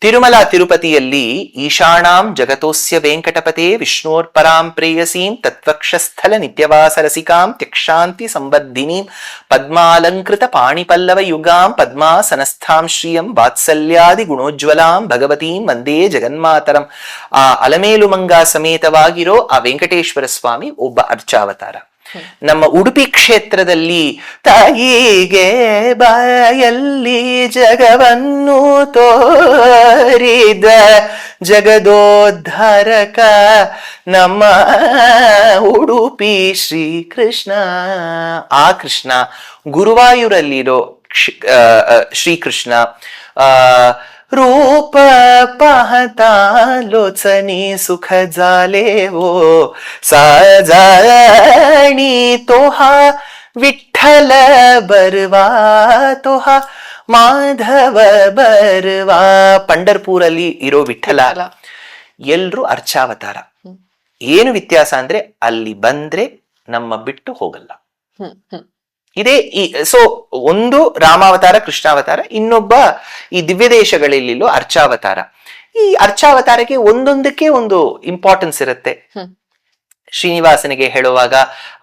ತಿರುಮಲ ತಿರುಪತಿಯಲ್ಲಿ ಈಶಾನಾಂ ಜಗತೋಸ್ಯ ವೆಂಕಟಪತೆ ವಿಷ್ಣೋರ್ ಪರಾಂ ಪ್ರೇಯಸೀಂ ತತ್ವಕ್ಷಸ್ಥಲ ನಿತ್ಯವಾಸ ರಸಿಕಾಂ ತ್ಯಕ್ಷಾಂತಿ ಸಂಬದ್ಧಿನೀಂ ಪದ್ಮಾಲಂಕೃತ ಪಾಣಿಪಲ್ಲವ ಯುಗಾಂ ಪದ್ಮಾಸನಸ್ಥಾಂ ಶ್ರಿಯಂ ವಾತ್ಸಲ್ಯಾದಿ ಗುಣೋಜ್ವಲಾಂ ಭಗವತೀಂ ವಂದೇ ಜಗನ್ಮಾತರಂ. ಆ ಅಲಮೇಲುಮಂಗ ಸಮೇತವಾಗಿರೋ ಆ ವೆಂಕಟೇಶ್ವರ ಸ್ವಾಮಿ ಒಬ್ಬ ಅರ್ಚಾವತಾರ. ನಮ್ಮ ಉಡುಪಿ ಕ್ಷೇತ್ರದಲ್ಲಿ ತಾಯಿಗೆ ಬಾಯಲ್ಲಿ ಜಗವನ್ನು ತೋರಿದ ಜಗದೋದ್ಧಾರಕ ನಮ್ಮ ಉಡುಪಿ ಶ್ರೀಕೃಷ್ಣ. ಆ ಕೃಷ್ಣ ಗುರುವಾಯೂರಲ್ಲಿರೋ ಶ್ರೀಕೃಷ್ಣ ರೂಪ ಪಾಹತಾ ಲೋಚನಿ ಸುಖ ಜಾಲೆ ಓ ಸಾಜಾಣಿ ತೋಹಾ ವಿಠಲ ಬರ್ವಾ ತೋಹಾ ಮಾಧವ ಬರ್ವಾ. ಪಂಡರ್ಪುರಲ್ಲಿ ಇರೋ ವಿಠಲ ಎಲ್ರು ಅರ್ಚಾವತಾರ. ಏನು ವ್ಯತ್ಯಾಸ ಅಂದ್ರೆ ಅಲ್ಲಿ ಬಂದ್ರೆ ನಮ್ಮ ಬಿಟ್ಟು ಹೋಗಲ್ಲ. ಇದೇ ಸೊ ಒಂದು ರಾಮಾವತಾರ ಕೃಷ್ಣಾವತಾರ, ಇನ್ನೊಬ್ಬ ಈ ದಿವ್ಯ ದೇಶಗಳಲ್ಲಿರೋ ಅರ್ಚಾವತಾರ. ಈ ಅರ್ಚಾವತಾರಕ್ಕೆ ಒಂದೊಂದಕ್ಕೆ ಒಂದು ಇಂಪಾರ್ಟೆನ್ಸ್ ಇರುತ್ತೆ. ಶ್ರೀನಿವಾಸನಿಗೆ ಹೇಳುವಾಗ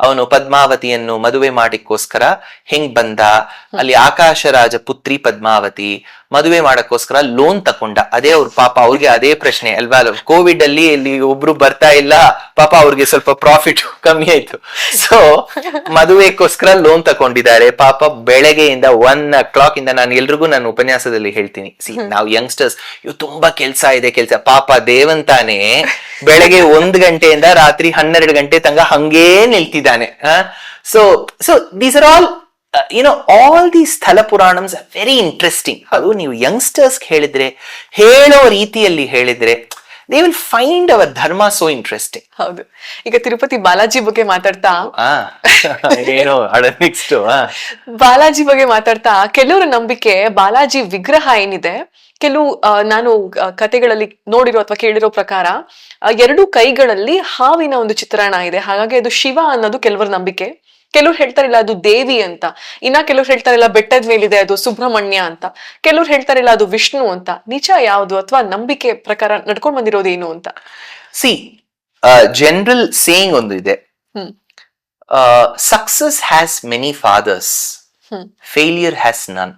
ಅವನು ಪದ್ಮಾವತಿಯನ್ನು ಮದುವೆ ಮಾಡಿಕೋಸ್ಕರ ಹೆಂಗ್ ಬಂದ, ಅಲ್ಲಿ ಆಕಾಶರಾಜ ಪುತ್ರಿ ಪದ್ಮಾವತಿ ಮದುವೆ ಮಾಡಕ್ಕೋಸ್ಕರ ಲೋನ್ ತಕೊಂಡ. ಅದೇ ಅವ್ರ ಪಾಪ, ಅವ್ರಿಗೆ ಅದೇ ಪ್ರಶ್ನೆ ಅಲ್ವಾ, ಕೋವಿಡ್ ಅಲ್ಲಿ ಇಲ್ಲಿ ಒಬ್ರು ಬರ್ತಾ ಇಲ್ಲ, ಪಾಪ ಅವ್ರಿಗೆ ಸ್ವಲ್ಪ ಪ್ರಾಫಿಟ್ ಕಮ್ಮಿ ಆಯ್ತು. ಸೊ ಮದುವೆಗೋಸ್ಕರ ಲೋನ್ ತಕೊಂಡಿದ್ದಾರೆ. ಪಾಪ ಬೆಳಗ್ಗೆಯಿಂದ 1 ಇಂದ, ನಾನು ಎಲ್ರಿಗೂ ನಾನು ಉಪನ್ಯಾಸದಲ್ಲಿ ಹೇಳ್ತೀನಿ, ನಾವು ಯಂಗ್ಸ್ಟರ್ಸ್ ಇವ್ ತುಂಬಾ ಕೆಲ್ಸ ಇದೆ ಕೆಲ್ಸ, ಪಾಪ ದೇವಂತಾನೆ ಬೆಳಗ್ಗೆ 1 ಗಂಟೆಯಿಂದ ರಾತ್ರಿ 12 ಗಂಟೆ ತನಕ ಹಂಗೇ ನಿಲ್ತಿದ್ದಾನೆ. So these are all all these ಸ್ಥಳ ಪುರಾಣಮ್ಸ್ ಆರ್ ವೆರಿ ಇಂಟ್ರೆಸ್ಟಿಂಗ್. ಅದು ನೀವು ಯಂಗ್ಸ್ಟರ್ಸ್ ಹೇಳಿದ್ರೆ, ಹೇಳೋ ರೀತಿಯಲ್ಲಿ ಹೇಳಿದ್ರೆ, ದೇ ವಿಲ್ ಫೈಂಡ್ ಅವರ್ ಧರ್ಮ ಸೋ ಇಂಟ್ರೆಸ್ಟಿಂಗ್. ಹೌದು. ಈಗ ತಿರುಪತಿ ಬಾಲಾಜಿ ಬಗ್ಗೆ ಮಾತಾಡ್ತಾ ಏನೋ ನೆಕ್ಸ್ಟ್ ಬಾಲಾಜಿ ಬಗ್ಗೆ ಮಾತಾಡ್ತಾ ಕೆಲವರ ನಂಬಿಕೆ ಬಾಲಾಜಿ ವಿಗ್ರಹ ಏನಿದೆ, ಕೆಲವು ನಾನು ಕಥೆಗಳಲ್ಲಿ ನೋಡಿರೋ ಅಥವಾ ಕೇಳಿರೋ ಪ್ರಕಾರ 2 ಕೈಗಳಲ್ಲಿ ಹಾವಿನ ಒಂದು ಚಿತ್ರಣ ಇದೆ, ಹಾಗಾಗಿ ಅದು ಶಿವ ಅನ್ನೋದು ಕೆಲವರ ನಂಬಿಕೆ. ಕೆಲವ್ರು ಹೇಳ್ತಾರಿಲ್ಲ ಅದು ದೇವಿ ಅಂತ, ಇನ್ನ ಕೆಲವ್ರು ಹೇಳ್ತಾರಿಲ್ಲ ಬೆಟ್ಟದ ಮೇಲಿದೆ ಅದು ಸುಬ್ರಹ್ಮಣ್ಯ ಅಂತ, ಕೆಲವ್ರು ಹೇಳ್ತಾರಿಲ್ಲ ಅದು ವಿಷ್ಣು ಅಂತ. ನಿಜ ಯಾವುದು ಅಥವಾ ನಂಬಿಕೆ ಪ್ರಕಾರ ನಡ್ಕೊಂಡ್ ಬಂದಿರೋದೇನು ಅಂತ? ಜನರಲ್ ಸೇಯಿಂಗ್ ಒಂದು ಇದೆ, success has many fathers, failure has none.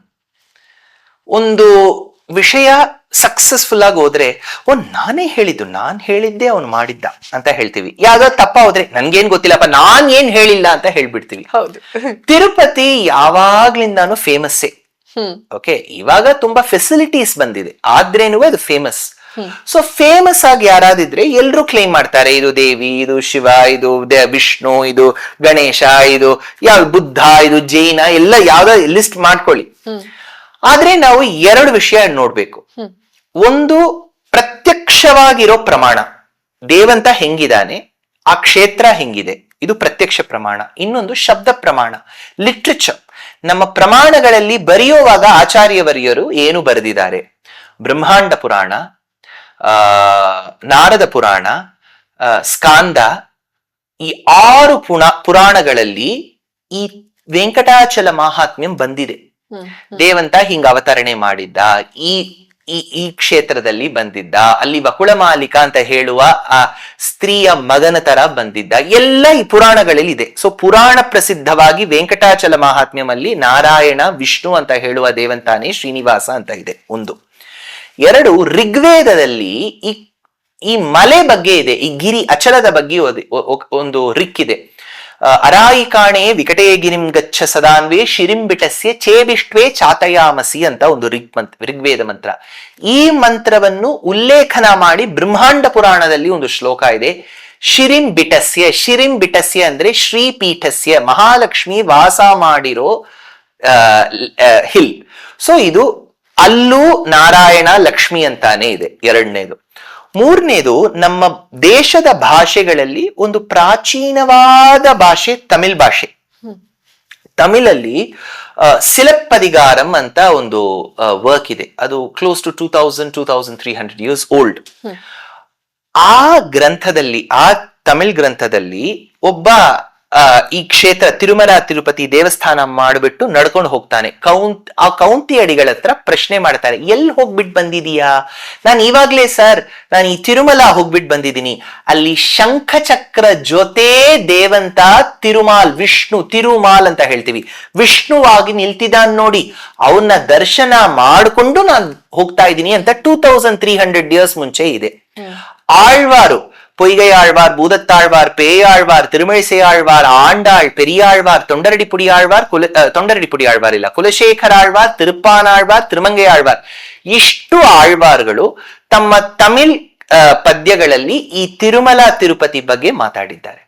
ಒಂದು ವಿಷಯ ಸಕ್ಸಸ್ಫುಲ್ ಆಗಿ ಹೋದ್ರೆ ನಾನೇ ಹೇಳಿದ್ದು, ನಾನ್ ಹೇಳಿದ್ದೆ ಅವನು ಮಾಡಿದ್ದ ಅಂತ ಹೇಳ್ತೀವಿ. ಯಾವ್ದೋ ತಪ್ಪ ಹೋದ್ರೆ ನನ್ಗೇನ್ ಗೊತ್ತಿಲ್ಲಪ್ಪ, ನಾನ್ ಏನ್ ಹೇಳಿಲ್ಲ ಅಂತ ಹೇಳ್ಬಿಡ್ತೀವಿ. ಹೌದು. ತಿರುಪತಿ ಯಾವಾಗ್ಲಿಂದಾನು ಫೇಮಸ್ಸೇ. ಓಕೆ, ಇವಾಗ ತುಂಬಾ ಫೆಸಿಲಿಟೀಸ್ ಬಂದಿದೆ, ಆದ್ರೇನು ಅದು ಫೇಮಸ್. ಸೊ ಫೇಮಸ್ ಆಗಿ ಯಾರಾದಿದ್ರೆ ಎಲ್ರು ಕ್ಲೈಮ್ ಮಾಡ್ತಾರೆ, ಇದು ದೇವಿ, ಇದು ಶಿವ, ಇದು ವಿಷ್ಣು, ಇದು ಗಣೇಶ, ಇದು ಯಾವ ಬುದ್ಧ, ಇದು ಜೈನ, ಎಲ್ಲ ಯಾವ್ದೋ ಲಿಸ್ಟ್ ಮಾಡ್ಕೊಳ್ಳಿ. ಆದ್ರೆ ನಾವು 2 ವಿಷಯ ನೋಡ್ಬೇಕು. ಒಂದು ಪ್ರತ್ಯಕ್ಷವಾಗಿರೋ ಪ್ರಮಾಣ, ದೇವಂತ ಹೆಂಗಿದಾನೆ, ಆ ಕ್ಷೇತ್ರ ಹೆಂಗಿದೆ, ಇದು ಪ್ರತ್ಯಕ್ಷ ಪ್ರಮಾಣ. ಇನ್ನೊಂದು ಶಬ್ದ ಪ್ರಮಾಣ, ಲಿಟ್ರೇಚರ್. ನಮ್ಮ ಪ್ರಮಾಣಗಳಲ್ಲಿ ಬರೆಯುವಾಗ ಆಚಾರ್ಯವರಿಯರು ಏನು ಬರೆದಿದ್ದಾರೆ, ಬ್ರಹ್ಮಾಂಡ ಪುರಾಣ, ನಾರದ ಪುರಾಣ, ಸ್ಕಾಂದ, ಈ 6 ಪುರಾಣಗಳಲ್ಲಿ ಈ ವೆಂಕಟಾಚಲ ಮಹಾತ್ಮ್ಯಂ ಬಂದಿದೆ. ದೇವಂತ ಹಿಂಗ ಅವತರಣೆ ಮಾಡಿದ್ದ, ಈ ಈ ಕ್ಷೇತ್ರದಲ್ಲಿ ಬಂದಿದ್ದ, ಅಲ್ಲಿ ವಕುಳಮಾಲಿಕ ಅಂತ ಹೇಳುವ ಆ ಸ್ತ್ರೀಯ ಮಗನ ತರ ಬಂದಿದ್ದ, ಎಲ್ಲ ಈ ಪುರಾಣಗಳಲ್ಲಿ ಇದೆ. ಸೊ ಪುರಾಣ ಪ್ರಸಿದ್ಧವಾಗಿ ವೆಂಕಟಾಚಲ ಮಹಾತ್ಮ್ಯದಲ್ಲಿ ನಾರಾಯಣ ವಿಷ್ಣು ಅಂತ ಹೇಳುವ ದೇವಂತಾನೆ ಶ್ರೀನಿವಾಸ ಅಂತ ಇದೆ ಒಂದು. ಎರಡು, ಋಗ್ವೇದದಲ್ಲಿ ಈ ಮಲೆ ಬಗ್ಗೆ ಇದೆ, ಈ ಗಿರಿ ಅಚಲದ ಬಗ್ಗೆ ಒಂದು ರಿಕ್ಕಿದೆ. ಅರಾಯಿಕಾಣೆ ವಿಕಟೇ ಗಿರಿಂ ಗಚ್ಚ ಸದಾನ್ವೇ ಶಿರಿಂಬಿಟಸ್ಯ ಚೇಬಿಷ್ಟ್ವೇ ಚಾತಯಾಮಸಿ ಅಂತ ಒಂದು ಋಗ್ವೇದ ಮಂತ್ರ. ಈ ಮಂತ್ರವನ್ನು ಉಲ್ಲೇಖನ ಮಾಡಿ ಬ್ರಹ್ಮಾಂಡ ಪುರಾಣದಲ್ಲಿ ಒಂದು ಶ್ಲೋಕ ಇದೆ. ಶಿರಿಂಬಿಟಸ್ಯ ಅಂದ್ರೆ ಶ್ರೀಪೀಠಸ್ಯ, ಮಹಾಲಕ್ಷ್ಮಿ ವಾಸ ಮಾಡಿರೋ ಹಿಲ್. ಸೊ ಇದು ಅಲ್ಲೂ ನಾರಾಯಣ ಲಕ್ಷ್ಮಿ ಅಂತಾನೆ ಇದೆ, ಎರಡನೇದು. ಮೂರನೇದು, ನಮ್ಮ ದೇಶದ ಭಾಷೆಗಳಲ್ಲಿ ಒಂದು ಪ್ರಾಚೀನವಾದ ಭಾಷೆ ತಮಿಳ್ ಭಾಷೆ. ತಮಿಳಲ್ಲಿ ಸಿಲಪ್ಪದಿಗಾರಂ ಅಂತ ಒಂದು ವರ್ಕ್ ಇದೆ, ಅದು ಕ್ಲೋಸ್ ಟು 2300 ಇಯರ್ಸ್ ಓಲ್ಡ್. ಆ ಗ್ರಂಥದಲ್ಲಿ, ಆ ತಮಿಳ್ ಗ್ರಂಥದಲ್ಲಿ ಒಬ್ಬ ಈ ಕ್ಷೇತ್ರ ತಿರುಮಲ ತಿರುಪತಿ ದೇವಸ್ಥಾನ ಮಾಡಿಬಿಟ್ಟು ನಡ್ಕೊಂಡು ಹೋಗ್ತಾನೆ. ಆ ಕೌಂತಿ ಅಡಿಗಳ ಹತ್ರ ಪ್ರಶ್ನೆ ಮಾಡ್ತಾರೆ, ಎಲ್ಲಿ ಹೋಗ್ಬಿಟ್ಟು ಬಂದಿದೀಯಾ? ನಾನು ಇವಾಗ್ಲೇ ಸರ್ ನಾನು ಈ ತಿರುಮಲ ಹೋಗ್ಬಿಟ್ಟು ಬಂದಿದ್ದೀನಿ, ಅಲ್ಲಿ ಶಂಖಚಕ್ರ ಜೊತೆ ದೇವಂತ ವಿಷ್ಣು ತಿರುಮಾಲ್ ಅಂತ ಹೇಳ್ತೀವಿ, ವಿಷ್ಣುವಾಗಿ ನಿಲ್ತಿದ್ದಾನ್ ನೋಡಿ, ಅವನ್ನ ದರ್ಶನ ಮಾಡಿಕೊಂಡು ನಾನು ಹೋಗ್ತಾ ಇದ್ದೀನಿ ಅಂತ 2300 ಇಯರ್ಸ್ ಮುಂಚೆ ಇದೆ. ಆಳ್ವಾರು, பொய்கை ஆழ்வார், பூதத்தாழ்வார், பேயாழ்வார், திருமழிசை ஆழ்வார், ஆண்டாள், பெரியாழ்வார், தொண்டரடிப்புடி ஆழ்வார், ತೊಂಡರಡಿಪುಡಿ ಆಳ್ವಾರ್ ಇಲ್ಲ, ಕುಲಶೇಖರ ಆಳ್ವಾರ್, ತಿರುಪ್ಪಾನಾಳ್ವಾರ್, ತಿರುಮಂಗೈ ಆಳ್ವಾರ್, ಇಷ್ಟು ಆಳ್ವಾರ್ಗಳು ತಮ್ಮ ತಮಿಳ್ ಪದ್ಯಗಳಲ್ಲಿ ಈ ತಿರುಮಲ ತಿರುಪತಿ ಬಗ್ಗೆ ಮಾತಾಡಿದ್ದಾರೆ.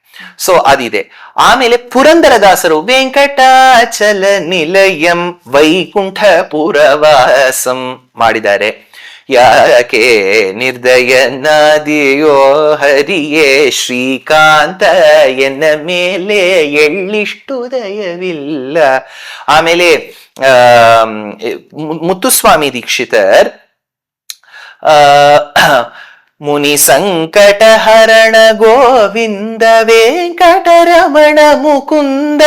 ಸೊ ಅದಿದೆ. ಆಮೇಲೆ ಪುರಂದರದಾಸರು ವೆಂಕಟಾಚಲ ನಿಲಯಂ ವೈಕುಂಠ ಪುರವಾಸಂ ಮಾಡಿದ್ದಾರೆ. ಯಾಕೆ ನಿರ್ದಯನಾದಿಯೋ ಹರಿಯೇ ಶ್ರೀಕಾಂತ ಎನ್ನ ಮೇಲೆ ಎಳ್ಳಿಷ್ಟು ದಯವಿಲ್ಲ. ಆಮೇಲೆ ಮುತ್ತುಸ್ವಾಮಿ ದೀಕ್ಷಿತರ್ ಮುನಿ ಸಂಕಟ ಹರಣ ಗೋವಿಂದ ವೆಂಕಟರಮಣ ಮುಕುಂದ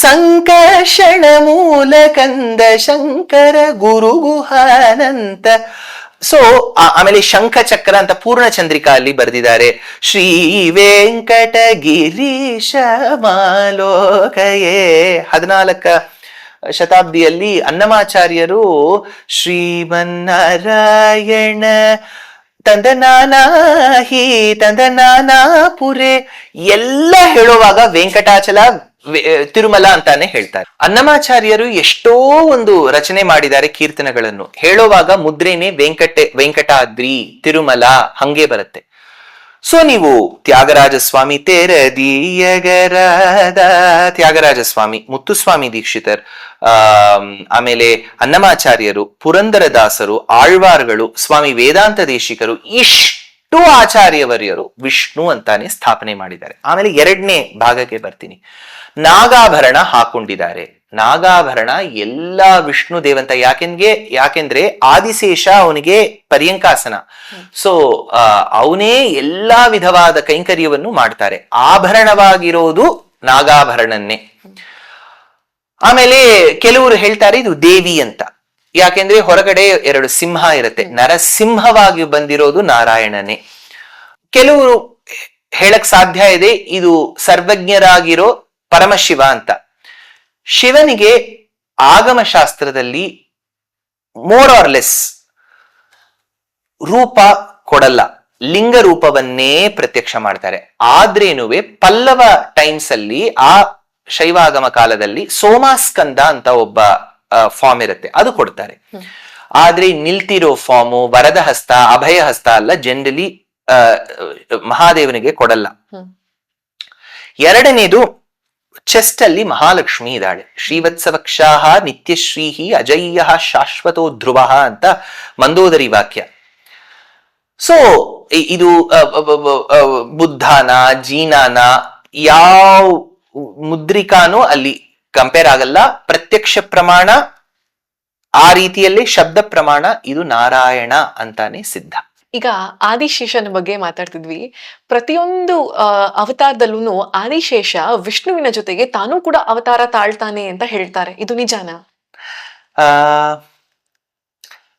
ಸಂಕರ್ಷಣ ಮೂಲ ಕಂದ ಶಂಕರ ಗುರು ಗುಹಾನಂತ. ಸೊ ಆಮೇಲೆ ಶಂಖಚಕ್ರ ಅಂತ ಪೂರ್ಣಚಂದ್ರಿಕಾ ಅಲ್ಲಿ ಬರೆದಿದ್ದಾರೆ. ಶ್ರೀ ವೆಂಕಟ ಗಿರೀಶ ಮಾಲೋಕಯೇ 14ನೇ ಶತಾಬ್ದಿಯಲ್ಲಿ ಅನ್ನಮಾಚಾರ್ಯರು ಶ್ರೀಮನ್ನಾರಾಯಣ ತಂದನಾನಾಹಿ ತಂದನಾನಾಪುರೆ ಎಲ್ಲ ಹೇಳುವಾಗ ವೆಂಕಟಾಚಲ ತಿರುಮಲ ಅಂತಾನೆ ಹೇಳ್ತಾರೆ. ಅನ್ನಮಾಚಾರ್ಯರು ಎಷ್ಟೋ ಒಂದು ರಚನೆ ಮಾಡಿದ್ದಾರೆ ಕೀರ್ತನೆಗಳನ್ನು. ಹೇಳುವಾಗ ಮುದ್ರೆನೆ ವೆಂಕಟಾದ್ರಿ ತಿರುಮಲ ಹಂಗೆ ಬರುತ್ತೆ. ಸೊ ನೀವು ತ್ಯಾಗರಾಜ ಸ್ವಾಮಿ ತೇರದೀಯಗರಾದ ತ್ಯಾಗರಾಜ ಸ್ವಾಮಿ, ಮುತ್ತುಸ್ವಾಮಿ ದೀಕ್ಷಿತರ್, ಆಮೇಲೆ ಅನ್ನಮಾಚಾರ್ಯರು, ಪುರಂದರದಾಸರು, ಆಳ್ವಾರ್ಗಳು, ಸ್ವಾಮಿ ವೇದಾಂತ ದೇಶಿಕರು, ಇಷ್ಟು ಆಚಾರ್ಯವರ್ಯರು ವಿಷ್ಣು ಅಂತಾನೆ ಸ್ಥಾಪನೆ ಮಾಡಿದ್ದಾರೆ. ಆಮೇಲೆ 2ನೇ ಭಾಗಕ್ಕೆ ಬರ್ತೀನಿ. ನಾಗಾಭರಣ ಹಾಕೊಂಡಿದ್ದಾರೆ. ನಾಗಾಭರಣ ಎಲ್ಲಾ ವಿಷ್ಣು ದೇವಂತ, ಯಾಕೆಂದ್ರೆ ಆದಿಶೇಷ ಅವನಿಗೆ ಪರ್ಯಂಕಾಸನ. ಸೊ ಅವನೇ ಎಲ್ಲಾ ವಿಧವಾದ ಕೈಂಕರ್ಯವನ್ನು ಮಾಡ್ತಾರೆ. ಆಭರಣವಾಗಿರೋದು ನಾಗಾಭರಣನ್ನೇ. ಆಮೇಲೆ ಕೆಲವರು ಹೇಳ್ತಾರೆ ಇದು ದೇವಿ ಅಂತ, ಯಾಕೆಂದ್ರೆ ಹೊರಗಡೆ 2 ಸಿಂಹ ಇರುತ್ತೆ, ನರಸಿಂಹವಾಗಿ ಬಂದಿರೋದು ನಾರಾಯಣನೇ. ಕೆಲವರು ಹೇಳಕ್ ಸಾಧ್ಯ ಇದೆ ಇದು ಸರ್ವಜ್ಞರಾಗಿರೋ ಪರಮಶಿವ ಅಂತ. ಶಿವನಿಗೆ ಆಗಮಶಾಸ್ತ್ರದಲ್ಲಿ ಮೋರ್ ಆರ್ ಲೆಸ್ ರೂಪ ಕೊಡಲ್ಲ, ಲಿಂಗ ರೂಪವನ್ನೇ ಪ್ರತ್ಯಕ್ಷ ಮಾಡ್ತಾರೆ. ಆದ್ರೇನುವೆ ಪಲ್ಲವ ಟೈಮ್ಸ್ ಅಲ್ಲಿ, ಆ ಶೈವಾಗಮ ಕಾಲದಲ್ಲಿ ಸೋಮಾಸ್ಕಂದ ಅಂತ ಒಬ್ಬ ಫಾರ್ಮ್ ಇರುತ್ತೆ, ಅದು ಕೊಡ್ತಾರೆ. ಆದ್ರೆ ನಿಲ್ತಿರೋ ಫಾರ್ಮು ವರದ ಹಸ್ತ, ಅಭಯ ಹಸ್ತ ಅಲ್ಲ, ಜನರಲಿ ಮಹಾದೇವನಿಗೆ ಕೊಡಲ್ಲ. 2ನೇದು ಚೆಸ್ಟ್ ಅಲ್ಲಿ ಮಹಾಲಕ್ಷ್ಮಿ ಇದ್ದಾಳೆ. ಶ್ರೀವತ್ಸವಕ್ಷಾಹ ನಿತ್ಯಶ್ರೀಹಿ ಅಜಯ್ಯ ಶಾಶ್ವತೋ ಧ್ರುವ ಅಂತ ಮಂದೋದರಿ ವಾಕ್ಯ. ಸೊ ಇದು ಬುದ್ಧಾನ ಜೀನಾನ ಯಾವ ಮುದ್ರಿಕಾನು ಅಲ್ಲಿ ಕಂಪೇರ್ ಆಗಲ್ಲ. ಪ್ರತ್ಯಕ್ಷ ಪ್ರಮಾಣ ಆ ರೀತಿಯಲ್ಲಿ, ಶಬ್ದ ಪ್ರಮಾಣ ಇದು ನಾರಾಯಣ ಅಂತಾನೆ ಸಿದ್ಧ. ಈಗ ಆದಿಶೇಷನ ಬಗ್ಗೆ ಮಾತಾಡ್ತಿದ್ವಿ. ಪ್ರತಿಯೊಂದು ಅವತಾರದಲ್ಲೂ ಆದಿಶೇಷ ವಿಷ್ಣುವಿನ ಜೊತೆಗೆ ತಾನೂ ಕೂಡ ಅವತಾರ ತಾಳ್ತಾನೆ ಅಂತ ಹೇಳ್ತಾರೆ, ಇದು ನಿಜಾನಾ?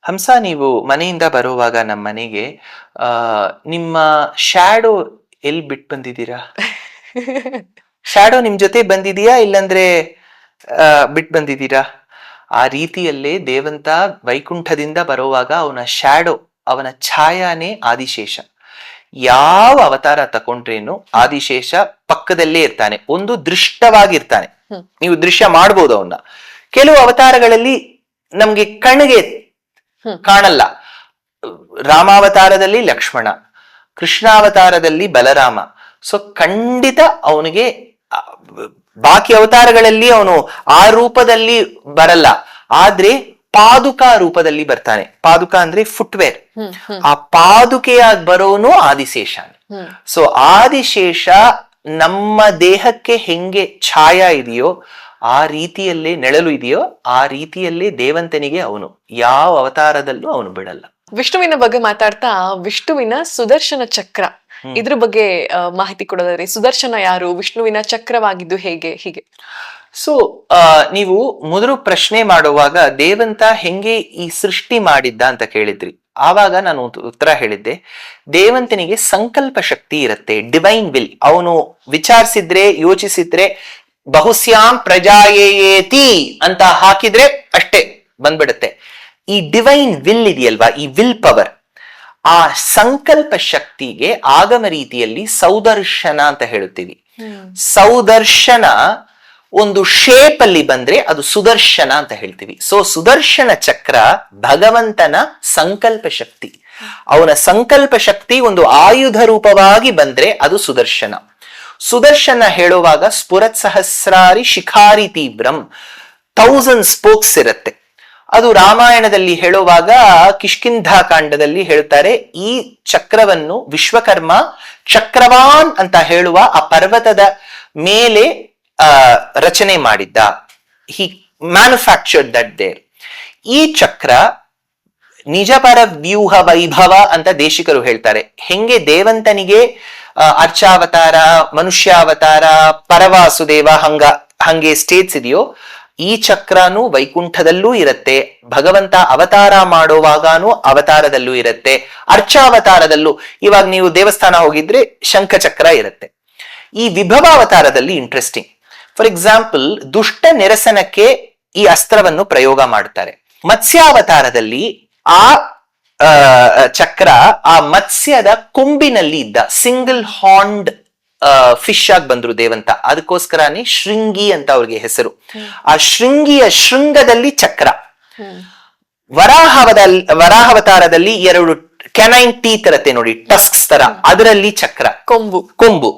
ಹಂಸ, ನೀವು ಮನೆಯಿಂದ ಬರುವಾಗ ನಮ್ಮ ಮನೆಗೆ ನಿಮ್ಮ ಶ್ಯಾಡೋ ಎಲ್ಲಿ ಬಿಟ್ಟು ಬಂದಿದ್ದೀರಾ? ಶ್ಯಾಡೋ ನಿಮ್ ಜೊತೆ ಬಂದಿದೀಯಾ ಇಲ್ಲಂದ್ರೆ ಬಿಟ್ಟು ಬಂದಿದ್ದೀರಾ? ಆ ರೀತಿಯಲ್ಲೇ ದೇವಂತ ವೈಕುಂಠದಿಂದ ಬರುವಾಗ ಅವನ ಶ್ಯಾಡೋ, ಅವನ ಛಾಯಾನೇ ಆದಿಶೇಷ. ಯಾವ ಅವತಾರ ತಕೊಂಡ್ರೇನು ಆದಿಶೇಷ ಪಕ್ಕದಲ್ಲೇ ಇರ್ತಾನೆ, ಒಂದು ದೃಷ್ಟವಾಗಿರ್ತಾನೆ. ನೀವು ದೃಶ್ಯ ಮಾಡ್ಬೋದು ಅವನ್ನ. ಕೆಲವು ಅವತಾರಗಳಲ್ಲಿ ನಮ್ಗೆ ಕಣ್ಣಿಗೆ ಕಾಣಲ್ಲ. ರಾಮಾವತಾರದಲ್ಲಿ ಲಕ್ಷ್ಮಣ, ಕೃಷ್ಣಾವತಾರದಲ್ಲಿ ಬಲರಾಮ. ಸೊ ಖಂಡಿತ ಅವನಿಗೆ ಬಾಕಿ ಅವತಾರಗಳಲ್ಲಿ ಅವನು ಆ ರೂಪದಲ್ಲಿ ಬರಲ್ಲ, ಆದ್ರೆ ಪಾದುಕಾ ರೂಪದಲ್ಲಿ ಬರ್ತಾನೆ. ಪಾದುಕ ಅಂದ್ರೆ ಫುಟ್ವೇರ್. ಆ ಪಾದುಕೆಯಾಗಿ ಬರೋನು ಆದಿಶೇಷ. ಸೊ ಆದಿಶೇಷ ನಮ್ಮ ದೇಹಕ್ಕೆ ಹೆಂಗೆ ಛಾಯಾ ಇದೆಯೋ, ಆ ರೀತಿಯಲ್ಲೇ ನೆಳಲು ಇದೆಯೋ, ಆ ರೀತಿಯಲ್ಲೇ ದೇವಂತನಿಗೆ ಅವನು ಯಾವ ಅವತಾರದಲ್ಲೂ ಅವನು ಬಿಡಲ್ಲ. ವಿಷ್ಣುವಿನ ಬಗ್ಗೆ ಮಾತಾಡ್ತಾ, ವಿಷ್ಣುವಿನ ಸುದರ್ಶನ ಚಕ್ರ ಇದ್ರ ಬಗ್ಗೆ ಮಾಹಿತಿ ಕೊಡೋದಾದ್ರೆ, ಸುದರ್ಶನ ಯಾರು, ವಿಷ್ಣುವಿನ ಚಕ್ರವಾಗಿದ್ದು ಹೇಗೆ, ಹೀಗೆ. ಸೊ ನೀವು ಮೊದಲು ಪ್ರಶ್ನೆ ಮಾಡುವಾಗ ದೇವಂತ ಹೆಂಗೆ ಈ ಸೃಷ್ಟಿ ಮಾಡಿದ್ದ ಅಂತ ಕೇಳಿದ್ರಿ. ಆವಾಗ ನಾನು ಉತ್ತರ ಹೇಳಿದ್ದೆ, ದೇವಂತನಿಗೆ ಸಂಕಲ್ಪ ಶಕ್ತಿ ಇರುತ್ತೆ, ಡಿವೈನ್ ವಿಲ್. ಅವನು ವಿಚಾರಿಸಿದ್ರೆ, ಯೋಚಿಸಿದ್ರೆ, ಬಹುಸ್ಯಾಂ ಪ್ರಜಾಯೇತಿ ಅಂತ ಹಾಕಿದ್ರೆ ಅಷ್ಟೇ ಬಂದ್ಬಿಡುತ್ತೆ. ಈ ಡಿವೈನ್ ವಿಲ್ ಇದೆಯಲ್ವಾ, ಈ ವಿಲ್ ಪವರ್, ಆ ಸಂಕಲ್ಪ ಶಕ್ತಿಗೆ ಆಗಮ ರೀತಿಯಲ್ಲಿ ಸೌದರ್ಶನ ಅಂತ ಹೇಳುತ್ತೀವಿ. ಸೌದರ್ಶನ ಒಂದು ಶೇಪ್ ಅಲ್ಲಿ ಬಂದ್ರೆ ಅದು ಸುದರ್ಶನ ಅಂತ ಹೇಳ್ತೀವಿ. ಸೊ ಸುದರ್ಶನ ಚಕ್ರ ಭಗವಂತನ ಸಂಕಲ್ಪ ಶಕ್ತಿ. ಅವನ ಸಂಕಲ್ಪ ಶಕ್ತಿ ಒಂದು ಆಯುಧ ರೂಪವಾಗಿ ಬಂದ್ರೆ ಅದು ಸುದರ್ಶನ. ಸುದರ್ಶನ ಹೇಳುವಾಗ ಸ್ಫುರತ್ ಸಹಸ್ರಾರಿ ಶಿಖಾರಿ ತೀವ್ರಂ, 1000 ಸ್ಪೋಕ್ಸ್ ಇರುತ್ತೆ. ಅದು ರಾಮಾಯಣದಲ್ಲಿ ಹೇಳುವಾಗ ಕಿಷ್ಕಿಂಧ ಕಾಂಡದಲ್ಲಿ ಹೇಳ್ತಾರೆ, ಈ ಚಕ್ರವನ್ನು ವಿಶ್ವಕರ್ಮ ಚಕ್ರವಾನ್ ಅಂತ ಹೇಳುವ ಆ ಪರ್ವತದ ಮೇಲೆ ರಚನೆ ಮಾಡಿದ್ದ. ಹಿ ಮ್ಯಾನುಫ್ಯಾಕ್ಚರ್ಡ್ ದಟ್ ದೇರ್. ಈ ಚಕ್ರ ನಿಜಪರ ವ್ಯೂಹ ವೈಭವ ಅಂತ ದೇಶಿಕರು ಹೇಳ್ತಾರೆ. ಹೆಂಗೆ ದೇವಂತನಿಗೆ ಅರ್ಚಾವತಾರ, ಮನುಷ್ಯಾವತಾರ, ಪರವಾಸುದೇವ ಹಂಗೆ ಸ್ಟೇಟ್ಸ್ ಇದೆಯೋ, ಈ ಚಕ್ರನು ವೈಕುಂಠದಲ್ಲೂ ಇರುತ್ತೆ. ಭಗವಂತ ಅವತಾರ ಮಾಡುವಾಗಾನು ಅವತಾರದಲ್ಲೂ ಇರುತ್ತೆ, ಅರ್ಚಾವತಾರದಲ್ಲೂ. ಇವಾಗ ನೀವು ದೇವಸ್ಥಾನ ಹೋಗಿದ್ರೆ ಶಂಖ ಚಕ್ರ ಇರುತ್ತೆ. ಈ ವಿಭವಾವತಾರದಲ್ಲಿ ಇಂಟ್ರೆಸ್ಟಿಂಗ್. ಫಾರ್ ಎಕ್ಸಾಂಪಲ್, ದುಷ್ಟ ನಿರಸನಕ್ಕೆ ಈ ಅಸ್ತ್ರವನ್ನು ಪ್ರಯೋಗ ಮಾಡ್ತಾರೆ. ಮತ್ಸ್ಯಾವತಾರದಲ್ಲಿ ಆ ಚಕ್ರ ಆ ಮತ್ಸ್ಯದ ಕೊಂಬಿನಲ್ಲಿ ಇದ್ದ ಸಿಂಗಲ್ ಹಾರ್ನ್ಡ್ ಫಿಶ್ ಆಗಿ ಬಂದ್ರು ದೇವಂತ. ಅದಕ್ಕೋಸ್ಕರನೇ ಶೃಂಗಿ ಅಂತ ಅವ್ರಿಗೆ ಹೆಸರು. ಆ ಶೃಂಗಿಯ ಶೃಂಗದಲ್ಲಿ ಚಕ್ರ. ವರಾಹಾವತಾರದಲ್ಲಿ 2 ಕೆನೈನ್ ಟೀತ್ ಇರತ್ತೆ ನೋಡಿ, ಟಸ್ಕ್ಸ್ ತರ, ಅದರಲ್ಲಿ ಚಕ್ರ, ಕೊಂಬು.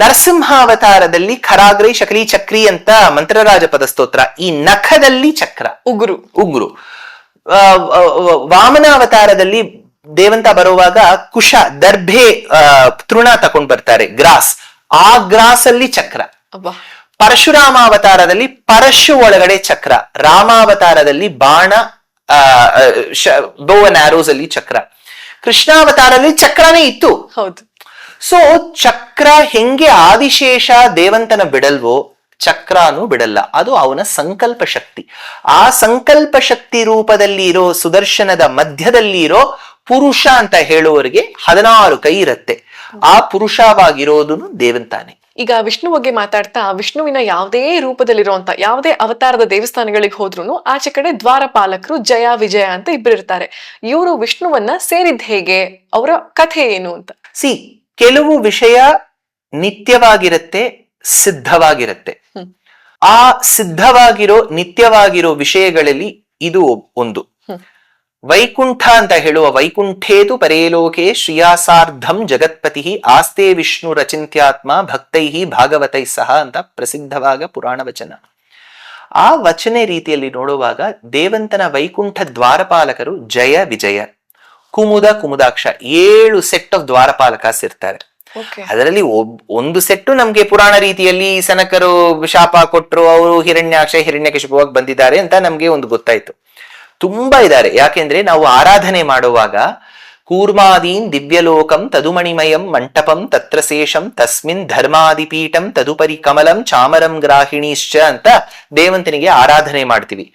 ನರಸಿಂಹಾವತಾರದಲ್ಲಿ ಖರಾಗ್ರೈ ಶಕಲಿ ಚಕ್ರಿ ಅಂತ ಮಂತ್ರರಾಜ ಪದಸ್ತೋತ್ರ, ಈ ನಖದಲ್ಲಿ ಚಕ್ರ, ಉಗುರು. ವಾಮನಾವತಾರದಲ್ಲಿ ದೇವಂತ ಬರುವಾಗ ಕುಶ, ದರ್ಭೆ, ತೃಣ ತಕೊಂಡ್ ಬರ್ತಾರೆ, ಗ್ರಾಸ್, ಆ ಗ್ರಾಸ್ ಅಲ್ಲಿ ಚಕ್ರ. ಪರಶುರಾಮಾವತಾರದಲ್ಲಿ ಪರಶು ಒಳಗಡೆ ಚಕ್ರ. ರಾಮಾವತಾರದಲ್ಲಿ ಬಾಣ, ಬೋ ಅಂಡ್ ಆರೋಸ್ ಅಲ್ಲಿ ಚಕ್ರ. ಕೃಷ್ಣಾವತಾರದಲ್ಲಿ ಚಕ್ರನೇ ಇತ್ತು. ಹೌದು. ಸೊ ಚಕ್ರ ಹೆಂಗೆ ಆದಿಶೇಷ ದೇವಂತನ ಬಿಡಲ್ವೋ, ಚಕ್ರಾನು ಬಿಡಲ್ಲ. ಅದು ಅವನ ಸಂಕಲ್ಪ ಶಕ್ತಿ. ಆ ಸಂಕಲ್ಪ ಶಕ್ತಿ ರೂಪದಲ್ಲಿ ಇರೋ ಸುದರ್ಶನದ ಮಧ್ಯದಲ್ಲಿ ಇರೋ ಪುರುಷ ಅಂತ ಹೇಳುವವರಿಗೆ 16 ಕೈ ಇರುತ್ತೆ. ಆ ಪುರುಷವಾಗಿರೋದು ದೇವಂತಾನೆ. ಈಗ ವಿಷ್ಣು ಬಗ್ಗೆ ಮಾತಾಡ್ತಾ, ವಿಷ್ಣುವಿನ ಯಾವುದೇ ರೂಪದಲ್ಲಿರುವಂತ ಯಾವುದೇ ಅವತಾರದ ದೇವಸ್ಥಾನಗಳಿಗೆ ಹೋದ್ರು ಆಚೆ ಕಡೆ ದ್ವಾರಪಾಲಕರು ಜಯ ವಿಜಯ ಅಂತ ಇಬ್ರು ಇರ್ತಾರೆ. ಇವರು ವಿಷ್ಣುವನ್ನ ಸೇರಿದ್ ಹೇಗೆ, ಅವರ ಕಥೆ ಏನು ಅಂತ. ಕೆಲವು ವಿಷಯ ನಿತ್ಯವಾಗಿರುತ್ತೆ, ಸಿದ್ಧವಾಗಿರುತ್ತೆ. ಆ ಸಿದ್ಧವಾಗಿರೋ ನಿತ್ಯವಾಗಿರೋ ವಿಷಯಗಳಲ್ಲಿ ಇದು ಒಂದು. ವೈಕುಂಠ ಅಂತ ಹೇಳುವ, ವೈಕುಂಠೇತು ಪರೇಲೋಕೆ ಶ್ರಿಯಾಸಾರ್ಧಂ ಜಗತ್ಪತಿ ಆಸ್ತೆ ವಿಷ್ಣು ರಚಿಂತ್ಯಾತ್ಮ ಭಕ್ತೈ ಭಾಗವತೈ ಸಹ ಅಂತ ಪ್ರಸಿದ್ಧವಾದ ಪುರಾಣ ವಚನ. ಆ ವಚನೆ ರೀತಿಯಲ್ಲಿ ನೋಡುವಾಗ ದೇವಂತನ ವೈಕುಂಠ ದ್ವಾರಪಾಲಕರು ಜಯ ವಿಜಯ, ಕುಮುದ ಕುಮುದಾಕ್ಷ, 7 ಸೆಟ್ ಆಫ್ ದ್ವಾರಪಾಲಕಾಸ್ ಇರ್ತಾರೆ. ಅದರಲ್ಲಿ ಒಂದು ಸೆಟ್ಟು ನಮ್ಗೆ ಪುರಾಣ ರೀತಿಯಲ್ಲಿ ಸನಕರು ಶಾಪ ಕೊಟ್ರು, ಅವರು ಹಿರಣ್ಯಾಕ್ಷ ಹಿರಣ್ಯಕಶಿಪವಾಗಿ ಬಂದಿದ್ದಾರೆ ಅಂತ ನಮ್ಗೆ ಒಂದು ಗೊತ್ತಾಯ್ತು. ತುಂಬಾ ಇದ್ದಾರೆ. ಯಾಕೆಂದ್ರೆ ನಾವು ಆರಾಧನೆ ಮಾಡುವಾಗ ಕೂರ್ಮಾದೀನ್ ದಿವ್ಯಲೋಕಂ ತದುಮಣಿಮಯಂ ಮಂಟಪಂ ತತ್ರ ಶೇಷಂ ತಸ್ಮಿನ್ ಧರ್ಮಾದಿಪೀಠಂ ತದುಪರಿ ಕಮಲಂ ಚಾಮರಂ ಗ್ರಾಹಿಣೀಶ್ಚ ಅಂತ ದೇವಂತನಿಗೆ ಆರಾಧನೆ ಮಾಡ್ತೀವಿ.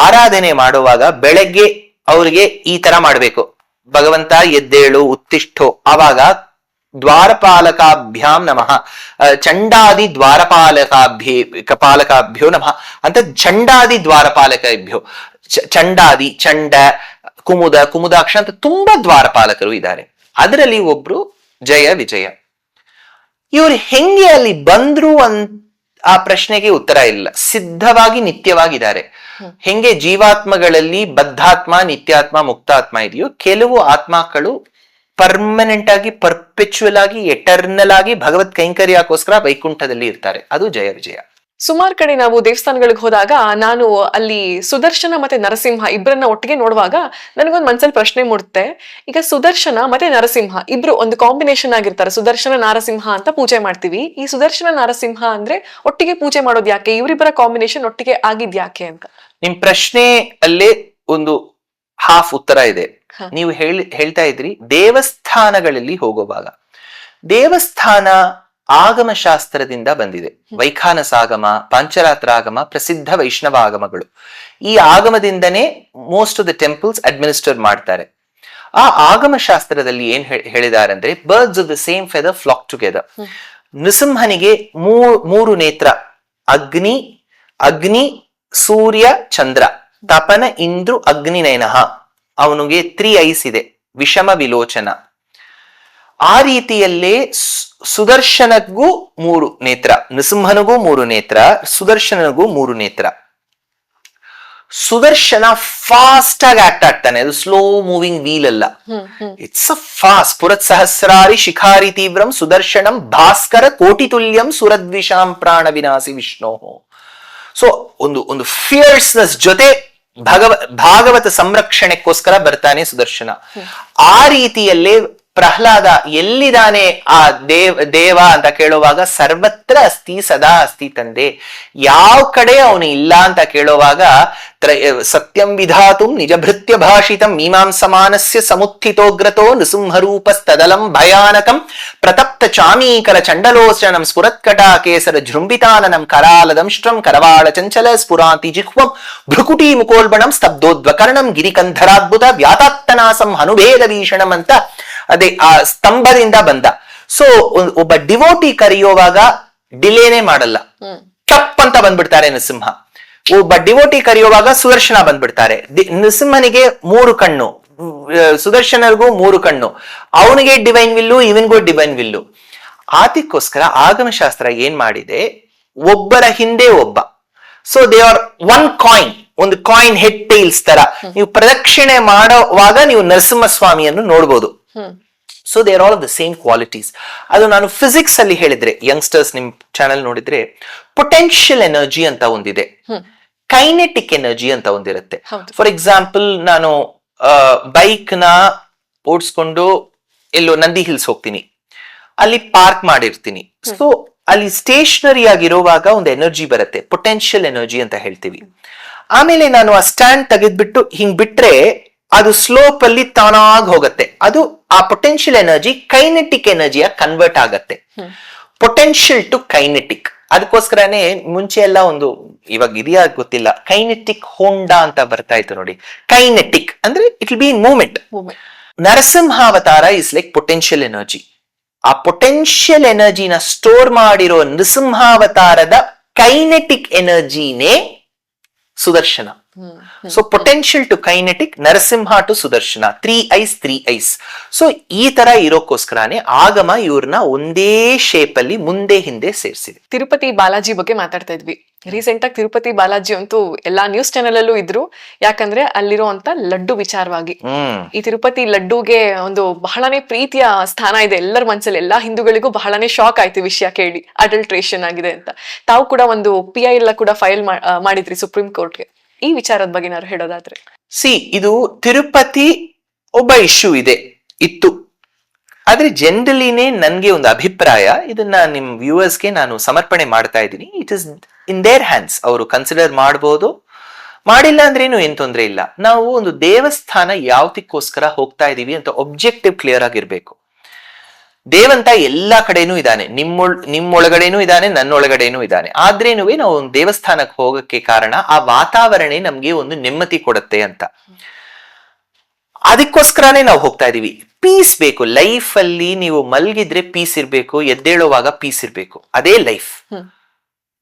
ಆರಾಧನೆ ಮಾಡುವಾಗ ಬೆಳಗ್ಗೆ ಅವ್ರಿಗೆ ಈ ತರ ಮಾಡ್ಬೇಕು, ಭಗವಂತ ಎದ್ದೇಳು ಉತ್ತಿಷ್ಠೋ, ಆವಾಗ ದ್ವಾರಪಾಲಕಾಭ್ಯಾಂ ನಮಃ, ಚಂಡಾದಿ ಪಾಲಕಾಭ್ಯೋ ನಮಃ ಅಂತ, ಚಂಡಾದಿ ದ್ವಾರಪಾಲಕಭ್ಯೋ, ಚಂಡಾದಿ, ಚಂಡ, ಕುಮುದಾಕ್ಷ ಅಂತ ತುಂಬಾ ದ್ವಾರಪಾಲಕರು ಇದ್ದಾರೆ. ಅದರಲ್ಲಿ ಒಬ್ರು ಜಯ ವಿಜಯ. ಇವ್ರು ಹೆಂಗೆ ಅಲ್ಲಿ ಬಂದ್ರು ಆ ಪ್ರಶ್ನೆಗೆ ಉತ್ತರ ಇಲ್ಲ. ಸಿದ್ಧವಾಗಿ ನಿತ್ಯವಾಗಿದ್ದಾರೆ. ಹೆಂಗೆ ಜೀವಾತ್ಮಗಳಲ್ಲಿ ಬದ್ಧಾತ್ಮ, ನಿತ್ಯಾತ್ಮ, ಮುಕ್ತಾತ್ಮ ಇದೆಯೋ, ಕೆಲವು ಆತ್ಮಗಳು ಪರ್ಮನೆಂಟ್ ಆಗಿ, ಪರ್ಪೆಚುವಲ್ ಆಗಿ, ಎಟರ್ನಲ್ ಆಗಿ ಭಗವತ್ ಕೈಂಕರ್ಯಕ್ಕೋಸ್ಕರ ವೈಕುಂಠದಲ್ಲಿ ಇರ್ತಾರೆ. ಅದು ಜಯ ವಿಜಯ. ಸುಮಾರು ಕಡೆ ನಾವು ದೇವಸ್ಥಾನಗಳಿಗೆ ಹೋದಾಗ ನಾನು ಅಲ್ಲಿ ಸುದರ್ಶನ ಮತ್ತೆ ನರಸಿಂಹ ಇಬ್ಬರನ್ನ ಒಟ್ಟಿಗೆ ನೋಡುವಾಗ ನನಗೊಂದು ಮನ್ಸಲ್ಲಿ ಪ್ರಶ್ನೆ ಮೂಡುತ್ತೆ. ಈಗ ಸುದರ್ಶನ ಮತ್ತೆ ನರಸಿಂಹ ಇಬ್ರು ಒಂದು ಕಾಂಬಿನೇಷನ್ ಆಗಿರ್ತಾರೆ. ಸುದರ್ಶನ ನಾರಸಿಂಹ ಅಂತ ಪೂಜೆ ಮಾಡ್ತೀವಿ. ಈ ಸುದರ್ಶನ ನಾರಸಿಂಹ ಅಂದ್ರೆ ಒಟ್ಟಿಗೆ ಪೂಜೆ ಮಾಡೋದು ಯಾಕೆ? ಇವರಿಬ್ಬರ ಕಾಂಬಿನೇಷನ್ ಒಟ್ಟಿಗೆ ಆಗಿದ್ಯಾಕೆ ಅಂತ. ನಿಮ್ ಪ್ರಶ್ನೆ ಅಲ್ಲೇ ಒಂದು ಹಾಫ್ ಉತ್ತರ ಇದೆ. ನೀವು ಹೇಳ್ತಾ ಇದ್ರಿ ದೇವಸ್ಥಾನಗಳಲ್ಲಿ ಹೋಗುವಾಗ. ದೇವಸ್ಥಾನ ಆಗಮ ಶಾಸ್ತ್ರದಿಂದ ಬಂದಿದೆ. ವೈಖಾನಸಾಗಮ, ಪಾಂಚರಾತ್ರಾಗಮ, ಪ್ರಸಿದ್ಧ ವೈಷ್ಣವ ಆಗಮಗಳು. ಈ ಆಗಮದಿಂದನೇ most of the temples administer ಮಾಡ್ತಾರೆ. ಆ ಆಗಮ ಶಾಸ್ತ್ರದಲ್ಲಿ ಏನ್ ಹೇಳಿದ್ದಾರೆ ಅಂದ್ರೆ, birds of the same feather flock together. ನೃಸಿಂಹನಿಗೆ ಮೂರು ನೇತ್ರ, ಅಗ್ನಿ, ಸೂರ್ಯ, ಚಂದ್ರ, ತಪನ, ಇಂದ್ರು, ಅಗ್ನಿನಯನಃ. ಅವನಿಗೆ 3 ಐಸ್ ಇದೆ, ವಿಷಮ ವಿಲೋಚನ. ಆ ರೀತಿಯಲ್ಲೇ ಸುದರ್ಶನಗೂ 3 ನೇತ್ರ, ನೃಸಿಂಹನಿಗೂ 3 ನೇತ್ರ, ಸುದರ್ಶನನಿಗೂ 3 ನೇತ್ರ. ಸುದರ್ಶನ ಫಾಸ್ಟ್ ಆಗಿ ಆಕ್ಟ್ ಆಗ್ತಾನೆ. ಅದು ಸ್ಲೋ ಮೂವಿಂಗ್ ವೀಲ್ ಅಲ್ಲ, ಇಟ್ಸ್ ಅ ಫಾಸ್ಟ್. ಪುರತ್ ಸಹಸ್ರಾರಿ ಶಿಖಾರಿ ತೀವ್ರಂ ಸುದರ್ಶನಂ ಭಾಸ್ಕರ ಕೋಟಿ ತುಲ್ಯಂ ಸುರದ್ವಿಷಾಂ ಪ್ರಾಣ ವಿನಾಸಿ ವಿಷ್ಣೋ. ಸೊ ಒಂದು ಫಿಯರ್ಸ್ನೆಸ್ ಜೊತೆ ಭಾಗವತ ಸಂರಕ್ಷಣೆಗೋಸ್ಕರ ಬರ್ತಾನೆ ಸುದರ್ಶನ. ಆ ರೀತಿಯಲ್ಲೇ ಪ್ರಹ್ಲಾದ ಎಲ್ಲಿದ್ದಾನೆ ಆ ದೇವ ಅಂತ ಕೇಳುವಾಗ, ಸರ್ವತ್ರ ಅಸ್ತಿ ಸದಾ ಅಸ್ತಿ ತಂದೆ. ಯಾವ ಕಡೆ ಅವನು ಇಲ್ಲ ಅಂತ ಕೇಳುವಾಗ, ಸತ್ಯಂ ವಿಧಾತುಂ ನಿಜಭೃತ್ಯ ಭಾಷಿತಂ ಮೀಮಾಂಸಮಾನಸ್ಯ ಸಮುತ್ಥಿತೋಗ್ರತೋ ನೃಸಿಂಹರೂಪಸ್ತದಲಂ ಭಯಾನಕಂ ಪ್ರತಪ್ತ ಚಾಮೀಕರ ಚಂಡಲೋಚನಂ ಸ್ಫುರತ್ಕಟಾ ಕೇಸರ ಜೃಂಭಿತಾನನಂ ಕರಾಲದಂಷ್ಟ್ರಂ ಕರವಾಳ ಚಂಚಲ ಸ್ಫುರಾಂತಿ ಜಿಹ್ವಂ ಭ್ರುಕುಟಿ ಮುಕೋಲ್ಬಣಂ ಸ್ತಬ್ಧೋದ್ವಕರ್ಣಂ ಗಿರಿಕಂಧರಾದ್ಭುತ ವ್ಯಾತಾತ್ತನಾಸಂ ಹನುಭೇದ ಭೀಷಣಂ ಅಂತ ಅದೇ ಆ ಸ್ತಂಭದಿಂದ ಬಂದ. ಸೊ ಒಬ್ಬ ಡಿವೋಟಿ ಕರೆಯುವಾಗ ಡಿಲೇನೆ ಮಾಡಲ್ಲ, ಟಪ್ ಅಂತ ಬಂದ್ಬಿಡ್ತಾರೆ ನೃಸಿಂಹ. ಒಬ್ಬ ಡಿವೋಟಿ ಕರೆಯುವಾಗ ಸುದರ್ಶನ ಬಂದ್ಬಿಡ್ತಾರೆ. ನೃಸಿಂಹನಿಗೆ 3 ಕಣ್ಣು, ಸುದರ್ಶನರಿಗೂ 3 ಕಣ್ಣು. ಅವನಿಗೆ ಡಿವೈನ್ ವಿಲ್ಲು, ಇವನ್ಗೂ ಡಿವೈನ್ ವಿಲ್ಲು. ಅದಕ್ಕೋಸ್ಕರ ಆಗಮಶಾಸ್ತ್ರ ಏನ್ ಮಾಡಿದೆ, ಒಬ್ಬರ ಹಿಂದೆ ಒಬ್ಬ. So they are one coin, ಒಂದು ಕಾಯಿನ್ ಹೆಡ್ ಟೈಲ್ಸ್ ತರ. ನೀವು ಪ್ರದಕ್ಷಿಣೆ ಮಾಡುವಾಗ ನೀವು ನರಸಿಂಹಸ್ವಾಮಿಯನ್ನು ನೋಡ್ಬೋದು. So they are all of the same qualities. ಅದು ನಾನು ಫಿಸಿಕ್ಸ್ ಅಲ್ಲಿ ಹೇಳಿದ್ರೆ, ಯಂಗ್ಸ್ಟರ್ಸ್ ನಿಮ್ ಚಾನೆಲ್ ನೋಡಿದ್ರೆ, ಪೊಟೆನ್ಷಿಯಲ್ ಎನರ್ಜಿ ಅಂತ ಒಂದಿದೆ, ಕೈನೆಟಿಕ್ ಎನರ್ಜಿ ಅಂತ ಒಂದಿರುತ್ತೆ. ಫಾರ್ ಎಕ್ಸಾಂಪಲ್, ನಾನು ಬೈಕ್ ನ ಓಡಿಸ್ಕೊಂಡು ಎಲ್ಲೋ ನಂದಿ ಹಿಲ್ಸ್ ಹೋಗ್ತೀನಿ, ಅಲ್ಲಿ ಪಾರ್ಕ್ ಮಾಡಿರ್ತೀನಿ. ಸೊ ಅಲ್ಲಿ ಸ್ಟೇಷನರಿ ಆಗಿರುವಾಗ ಒಂದು ಎನರ್ಜಿ ಬರುತ್ತೆ, ಪೊಟೆನ್ಷಿಯಲ್ ಎನರ್ಜಿ ಅಂತ ಹೇಳ್ತೀವಿ. ಆಮೇಲೆ ನಾನು ಆ ಸ್ಟ್ಯಾಂಡ್ ತೆಗೆದ್ಬಿಟ್ಟು ಹಿಂಗ್ ಬಿಟ್ರೆ ಅದು ಸ್ಲೋಪ್ ಅಲ್ಲಿ ತಾನಾಗಿ ಹೋಗುತ್ತೆ. ಅದು ಆ ಪೊಟೆನ್ಷಿಯಲ್ ಎನರ್ಜಿ ಕೈನೆಟಿಕ್ ಎನರ್ಜಿಯ ಕನ್ವರ್ಟ್ ಆಗತ್ತೆ. Potential to kinetic. ಅದಕ್ಕೋಸ್ಕರನೇ ಮುಂಚೆ ಎಲ್ಲ ಒಂದು, ಇವಾಗ ಇದೆಯಾ ಗೊತ್ತಿಲ್ಲ, ಕೈನೆಟಿಕ್ ಹೋಂಡಾ ಅಂತ ಬರ್ತಾ ಇತ್ತು ನೋಡಿ. ಕೈನೆಟಿಕ್ ಅಂದ್ರೆ it will be in movement. Narasimhavatara is like potential energy. ಆ ಪೊಟೆನ್ಷಿಯಲ್ ಎನರ್ಜಿನ ಸ್ಟೋರ್ ಮಾಡಿರೋ ನೃಸಿಂಹಾವತಾರದ ಕೈನೆಟಿಕ್ ಎನರ್ಜಿನೇ Sudarshana. So potential to kinetic, Narasimha to Sudarshana, 3 ಐಸ್. ಸೊ ಈ ತರ ಇರೋಕ್ಕೋಸ್ಕರನೇ ಆಗಮ ಇವ್ರನ್ನ ಒಂದೇ ಶೇಪ್ ಅಲ್ಲಿ ಮುಂದೆ ಹಿಂದೆ ಸೇರಿಸಿದೆ. ತಿರುಪತಿ ಬಾಲಾಜಿ ಬಗ್ಗೆ ಮಾತಾಡ್ತಾ ಇದ್ವಿ. ರೀಸೆಂಟ್ ಆಗಿ ತಿರುಪತಿ ಬಾಲಾಜಿ ಅಂತೂ ಎಲ್ಲಾ ನ್ಯೂಸ್ ಚಾನೆಲ್ ಅಲ್ಲೂ ಇದ್ರು. ಯಾಕಂದ್ರೆ ಅಲ್ಲಿರುವಂತ ಲಡ್ಡು ವಿಚಾರವಾಗಿ. ಈ ತಿರುಪತಿ ಲಡ್ಡುಗೆ ಒಂದು ಬಹಳನೇ ಪ್ರೀತಿಯ ಸ್ಥಾನ ಇದೆ ಎಲ್ಲರ ಮನಸ್ಸಲ್ಲಿ. ಎಲ್ಲಾ ಹಿಂದೂಗಳಿಗೂ ಬಹಳನೇ ಶಾಕ್ ಆಯ್ತು ವಿಷಯ ಕೇಳಿ, ಅಡಲ್ಟ್ರೇಷನ್ ಆಗಿದೆ ಅಂತ. ತಾವು ಕೂಡ ಒಂದು PI ಎಲ್ಲ ಕೂಡ ಫೈಲ್ ಮಾಡಿದ್ರಿ ಸುಪ್ರೀಂ ಕೋರ್ಟ್ಗೆ. ಈ ವಿಚಾರದ ಬಗ್ಗೆ ನಾನು ಹೇಳೋದಾದ್ರೆ, ಇದು ತಿರುಪತಿ ಒಬ್ಬ ಇಶ್ಯೂ ಇತ್ತು. ಆದ್ರೆ ಜನರಲಿನೇ ನನ್ಗೆ ಒಂದು ಅಭಿಪ್ರಾಯ, ಇದನ್ನ ನಿಮ್ ವ್ಯೂವರ್ಸ್ಗೆ ನಾನು ಸಮರ್ಪಣೆ ಮಾಡ್ತಾ ಇದ್ದೀನಿ. It is in their hands. ಅವರು ಕನ್ಸಿಡರ್ ಮಾಡಬಹುದು, ಮಾಡಿಲ್ಲ ಅಂದ್ರೇನು ಏನ್ ತೊಂದ್ರೆ ಇಲ್ಲ. ನಾವು ಒಂದು ದೇವಸ್ಥಾನ ಯಾವತ್ತಕ್ಕೋಸ್ಕರ ಹೋಗ್ತಾ ಇದೀವಿ ಅಂತ ಒಬ್ಜೆಕ್ಟಿವ್ ಕ್ಲಿಯರ್ ಆಗಿರ್ಬೇಕು. ದೇವಂತ ಎಲ್ಲಾ ಕಡೆನೂ ಇದ್ದಾನೆ, ನಿಮ್ಮೊಳಗಡೆನೂ ಇದ್ದಾನೆ, ನನ್ನೊಳಗಡೆನೂ ಇದ್ದಾನೆ. ಆದ್ರೇನು ನಾವು ಒಂದು ದೇವಸ್ಥಾನಕ್ಕೆ ಹೋಗಕ್ಕೆ ಕಾರಣ ಆ ವಾತಾವರಣ ನಮ್ಗೆ ಒಂದು ನೆಮ್ಮದಿ ಕೊಡುತ್ತೆ ಅಂತ. ಅದಕ್ಕೋಸ್ಕರನೇ ನಾವು ಹೋಗ್ತಾ ಇದೀವಿ. ಪೀಸ್ ಬೇಕು ಲೈಫ್ ಅಲ್ಲಿ. ನೀವು ಮಲ್ಗಿದ್ರೆ ಪೀಸ್ ಇರ್ಬೇಕು, ಎದ್ದೇಳುವಾಗ ಪೀಸ್ ಇರ್ಬೇಕು, ಅದೇ ಲೈಫ್.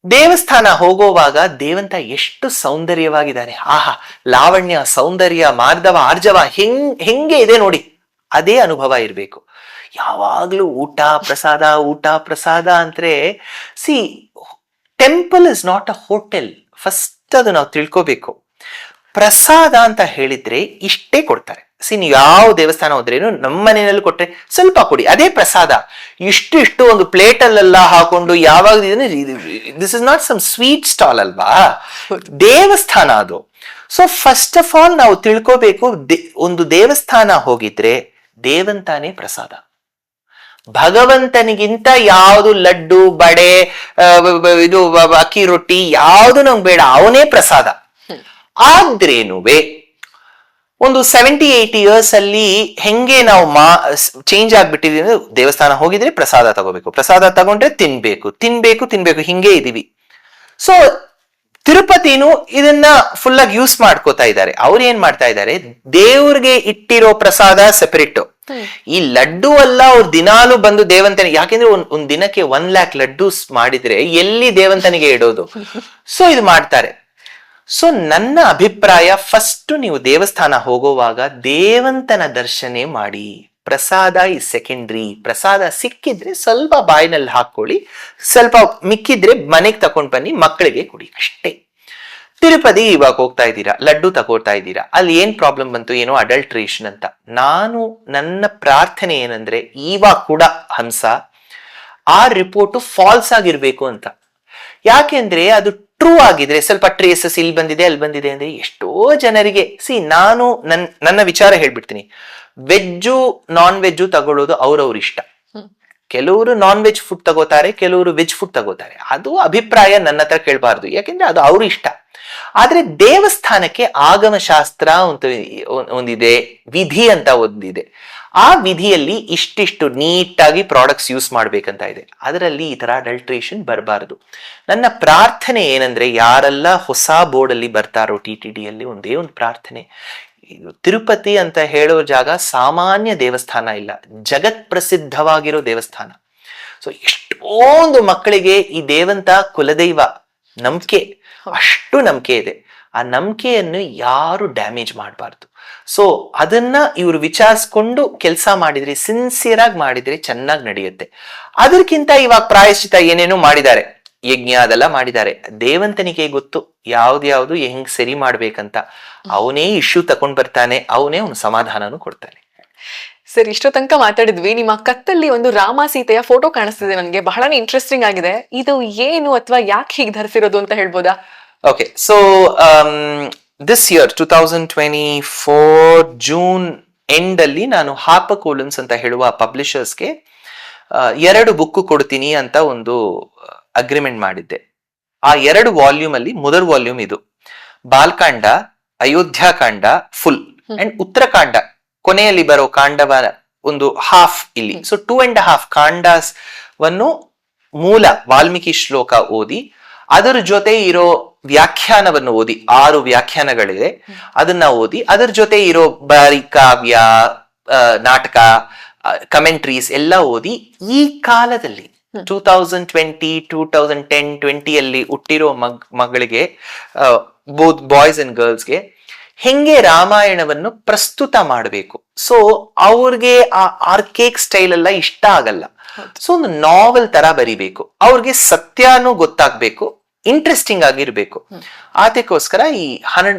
ದೇವಸ್ಥಾನ ಹೋಗೋವಾಗ ದೇವಂತ ಎಷ್ಟು ಸೌಂದರ್ಯವಾಗಿದ್ದಾನೆ, ಆಹಾ ಲಾವಣ್ಯ, ಸೌಂದರ್ಯ, ಮಾರ್ಧವ, ಆರ್ಜವ ಹೆಂಗೆ ಇದೆ ನೋಡಿ, ಅದೇ ಅನುಭವ ಇರ್ಬೇಕು. ಯಾವಾಗ್ಲೂ ಊಟ ಪ್ರಸಾದ ಅಂದ್ರೆ C temple is not a hotel. First ಅದು ನಾವು ತಿಳ್ಕೋಬೇಕು. ಪ್ರಸಾದ ಅಂತ ಹೇಳಿದ್ರೆ ಇಷ್ಟೇ ಕೊಡ್ತಾರೆ. ಸಿ ನೀವು ಯಾವ ದೇವಸ್ಥಾನ ಹೋದ್ರೇನು ನಮ್ಮ ಮನೆಯಲ್ಲಿ ಕೊಟ್ರೆ ಸ್ವಲ್ಪ ಕೊಡಿ, ಅದೇ ಪ್ರಸಾದ. ಇಷ್ಟು ಒಂದು ಪ್ಲೇಟ್ ಅಲ್ಲೆಲ್ಲ ಹಾಕೊಂಡು ಯಾವಾಗ this is not some sweet stall ಅಲ್ವಾ, ದೇವಸ್ಥಾನ ಅದು. ಸೊ ಫಸ್ಟ್ ಆಫ್ ಆಲ್ ನಾವು ತಿಳ್ಕೋಬೇಕು, ಒಂದು ದೇವಸ್ಥಾನ ಹೋಗಿದ್ರೆ ದೇವಂತಾನೇ ಪ್ರಸಾದ. ಭಗವಂತನಿಗಿಂತ ಯಾವುದು ಲಡ್ಡು, ಬಡೆ, ಇದು ಅಕ್ಕಿ ರೊಟ್ಟಿ ಯಾವುದು ನಮ್ಗೆ ಬೇಡ, ಅವನೇ ಪ್ರಸಾದ. ಆದ್ರೇನುವೆ ಒಂದು 70-80 ಇಯರ್ಸ್ ಅಲ್ಲಿ ಹೆಂಗೆ ನಾವು ಚೇಂಜ್ ಆಗ್ಬಿಟ್ಟಿದೀವಿ. ದೇವಸ್ಥಾನ ಹೋಗಿದ್ರೆ ಪ್ರಸಾದ ತಗೋಬೇಕು, ಪ್ರಸಾದ ತಗೊಂಡ್ರೆ ತಿನ್ಬೇಕು ಹಿಂಗೆ ಇದೀವಿ. ಸೊ ತಿರುಪತಿನೂ ಇದನ್ನ ಫುಲ್ ಆಗಿ ಯೂಸ್ ಮಾಡ್ಕೋತಾ ಇದ್ದಾರೆ. ಅವ್ರು ಏನ್ ಮಾಡ್ತಾ ಇದ್ದಾರೆ, ದೇವ್ರಿಗೆ ಇಟ್ಟಿರೋ ಪ್ರಸಾದ ಸೆಪರೇಟ್. ಈ ಲಡ್ಡು ಅಲ್ಲ ಅವ್ರು ದಿನಾಲು ಬಂದು ದೇವಂತನಿಗೆ, ಯಾಕೆಂದ್ರೆ ಒಂದ್ ದಿನಕ್ಕೆ 1 lakh ಲಡ್ಡು ಮಾಡಿದ್ರೆ ಎಲ್ಲಿ ದೇವಂತನಿಗೆ ಇಡೋದು. ಸೊ ಇದು ಮಾಡ್ತಾರೆ. ಸೊ ನನ್ನ ಅಭಿಪ್ರಾಯ, ಫಸ್ಟ್ ನೀವು ದೇವಸ್ಥಾನ ಹೋಗುವಾಗ ದೇವಂತನ ದರ್ಶನ ಮಾಡಿ, ಪ್ರಸಾದ ಇಸ್ ಸೆಕೆಂಡ್ರಿ. ಪ್ರಸಾದ ಸಿಕ್ಕಿದ್ರೆ ಸ್ವಲ್ಪ ಬಾಯಿನಲ್ಲಿ ಹಾಕೊಳ್ಳಿ, ಸ್ವಲ್ಪ ಮಿಕ್ಕಿದ್ರೆ ಮನೆಗೆ ತಕೊಂಡ್ ಬನ್ನಿ, ಮಕ್ಕಳಿಗೆ ಕೊಡಿ, ಅಷ್ಟೇ. ತಿರುಪತಿ ಇವಾಗ ಹೋಗ್ತಾ ಇದ್ದೀರಾ, ಲಡ್ಡು ತಗೋತಾ ಇದ್ದೀರಾ, ಅಲ್ಲಿ ಏನ್ ಪ್ರಾಬ್ಲಮ್ ಬಂತು, ಏನೋ ಅಡಲ್ಟ್ರೇಷನ್ ಅಂತ. ನನ್ನ ಪ್ರಾರ್ಥನೆ ಏನಂದ್ರೆ, ಇವಾಗ ಕೂಡ ಹಂಸ ಆ ರಿಪೋರ್ಟ್ ಫಾಲ್ಸ್ ಆಗಿರ್ಬೇಕು ಅಂತ. ಯಾಕೆಂದ್ರೆ ಅದು ಟ್ರೂ ಆಗಿದ್ರೆ, ಸ್ವಲ್ಪ ಟ್ರೇಸಸ್ ಇಲ್ಲಿ ಬಂದಿದೆ ಅಲ್ಲಿ ಬಂದಿದೆ ಅಂದ್ರೆ ಎಷ್ಟೋ ಜನರಿಗೆ ನಾನು ನನ್ನ ವಿಚಾರ ಹೇಳ್ಬಿಡ್ತೀನಿ. ವೆಜ್ಜು ನಾನ್ ವೆಜ್ಜು ತಗೊಳ್ಳೋದು ಅವ್ರವ್ರ ಇಷ್ಟ. ಕೆಲವರು ನಾನ್ ವೆಜ್ ಫುಡ್ ತಗೋತಾರೆ, ಕೆಲವರು ವೆಜ್ ಫುಡ್ ತಗೋತಾರೆ. ಅದು ಅಭಿಪ್ರಾಯ ನನ್ನ ಹತ್ರ ಕೇಳಬಾರ್ದು, ಯಾಕೆಂದ್ರೆ ಅದು ಅವ್ರ ಇಷ್ಟ. ಆದ್ರೆ ದೇವಸ್ಥಾನಕ್ಕೆ ಆಗಮ ಶಾಸ್ತ್ರ ಒಂದಿದೆ, ವಿಧಿ ಅಂತ ಒಂದಿದೆ. ಆ ವಿಧಿಯಲ್ಲಿ ಇಷ್ಟಿಷ್ಟು ನೀಟಾಗಿ ಪ್ರಾಡಕ್ಟ್ಸ್ ಯೂಸ್ ಮಾಡ್ಬೇಕಂತ ಇದೆ. ಅದರಲ್ಲಿ ಈ ತರ ಅಡಲ್ಟ್ರೇಷನ್ ಬರಬಾರದು. ನನ್ನ ಪ್ರಾರ್ಥನೆ ಏನಂದ್ರೆ, ಯಾರೆಲ್ಲ ಹೊಸ ಬೋರ್ಡ್ ಅಲ್ಲಿ ಬರ್ತಾರೋ TTD ಅಲ್ಲಿ, ಒಂದೇ ಒಂದು ಪ್ರಾರ್ಥನೆ, ತಿರುಪತಿ ಅಂತ ಹೇಳೋ ಜಾಗ ಸಾಮಾನ್ಯ ದೇವಸ್ಥಾನ ಇಲ್ಲ, ಜಗತ್ ಪ್ರಸಿದ್ಧವಾಗಿರೋ ದೇವಸ್ಥಾನ. ಸೊ ಎಷ್ಟೊಂದು ಮಕ್ಕಳಿಗೆ ಈ ದೇವಂತ ಕುಲದೈವ ನಂಬಿಕೆ, ಅಷ್ಟು ನಂಬಿಕೆ ಇದೆ. ಆ ನಂಬಿಕೆಯನ್ನು ಯಾರು ಡ್ಯಾಮೇಜ್ ಮಾಡಬಾರ್ದು. ಸೊ ಅದನ್ನ ಇವರು ವಿಚಾರಿಸ್ಕೊಂಡು ಕೆಲಸ ಮಾಡಿದ್ರೆ, ಸಿನ್ಸಿಯರ್ ಆಗಿ ಮಾಡಿದ್ರೆ ಚೆನ್ನಾಗಿ ನಡೆಯುತ್ತೆ. ಅದಕ್ಕಿಂತ ಇವಾಗ ಪ್ರಾಯಶ್ಚಿತ ಏನೇನೋ ಮಾಡಿದ್ದಾರೆ, ಯಜ್ಞ ಅದೆಲ್ಲ ಮಾಡಿದ್ದಾರೆ. ದೇವಂತನಿಗೆ ಗೊತ್ತು ಯಾವ್ದು ಹೆಂಗ್ ಸರಿ ಮಾಡ್ಬೇಕಂತ. ಅವನೇ ಇಶ್ಯೂ ತಕೊಂಡ್ ಬರ್ತಾನೆ, ಅವನೇ ಒಂದು ಸಮಾಧಾನನು ಕೊಡ್ತಾನೆ. ಸರ್, ಇಷ್ಟೋ ತನಕ ಮಾತಾಡಿದ್ವಿ. ನಿಮ್ಮ ಕತ್ತಲ್ಲಿ ಒಂದು ರಾಮ ಸೀತೆಯ ಫೋಟೋ ಕಾಣಿಸ್ತಿದೆ, ನನಗೆ ಬಹಳನೇ ಇಂಟ್ರೆಸ್ಟಿಂಗ್ ಆಗಿದೆ. ಇದು ಏನು ಅಥವಾ ಯಾಕೆ ಹೀಗೆ ಧರಿಸಿರೋದು ಅಂತ ಹೇಳ್ಬೋದಾ? Okay, so this year 2024 June end ಅಲ್ಲಿ ನಾನು ಹಾರ್ಪರ್ ಕೋಲಿನ್ಸ್ ಅಂತ ಹೇಳುವ ಪಬ್ಲಿಷರ್ಸ್ಗೆ 2 ಬುಕ್ ಕೊಡ್ತೀನಿ ಅಂತ ಒಂದು ಅಗ್ರಿಮೆಂಟ್ ಮಾಡಿದ್ದೆ. ಆ 2 ವಾಲ್ಯೂಮ್ ಅಲ್ಲಿ ಮೊದಲ ವಾಲ್ಯೂಮ್ ಇದು ಬಾಲ್ಕಾಂಡ, ಅಯೋಧ್ಯಾಕಾಂಡ ಫುಲ್ ಅಂಡ್ ಉತ್ತರಕಾಂಡ ಕೊನೆಯಲ್ಲಿ ಬರೋ ಕಾಂಡವ ಒಂದು ಹಾಫ್ ಇಲ್ಲಿ. ಸೊ 2.5 ಕಾಂಡಸ್ ವನ್ನು ಮೂಲ ವಾಲ್ಮೀಕಿ ಶ್ಲೋಕ ಓದಿ, ಅದರ ಜೊತೆ ಇರೋ ವ್ಯಾಖ್ಯಾನವನ್ನು ಓದಿ, 6 ವ್ಯಾಖ್ಯಾನಗಳಿದೆ, ಅದನ್ನ ಓದಿ, ಅದರ ಜೊತೆ ಇರೋ ಬಾರಿ ಕಾವ್ಯ, ನಾಟಕ, ಕಮೆಂಟ್ರೀಸ್ ಎಲ್ಲ ಓದಿ, ಈ ಕಾಲದಲ್ಲಿ 2020, 2010, 20 ಅಲ್ಲಿ ಹುಟ್ಟಿರೋ ಮಗಳಿಗೆ, ಬೋತ್ ಬಾಯ್ಸ್ ಅಂಡ್ ಗರ್ಲ್ಸ್ಗೆ ಹೆಂಗೆ ರಾಮಾಯಣವನ್ನು ಪ್ರಸ್ತುತ ಮಾಡಬೇಕು. ಸೊ ಅವ್ರಿಗೆ ಆ ಆರ್ಕೇಕ್ ಸ್ಟೈಲ್ ಎಲ್ಲ ಇಷ್ಟ ಆಗಲ್ಲ. ಸೊ ಒಂದು ನಾವೆಲ್ ತರ ಬರಿಬೇಕು, ಅವ್ರಿಗೆ ಸತ್ಯನೂ ಗೊತ್ತಾಗ್ಬೇಕು, ಇಂಟ್ರೆಸ್ಟಿಂಗ್ ಆಗಿರ್ಬೇಕು. ಅದಕ್ಕೋಸ್ಕರ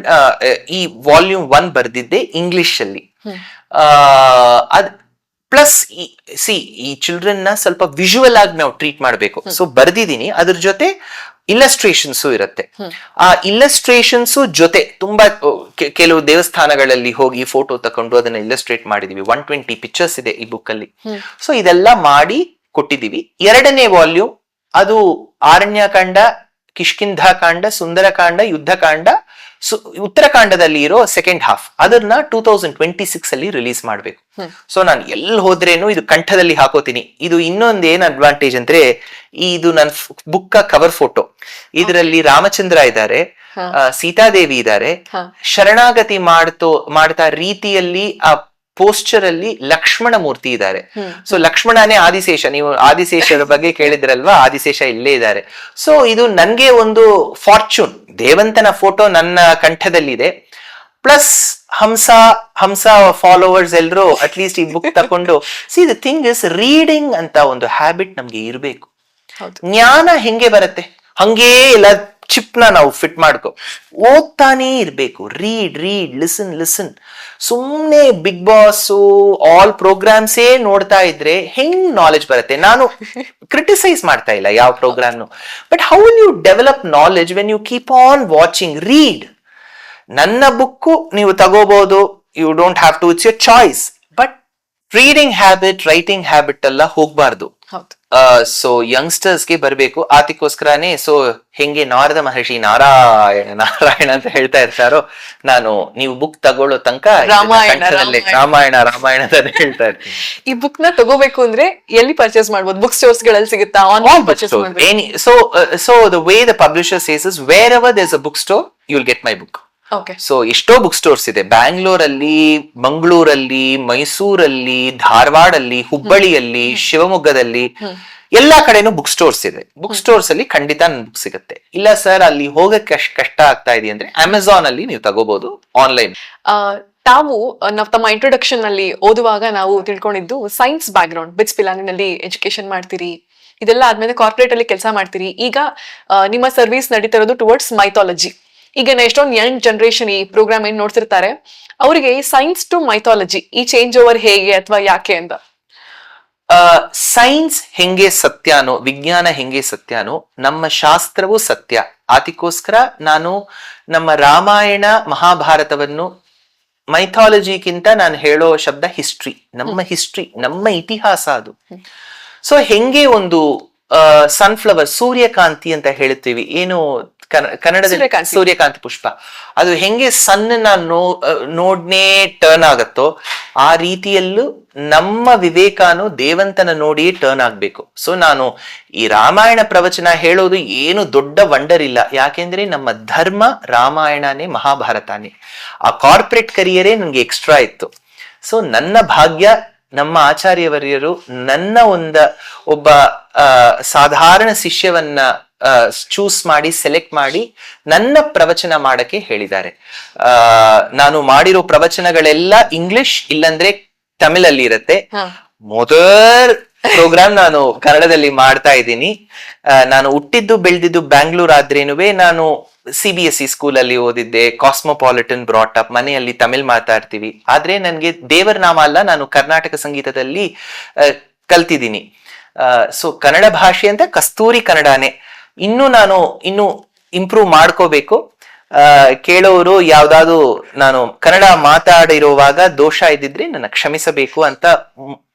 ಈ ವಾಲ್ಯೂಮ್ 1 ಬರ್ದಿದ್ದೆ ಇಂಗ್ಲಿಷ್ ಅಲ್ಲಿ. ಪ್ಲಸ್ ಈ ಚಿಲ್ಡ್ರನ್ ನ ಸ್ವಲ್ಪ ವಿಜುವಲ್ ಆಗಿ ನಾವು ಟ್ರೀಟ್ ಮಾಡ್ಬೇಕು. ಸೊ ಬರ್ದಿದ್ದೀನಿ, ಅದ್ರ ಜೊತೆ ಇಲ್ಲಸ್ಟ್ರೇಷನ್ಸ್ ಇರುತ್ತೆ. ಆ ಇಲ್ಲಸ್ಟ್ರೇಷನ್ಸ್ ಜೊತೆ ತುಂಬಾ ಕೆಲವು ದೇವಸ್ಥಾನಗಳಲ್ಲಿ ಹೋಗಿ ಫೋಟೋ ತಕೊಂಡು ಅದನ್ನ ಇಲ್ಲಸ್ಟ್ರೇಟ್ ಮಾಡಿದೀವಿ. 120 ಪಿಕ್ಚರ್ಸ್ ಇದೆ ಈ ಬುಕ್ ಅಲ್ಲಿ. ಸೊ ಇದೆಲ್ಲ ಮಾಡಿ ಕೊಟ್ಟಿದೀವಿ. 2ನೇ ವಾಲ್ಯೂಮ್ ಅದು ಆರಣ್ಯಕಾಂಡ, ಕಿಷ್ಕಿಂಧಾಕಾಂಡ, ಸುಂದರಕಾಂಡ, ಯುದ್ಧಕಾಂಡ, ಉತ್ತರಕಾಂಡದಲ್ಲಿ ಇರೋ ಸೆಕೆಂಡ್ ಹಾಫ್, ಅದನ್ನ 2026 ಅಲ್ಲಿ ರಿಲೀಸ್ ಮಾಡ್ಬೇಕು. ಸೊ ನಾನು ಎಲ್ಲಿ ಹೋದ್ರೇನು ಇದು ಕಂಠದಲ್ಲಿ ಹಾಕೋತೀನಿ. ಇದು ಇನ್ನೊಂದು ಏನ್ ಅಡ್ವಾಂಟೇಜ್ ಅಂದ್ರೆ, ಇದು ನನ್ನ ಬುಕ್ ಕವರ್ ಫೋಟೋ. ಇದರಲ್ಲಿ ರಾಮಚಂದ್ರ ಇದ್ದಾರೆ, ಹಾ. ಸೀತಾದೇವಿ ಇದ್ದಾರೆ, ಹಾ. ಶರಣಾಗತಿ ಮಾಡ್ತಾ ರೀತಿಯಲ್ಲಿ ಆ ಪೋಸ್ಚರ್ ಅಲ್ಲಿ ಲಕ್ಷ್ಮಣ ಮೂರ್ತಿ ಇದ್ದಾರೆ. ಸೊ ಲಕ್ಷ್ಮಣನೇ ಆದಿಶೇಷ, ನೀವು ಆದಿಶೇಷರ ಬಗ್ಗೆ ಕೇಳಿದ್ರಲ್ವಾ, ಆದಿಶೇಷ ಇಲ್ಲೇ ಇದ್ದಾರೆ. ಸೊ ಇದು ನನ್ಗೆ ಒಂದು ಫಾರ್ಚೂನ್, ದೇವಂತನ ಫೋಟೋ ನನ್ನ ಕಂಠದಲ್ಲಿದೆ, ಪ್ಲಸ್ ಹಂಸ ಫಾಲೋವರ್ಸ್ ಎಲ್ರು ಅಟ್ಲೀಸ್ಟ್ ಈ ಬುಕ್ ತಕೊಂಡು C the thing is reading ಅಂತ ಒಂದು ಹ್ಯಾಬಿಟ್ ನಮ್ಗೆ ಇರಬೇಕು. ಜ್ಞಾನ ಹೆಂಗೆ ಬರುತ್ತೆ, ಹಂಗೇ ಎಲ್ಲ ಚಿಪ್ನ ನಾವು ಫಿಟ್ ಮಾಡ್ಕೊ, ಓದ್ತಾನೇ ಇರ್ಬೇಕು. Read listen. ಸುಮ್ನೆ ಬಿಗ್ ಬಾಸ್ ಆಲ್ ಪ್ರೋಗ್ರಾಮ್ಸೇ ನೋಡ್ತಾ ಇದ್ರೆ ಹೆಂಗ್ ನಾಲೆಜ್ ಬರುತ್ತೆ? ನಾನು ಕ್ರಿಟಿಸೈಸ್ ಮಾಡ್ತಾ ಇಲ್ಲ ಯಾವ ಪ್ರೋಗ್ರಾಮ್ನು, but how will you develop knowledge when you keep on watching? Read. ನನ್ನ ಬುಕ್ಕು ನೀವು ತಗೋಬಹುದು, you don't have to, it's your choice, but reading habit, writing habit ಎಲ್ಲ ಹೋಗ್ಬಾರ್ದು. ಸೊ ಯಂಗ್ಸ್ಟರ್ಸ್ಗೆ ಬರಬೇಕು. ಅದಕ್ಕೋಸ್ಕರನೇ ಸೊ ಹೆಂಗೆ ನಾರದ ಮಹರ್ಷಿ ನಾರಾಯಣ ಅಂತ ಹೇಳ್ತಾ ಇರ್ತಾರೋ, ನಾನು ನೀವು ಬುಕ್ ತಗೊಳ್ಳೋ ತನಕ ರಾಮಾಯಣ ಅಂತ ಹೇಳ್ತಾ ಇರ್ತೀನಿ. ಈ ಬುಕ್ ನ ತಗೋಬೇಕು ಅಂದ್ರೆ ಎಲ್ಲಿ ಪರ್ಚೇಸ್ ಮಾಡ್ಬೋದು? ಬುಕ್ ಸ್ಟೋರ್ಸ್ ಗಳಲ್ಲಿ ಸಿಗುತ್ತಾ? So the way the publisher says is wherever there is a book store you will get my book. So ಎಷ್ಟೋ ಬುಕ್ ಸ್ಟೋರ್ಸ್ ಇದೆ, ಬ್ಯಾಂಗ್ಳೂರಲ್ಲಿ, ಮಂಗಳೂರಲ್ಲಿ, ಮೈಸೂರಲ್ಲಿ, ಧಾರವಾಡಲ್ಲಿ, ಹುಬ್ಬಳ್ಳಿಯಲ್ಲಿ, ಶಿವಮೊಗ್ಗದಲ್ಲಿ, ಎಲ್ಲಾ ಕಡೆನೂ ಬುಕ್ ಸ್ಟೋರ್ಸ್ ಇದೆ. ಬುಕ್ ಸ್ಟೋರ್ಸ್ ಅಲ್ಲಿ ಖಂಡಿತ ಬುಕ್ ಸಿಗುತ್ತೆ. ಇಲ್ಲ ಸರ್ ಅಲ್ಲಿ ಹೋಗಕ್ಕೆ ಕಷ್ಟ ಆಗ್ತಾ ಇದೆ ಅಂದ್ರೆ ಅಮೆಝಾನ್ ಅಲ್ಲಿ ನೀವು ತಗೋಬಹುದು ಆನ್ಲೈನ್. ತಾವು ತಮ್ಮ ಇಂಟ್ರೊಡಕ್ಷನ್ ನಲ್ಲಿ ಓದುವಾಗ ನಾವು ತಿಳ್ಕೊಂಡಿದ್ದು ಸೈನ್ಸ್ ಬ್ಯಾಕ್ ಗ್ರೌಂಡ್, ಬಿಟ್ಸ್ ಪಿಲಾನಿನಲ್ಲಿ ಎಜುಕೇಶನ್ ಮಾಡ್ತೀರಿ, ಇದೆಲ್ಲ ಆದ್ಮೇಲೆ ಕಾರ್ಪೊರೇಟ್ ಅಲ್ಲಿ ಕೆಲಸ ಮಾಡ್ತೀರಿ. ಈಗ ನಿಮ್ಮ ಸರ್ವಿಸ್ ನಡೀತಿರೋದು ಟುವರ್ಡ್ಸ್ ಮೈಥಾಲಜಿ. ಈಗ ಎಷ್ಟೊಂದು ಯಂಗ್ ಜನರೇಷನ್ ಈ ಪ್ರೋಗ್ರಾಮ್ ಏನ್ ನೋಡ್ತಿರ್ತಾರೆ, ಅವರಿಗೆ ಸೈನ್ಸ್ ಟು ಮೈಥಾಲಜಿ ಈ ಚೇಂಜ್ ಓವರ್ ಹೇಗೆ ಅಥವಾ ಯಾಕೆ ಅಂತ? ಸೈನ್ಸ್ ಹೆಂಗೆ ಸತ್ಯನೋ, ವಿಜ್ಞಾನ ಹೆಂಗೆ ಸತ್ಯನೋ, ನಮ್ಮ ಶಾಸ್ತ್ರವೂ ಸತ್ಯ. ಅದಕ್ಕೋಸ್ಕರ ನಾನು ನಮ್ಮ ರಾಮಾಯಣ ಮಹಾಭಾರತವನ್ನು ಮೈಥಾಲಜಿಗಿಂತ ನಾನು ಹೇಳೋ ಶಬ್ದ ಹಿಸ್ಟ್ರಿ, ನಮ್ಮ ಇತಿಹಾಸ ಅದು. ಸೊ ಹೆಂಗೆ ಒಂದು ಸನ್ಫ್ಲವರ್, ಸೂರ್ಯಕಾಂತಿ ಅಂತ ಹೇಳ್ತೀವಿ, ಏನು ಕನ್ನಡದಲ್ಲಿ ಸೂರ್ಯಕಾಂತಿ ಪುಷ್ಪ, ಅದು ಹೆಂಗೆ ಸನ್ನ ನೋಡ್ನೇ ಟರ್ನ್ ಆಗತ್ತೋ ಆ ರೀತಿಯಲ್ಲೂ ನಮ್ಮ ವಿವೇಕನು ದೇವಂತನ ನೋಡಿಯೇ ಟರ್ನ್ ಆಗ್ಬೇಕು. ಸೊ ನಾನು ಈ ರಾಮಾಯಣ ಪ್ರವಚನ ಹೇಳೋದು ಏನು ದೊಡ್ಡ ವಂಡರ್ ಇಲ್ಲ, ಯಾಕೆಂದ್ರೆ ನಮ್ಮ ಧರ್ಮ ರಾಮಾಯಣನೇ ಮಹಾಭಾರತನೇ. ಆ ಕಾರ್ಪೊರೇಟ್ ಕರಿಯರೇ ನನ್ಗೆ ಎಕ್ಸ್ಟ್ರಾ ಇತ್ತು. ಸೊ ನನ್ನ ಭಾಗ್ಯ, ನಮ್ಮ ಆಚಾರ್ಯವರ್ಯರು ನನ್ನ ಒಬ್ಬ ಸಾಧಾರಣ ಶಿಷ್ಯವನ್ನ ಚೂಸ್ ಮಾಡಿ ಸೆಲೆಕ್ಟ್ ಮಾಡಿ ನನ್ನ ಪ್ರವಚನ ಮಾಡಕ್ಕೆ ಹೇಳಿದ್ದಾರೆ. ನಾನು ಮಾಡಿರೋ ಪ್ರವಚನಗಳೆಲ್ಲ ಇಂಗ್ಲಿಷ್ ಇಲ್ಲಂದ್ರೆ ತಮಿಳಲ್ಲಿ ಇರುತ್ತೆ. ಮೊದಲ ಪ್ರೋಗ್ರಾಮ್ ನಾನು ಕನ್ನಡದಲ್ಲಿ ಮಾಡ್ತಾ ಇದ್ದೀನಿ. ನಾನು ಹುಟ್ಟಿದ್ದು ಬೆಳೆದಿದ್ದು ಬ್ಯಾಂಗ್ಳೂರ್ ಆದ್ರೇನುವೆ ನಾನು CBSE ಸ್ಕೂಲಲ್ಲಿ ಓದಿದ್ದೆ, ಕಾಸ್ಮೋಪಾಲಿಟನ್ ಬ್ರಾಟ್ ಅಪ್, ಮನೆಯಲ್ಲಿ ತಮಿಳ್ ಮಾತಾಡ್ತೀವಿ. ಆದ್ರೆ ನನ್ಗೆ ದೇವರ ನಾಮ ಅಲ್ಲ, ನಾನು ಕರ್ನಾಟಕ ಸಂಗೀತದಲ್ಲಿ ಕಲ್ತಿದ್ದೀನಿ. ಸೊ ಕನ್ನಡ ಭಾಷೆ ಅಂತ ಕಸ್ತೂರಿ ಕನ್ನಡನೇ. ಇನ್ನು ಇಂಪ್ರೂವ್ ಮಾಡ್ಕೋಬೇಕು. ಕೇಳೋರು ಯಾವ್ದಾದ್ರು ನಾನು ಕನ್ನಡ ಮಾತಾಡಿರುವಾಗ ದೋಷ ಇದ್ದಿದ್ರೆ ನನ್ನ ಕ್ಷಮಿಸಬೇಕು ಅಂತ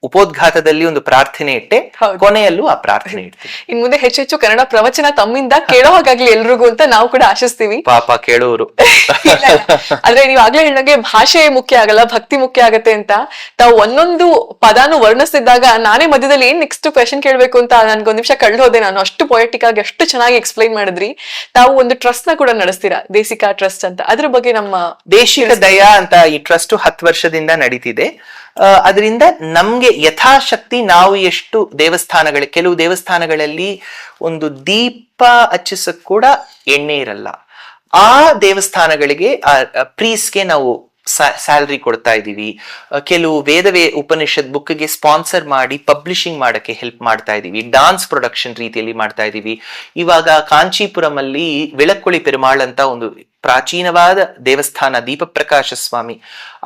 ಉಪೋದ್ಘಾತದಲ್ಲಿ ಒಂದು ಪ್ರಾರ್ಥನೆ ಇಟ್ಟೆ, ಕೊನೆಯಲ್ಲೂ ಆ ಪ್ರಾರ್ಥನೆ ಇಡ್ತೀನಿ. ಇನ್ ಮುಂದೆ ಹೆಚ್ಚೆಚ್ಚು ಕನ್ನಡ ಪ್ರವಚನ ತಮ್ಮಿಂದ ಕೇಳೋ ಹಾಗಾಗ್ಲಿ ಎಲ್ರಿಗೂ ಅಂತ ನಾವು ಕೂಡ ಆಶಿಸ್ತೀವಿ. ಪಾಪ ಕೇಳೋರು. ಆದ್ರೆ ನೀವ್ ಆಗ್ಲೇ ಹೇಳಿದಂಗೆ ಭಾಷೆ ಮುಖ್ಯ ಆಗಲ್ಲ, ಭಕ್ತಿ ಮುಖ್ಯ ಆಗತ್ತೆ ಅಂತ ತಾವು ಒಂದೊಂದು ಪದಾನು ವರ್ಣಿಸ್ತಿದ್ದಾಗ ನಾನೇ ಮಧ್ಯದಲ್ಲಿ ಏನ್ ನೆಕ್ಸ್ಟ್ ಕ್ವೆಶನ್ ಕೇಳ್ಬೇಕು ಅಂತ ನನ್ಗೊಂದ್ ನಿಮಿಷ ಕಳ್ದೋದೆ. ನಾನು ಅಷ್ಟು ಪೊಯೆಟಿಕ್ ಆಗಿ ಅಷ್ಟು ಚೆನ್ನಾಗಿ ಎಕ್ಸ್ಪ್ಲೈನ್ ಮಾಡಿದ್ರಿ. ತಾವು ಒಂದು ಟ್ರಸ್ಟ್ ನ ಕೂಡ ನಡೆಸ್ತೀರಾ, ದೇಸಿಕಾ ಟ್ರಸ್ಟ್ ಅಂತ. ಅದ್ರ ಬಗ್ಗೆ ನಮ್ಮ ದೇಶಿಕ ದಯಾ ಅಂತ ಈ ಟ್ರಸ್ಟ್ 10 ವರ್ಷದಿಂದ ನಡೀತಿದೆ. ಅದರಿಂದ ನಮ್ಗೆ ಯಥಾಶಕ್ತಿ ನಾವು ಎಷ್ಟು ಕೆಲವು ದೇವಸ್ಥಾನಗಳಲ್ಲಿ ಒಂದು ದೀಪ ಹಚ್ಚಿಸಕ್ ಕೂಡ ಎಣ್ಣೆ ಇರಲ್ಲ, ಆ ದೇವಸ್ಥಾನಗಳಿಗೆ ಪ್ರೀಸ್ಗೆ ನಾವು ಸ್ಯಾಲರಿ ಕೊಡ್ತಾ ಇದೀವಿ. ಕೆಲವು ವೇದವೇ ಉಪನಿಷತ್ ಬುಕ್ಗೆ ಸ್ಪಾನ್ಸರ್ ಮಾಡಿ ಪಬ್ಲಿಷಿಂಗ್ ಮಾಡಕ್ಕೆ ಹೆಲ್ಪ್ ಮಾಡ್ತಾ ಇದೀವಿ. ಡಾನ್ಸ್ ಪ್ರೊಡಕ್ಷನ್ ರೀತಿಯಲ್ಲಿ ಮಾಡ್ತಾ ಇದೀವಿ. ಇವಾಗ ಕಾಂಚೀಪುರಂ ಅಲ್ಲಿ ವಿಳಕ್ಕುಳಿ ಪೆರುಮಾಳ್ ಅಂತ ಒಂದು ಪ್ರಾಚೀನವಾದ ದೇವಸ್ಥಾನ, ದೀಪ ಪ್ರಕಾಶ ಸ್ವಾಮಿ,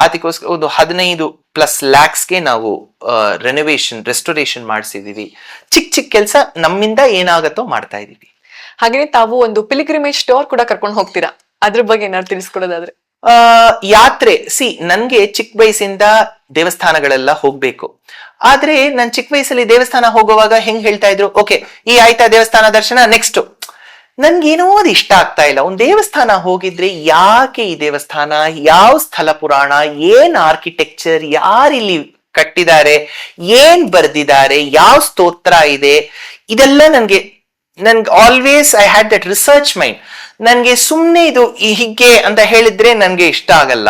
ಅದಕ್ಕೋಸ್ಕರ ಒಂದು 15+ lakhsಗೆ ನಾವು ರೆಸ್ಟೋರೇಷನ್ ಮಾಡಿಸಿದೀವಿ. ಚಿಕ್ಕ ಕೆಲಸ ನಮ್ಮಿಂದ ಏನಾಗತ್ತೋ ಮಾಡ್ತಾ ಇದೀವಿ. ಹಾಗೆ ತಾವು ಒಂದು ಪಿಲಿಗ್ರಿಮೇಜ್ ಸ್ಟೋರ್ ಕೂಡ ಕರ್ಕೊಂಡು ಹೋಗ್ತೀರಾ, ಅದ್ರ ಬಗ್ಗೆ ಏನಾದ್ರು ತಿಳಿಸ್ಕೊಡೋದಾದ್ರೆ? ಯಾತ್ರೆ, ನನ್ಗೆ ಚಿಕ್ಕ ವಯಸ್ಸಿಂದ ದೇವಸ್ಥಾನಗಳೆಲ್ಲ ಹೋಗ್ಬೇಕು. ಆದ್ರೆ ನನ್ ಚಿಕ್ಕ ವಯಸ್ಸಲ್ಲಿ ದೇವಸ್ಥಾನ ಹೋಗುವಾಗ ಹೆಂಗ್ ಹೇಳ್ತಾ ಇದ್ರು, ಓಕೆ ಈ ಆಯ್ತಾ ದೇವಸ್ಥಾನ ದರ್ಶನ, ನೆಕ್ಸ್ಟ್. ನನ್ಗೇನೋ ಅದು ಇಷ್ಟ ಆಗ್ತಾ ಇಲ್ಲ. ಒಂದ್ ದೇವಸ್ಥಾನ ಹೋಗಿದ್ರೆ ಯಾಕೆ ಈ ದೇವಸ್ಥಾನ, ಯಾವ ಸ್ಥಳ ಪುರಾಣ, ಏನ್ ಆರ್ಕಿಟೆಕ್ಚರ್, ಯಾರಿಲ್ಲಿ ಕಟ್ಟಿದ್ದಾರೆ, ಏನ್ ಬರ್ದಿದ್ದಾರೆ, ಯಾವ ಸ್ತೋತ್ರ ಇದೆ, ಇದೆಲ್ಲ ನನ್ಗೆ ನನ್ಗೆ always I had that research mind. ನನ್ಗೆ ಸುಮ್ನೆ ಇದು ಹೀಗೆ ಅಂತ ಹೇಳಿದ್ರೆ ನನ್ಗೆ ಇಷ್ಟ ಆಗಲ್ಲ.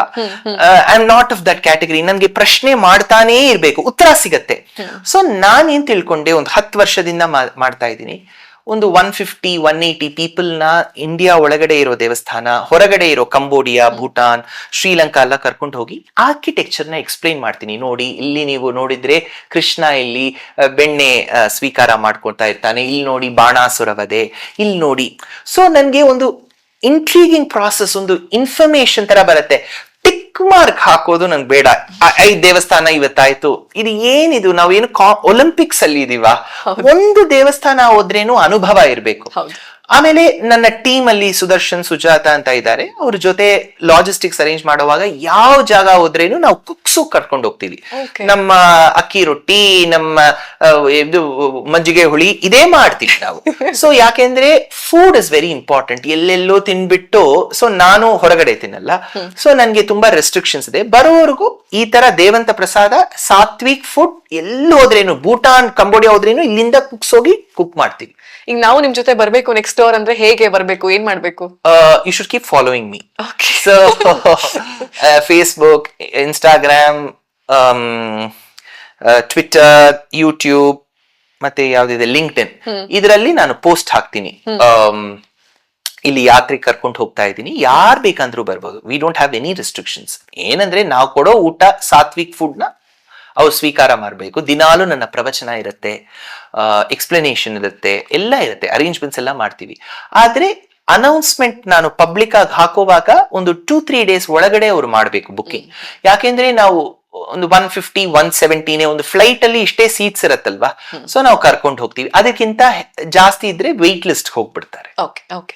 I am not of that category. ನನ್ಗೆ ಪ್ರಶ್ನೆ ಮಾಡ್ತಾನೇ ಇರ್ಬೇಕು, ಉತ್ತರ ಸಿಗತ್ತೆ. ಸೊ ನಾನೇನ್ ತಿಳ್ಕೊಂಡೆ, ಒಂದು 10 ವರ್ಷದಿಂದ ಮಾಡ್ತಾ ಇದ್ದೀನಿ. ಒಂದು 150, 180 ಪೀಪಲ್ ನ ಇಂಡಿಯಾ ಒಳಗಡೆ ಇರೋ ದೇವಸ್ಥಾನ, ಹೊರಗಡೆ ಇರೋ ಕಂಬೋಡಿಯಾ, ಭೂಟಾನ್, ಶ್ರೀಲಂಕಾ ಎಲ್ಲ ಕರ್ಕೊಂಡು ಹೋಗಿ ಆರ್ಕಿಟೆಕ್ಚರ್ ನ ಎಕ್ಸ್ಪ್ಲೈನ್ ಮಾಡ್ತೀನಿ. ನೋಡಿ, ಇಲ್ಲಿ ನೀವು ನೋಡಿದ್ರೆ ಕೃಷ್ಣ ಇಲ್ಲಿ ಬೆಣ್ಣೆ ಸ್ವೀಕಾರ ಮಾಡ್ಕೊಳ್ತಾ ಇರ್ತಾನೆ, ಇಲ್ಲಿ ನೋಡಿ ಬಾಣಾಸುರ ವಧೆ, ಇಲ್ಲಿ ನೋಡಿ. ಸೊ ನನ್ಗೆ ಒಂದು ಇಂಟ್ರೀಗಿಂಗ್ ಪ್ರಾಸೆಸ್, ಒಂದು ಇನ್ಫಾರ್ಮೇಶನ್ ತರ ಬರುತ್ತೆ. ಟಿಕ್ ಮಾರ್ಕ್ ಹಾಕೋದು ನಂಗೆ ಬೇಡ. 5 ದೇವಸ್ಥಾನ ಇವತ್ತಾಯ್ತು, ಇದು ಏನಿದು, ನಾವೇನು ಒಲಿಂಪಿಕ್ಸ್ ಅಲ್ಲಿ ಇದೀವ? ಒಂದು ದೇವಸ್ಥಾನ ಹೋದ್ರೇನು ಅನುಭವ ಇರ್ಬೇಕು. ಆಮೇಲೆ ನನ್ನ ಟೀಮ್ ಅಲ್ಲಿ ಸುದರ್ಶನ್, ಸುಜಾತ ಅಂತ ಇದ್ದಾರೆ. ಅವ್ರ ಜೊತೆ ಲಾಜಿಸ್ಟಿಕ್ಸ್ ಅರೇಂಜ್ ಮಾಡುವಾಗ ಯಾವ ಜಾಗ ಹೋದ್ರೇನು ನಾವು ಕುಕ್ಸು ಕರ್ಕೊಂಡು ಹೋಗ್ತೀವಿ. ನಮ್ಮ ಅಕ್ಕಿ ರೊಟ್ಟಿ, ನಮ್ಮ ಇದು ಮಜ್ಜಿಗೆ ಹುಳಿ, ಇದೇ ಮಾಡ್ತೀವಿ ನಾವು. ಸೊ ಯಾಕೆಂದ್ರೆ ಫುಡ್ ಇಸ್ ವೆರಿ ಇಂಪಾರ್ಟೆಂಟ್. ಎಲ್ಲೆಲ್ಲೋ ತಿನ್ಬಿಟ್ಟು, ಸೊ ನಾನು ಹೊರಗಡೆ ತಿನ್ನಲ್ಲ. ಸೊ ನನ್ಗೆ ತುಂಬಾ ರೆಸ್ಟ್ರಿಕ್ಷನ್ಸ್ ಇದೆ. ಬರೋವರೆಗೂ ಈ ತರ ದೇವಂತ ಪ್ರಸಾದ, ಸಾತ್ವಿಕ್ ಫುಡ್, ಎಲ್ಲಿ ಹೋದ್ರೇನು, ಭೂಟಾನ್, ಕಂಬೋಡಿಯಾ ಹೋದ್ರೇನು ಇಲ್ಲಿಂದ ಕುಕ್ಸ್ ಹೋಗಿ ಕುಕ್ ಮಾಡ್ತೀವಿ. ಈಗ ನಾವು ನಿಮ್ ಜೊತೆ ಬರ್ಬೇಕು ನೆಕ್ಸ್ಟ್ ಡೋರ್ ಅಂದ್ರೆ ಹೇಗೆ ಬರ್ಬೇಕು, ಏನ್ ಮಾಡ್ಬೇಕು? You should keep following me. So Facebook, Instagram, Twitter, YouTube, ಮತ್ತೆ ಯಾವ್ದಿದೆ ಲಿಂಕ್ಡ್ಇನ್, ಇದರಲ್ಲಿ ನಾನು ಪೋಸ್ಟ್ ಹಾಕ್ತೀನಿ. ಇಲ್ಲಿ ಯಾತ್ರೆ ಕರ್ಕೊಂಡು ಹೋಗ್ತಾ ಇದ್ದೀನಿ, ಯಾರು ಬೇಕಂದ್ರೂ ಬರ್ಬೋದು. We don't have any restrictions. ಏನಂದ್ರೆ ನಾವು ಕೊಡೋ ಊಟ ಸಾತ್ವಿಕ್ ಫುಡ್ ನ ಅವ್ರು ಸ್ವೀಕಾರ ಮಾಡಬೇಕು. ದಿನಾಲು ನನ್ನ ಪ್ರವಚನ ಇರುತ್ತೆ, ಎಕ್ಸ್ಪ್ಲನೇಷನ್ ಇರುತ್ತೆ, ಎಲ್ಲ ಇರುತ್ತೆ, ಅರೇಂಜ್ಮೆಂಟ್ಸ್ ಎಲ್ಲ ಮಾಡ್ತೀವಿ. ಆದ್ರೆ ಅನೌನ್ಸ್ಮೆಂಟ್ ನಾನು ಪಬ್ಲಿಕ್ ಆಗಿ ಹಾಕುವಾಗ ಒಂದು 2-3 ಡೇಸ್ ಒಳಗಡೆ ಅವ್ರು ಮಾಡ್ಬೇಕು ಬುಕ್ಕಿಂಗ್. ಯಾಕೆಂದ್ರೆ ನಾವು ಒಂದು 150, 170 ಒಂದು ಫ್ಲೈಟ್ ಅಲ್ಲಿ ಇಷ್ಟೇ ಸೀಟ್ಸ್ ಇರತ್ತಲ್ವಾ, ಸೊ ನಾವು ಕರ್ಕೊಂಡು ಹೋಗ್ತೀವಿ. ಅದಕ್ಕಿಂತ ಜಾಸ್ತಿ ಇದ್ರೆ ವೇಟ್ ಲಿಸ್ಟ್ ಹೋಗ್ಬಿಡ್ತಾರೆ. ಓಕೆ.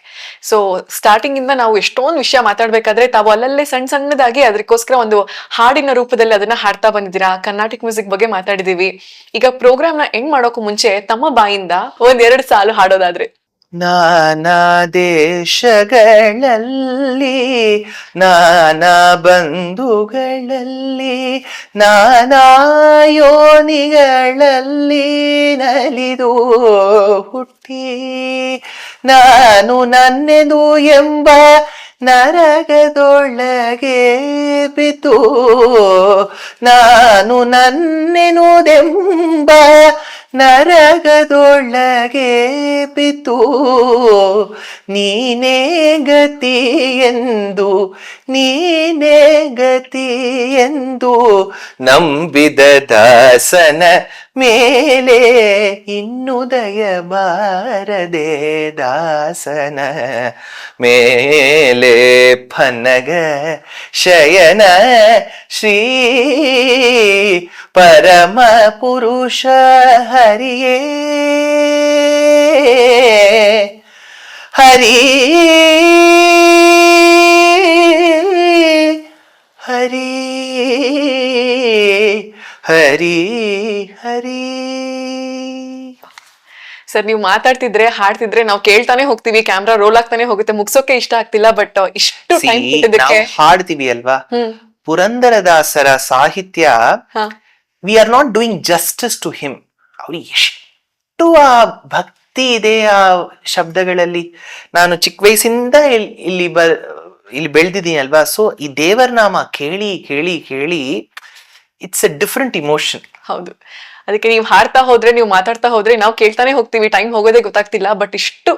ಸೊ ಸ್ಟಾರ್ಟಿಂಗ್ ಇಂದ ನಾವು ಎಷ್ಟೊಂದು ವಿಷಯ ಮಾತಾಡ್ಬೇಕಾದ್ರೆ ತಾವು ಅಲ್ಲಲ್ಲೇ ಸಣ್ಣ ಸಣ್ಣದಾಗಿ ಅದಕ್ಕೋಸ್ಕರ ಒಂದು ಹಾಡಿನ ರೂಪದಲ್ಲಿ ಅದನ್ನ ಹಾಡ್ತಾ ಬಂದಿದ್ದೀರಾ. ಕರ್ನಾಟಿಕ್ ಮ್ಯೂಸಿಕ್ ಬಗ್ಗೆ ಮಾತಾಡಿದೀವಿ. ಈಗ ಪ್ರೋಗ್ರಾಮ್ ನ ಎಂಡ್ ಮಾಡೋಕು ಮುಂಚೆ ತಮ್ಮ ಬಾಯಿಂದ 1-2 ಸಾಲು ಹಾಡೋದಾದ್ರೆ. ನಾನಾ ದೇಶಗಳಲ್ಲಿ, ನಾನಾ ಬಂಧುಗಳಲ್ಲಿ, ನಾನಾ ಯೋನಿಗಳಲ್ಲಿ ನಲಿದು ಹುಟ್ಟಿ, ನಾನು ನನ್ನೆದು ಎಂಬ ನರಕದೊಳಗೆ ಬಿತ್ತು, ನಾನು ನನ್ನೆನುದೆಂಬ ನರಕದೊಳಗೆ ಬಿತ್ತು, ನೀನೇ ಗತಿ ಎಂದು, ನೀನೇ ಗತಿ ಎಂದು ನಂಬಿದ ದಾಸನ ಮೇಲೆ ಇನ್ನು ದಯ ಬಾರದೆ, ದಾಸನ ಮೇಲೆ ಪನ್ನಗ ಶಯನ ಶ್ರೀ ಪರಮ ಪುರುಷ ಹರಿಯೇ, ಹರಿ ಹರಿ ಹರಿ ಹರಿ. ಸರ್, ನೀವು ಮಾತಾಡ್ತಿದ್ರೆ ಹಾಡ್ತಿದ್ರೆ ನಾವು ಕೇಳ್ತಾನೆ ಹೋಗ್ತೀವಿ, ಕ್ಯಾಮ್ರಾ ರೋಲ್ ಆಗ್ತಾನೆ ಹೋಗುತ್ತೆ, ಮುಗ್ಸೋಕೆ ಇಷ್ಟ ಆಗ್ತಿಲ್ಲ. ಬಟ್ ಇಷ್ಟು ಟೈಮ್ ಕೊಟ್ಟಿದ್ದಕ್ಕೆ ಹಾಡ್ತೀವಿ ಅಲ್ವಾ. ಪುರಂದರದಾಸರ ಸಾಹಿತ್ಯ, we are not doing justice to him. ಅವ್ರಿಗೆ ಎಷ್ಟು ಆ ಭಕ್ತಿ ಇದೆ ಆ ಶಬ್ದಗಳಲ್ಲಿ. ನಾನು ಚಿಕ್ಕ ವಯಸ್ಸಿಂದ ಇಲ್ಲಿ ಬೆಳೆದಿದ್ದೀನಿ ಅಲ್ವಾ. ಸೊ ಈ ದೇವರ ನಾಮ ಕೇಳಿ ಕೇಳಿ ಕೇಳಿ ಇಟ್ಸ್ ಎ ಡಿಫ್ರೆಂಟ್ ಇಮೋಷನ್. ಹೌದು, ಅದಕ್ಕೆ ನೀವು ಹಾಡ್ತಾ ಹೋದ್ರೆ, ನೀವು ಮಾತಾಡ್ತಾ ಹೋದ್ರೆ ನಾವು ಕೇಳ್ತಾನೆ ಹೋಗ್ತೀವಿ, ಟೈಮ್ ಹೋಗೋದೇ ಗೊತ್ತಾಗ್ತಿಲ್ಲ. ಬಟ್ ಇಷ್ಟು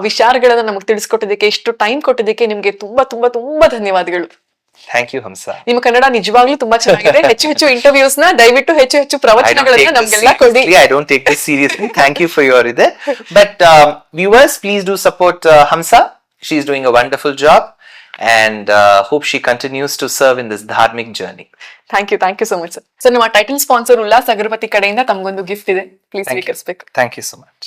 ವಿಚಾರಗಳನ್ನ ನಮಗೆ ತಿಳಿಸ್ಕೊಟ್ಟಿದ್ದಕ್ಕೆ, ಇಷ್ಟು ಟೈಮ್ ಕೊಟ್ಟಿದ್ದಕ್ಕೆ ನಿಮ್ಗೆ ತುಂಬಾ ತುಂಬಾ ತುಂಬಾ ಧನ್ಯವಾದಗಳು. ಥ್ಯಾಂಕ್ ಯು ಹಂಸ. ನಿಮ್ಮ ಕನ್ನಡ ನಿಜವಾಗ್ಲೂ ತುಂಬಾ ಚೆನ್ನಾಗಿದೆ. ಹೆಚ್ಚು ಹೆಚ್ಚು ಇಂಟರ್ವ್ಯೂಸ್ ನ ದಯವಿಟ್ಟು ಹೆಚ್ಚು ಪ್ರವಚನಗಳನ್ನ ನಮ್ಗೆಲ್ಲ ಕೊಡಿ. I don't take this seriously. Thank you for your ide. But viewers, please do support Hamsa. She's doing a wonderful job and hope she continues to serve in this dharmic journey. Thank you so much, sir. So, ನಮ್ಮ title sponsor Ullas ಅಗರಬತ್ತಿ ಕಡೆಯಿಂದ ತಮಗೊಂದು gift ಇದೆ, please ಸ್ವೀಕರಿಸಬೇಕು. Thank you so much.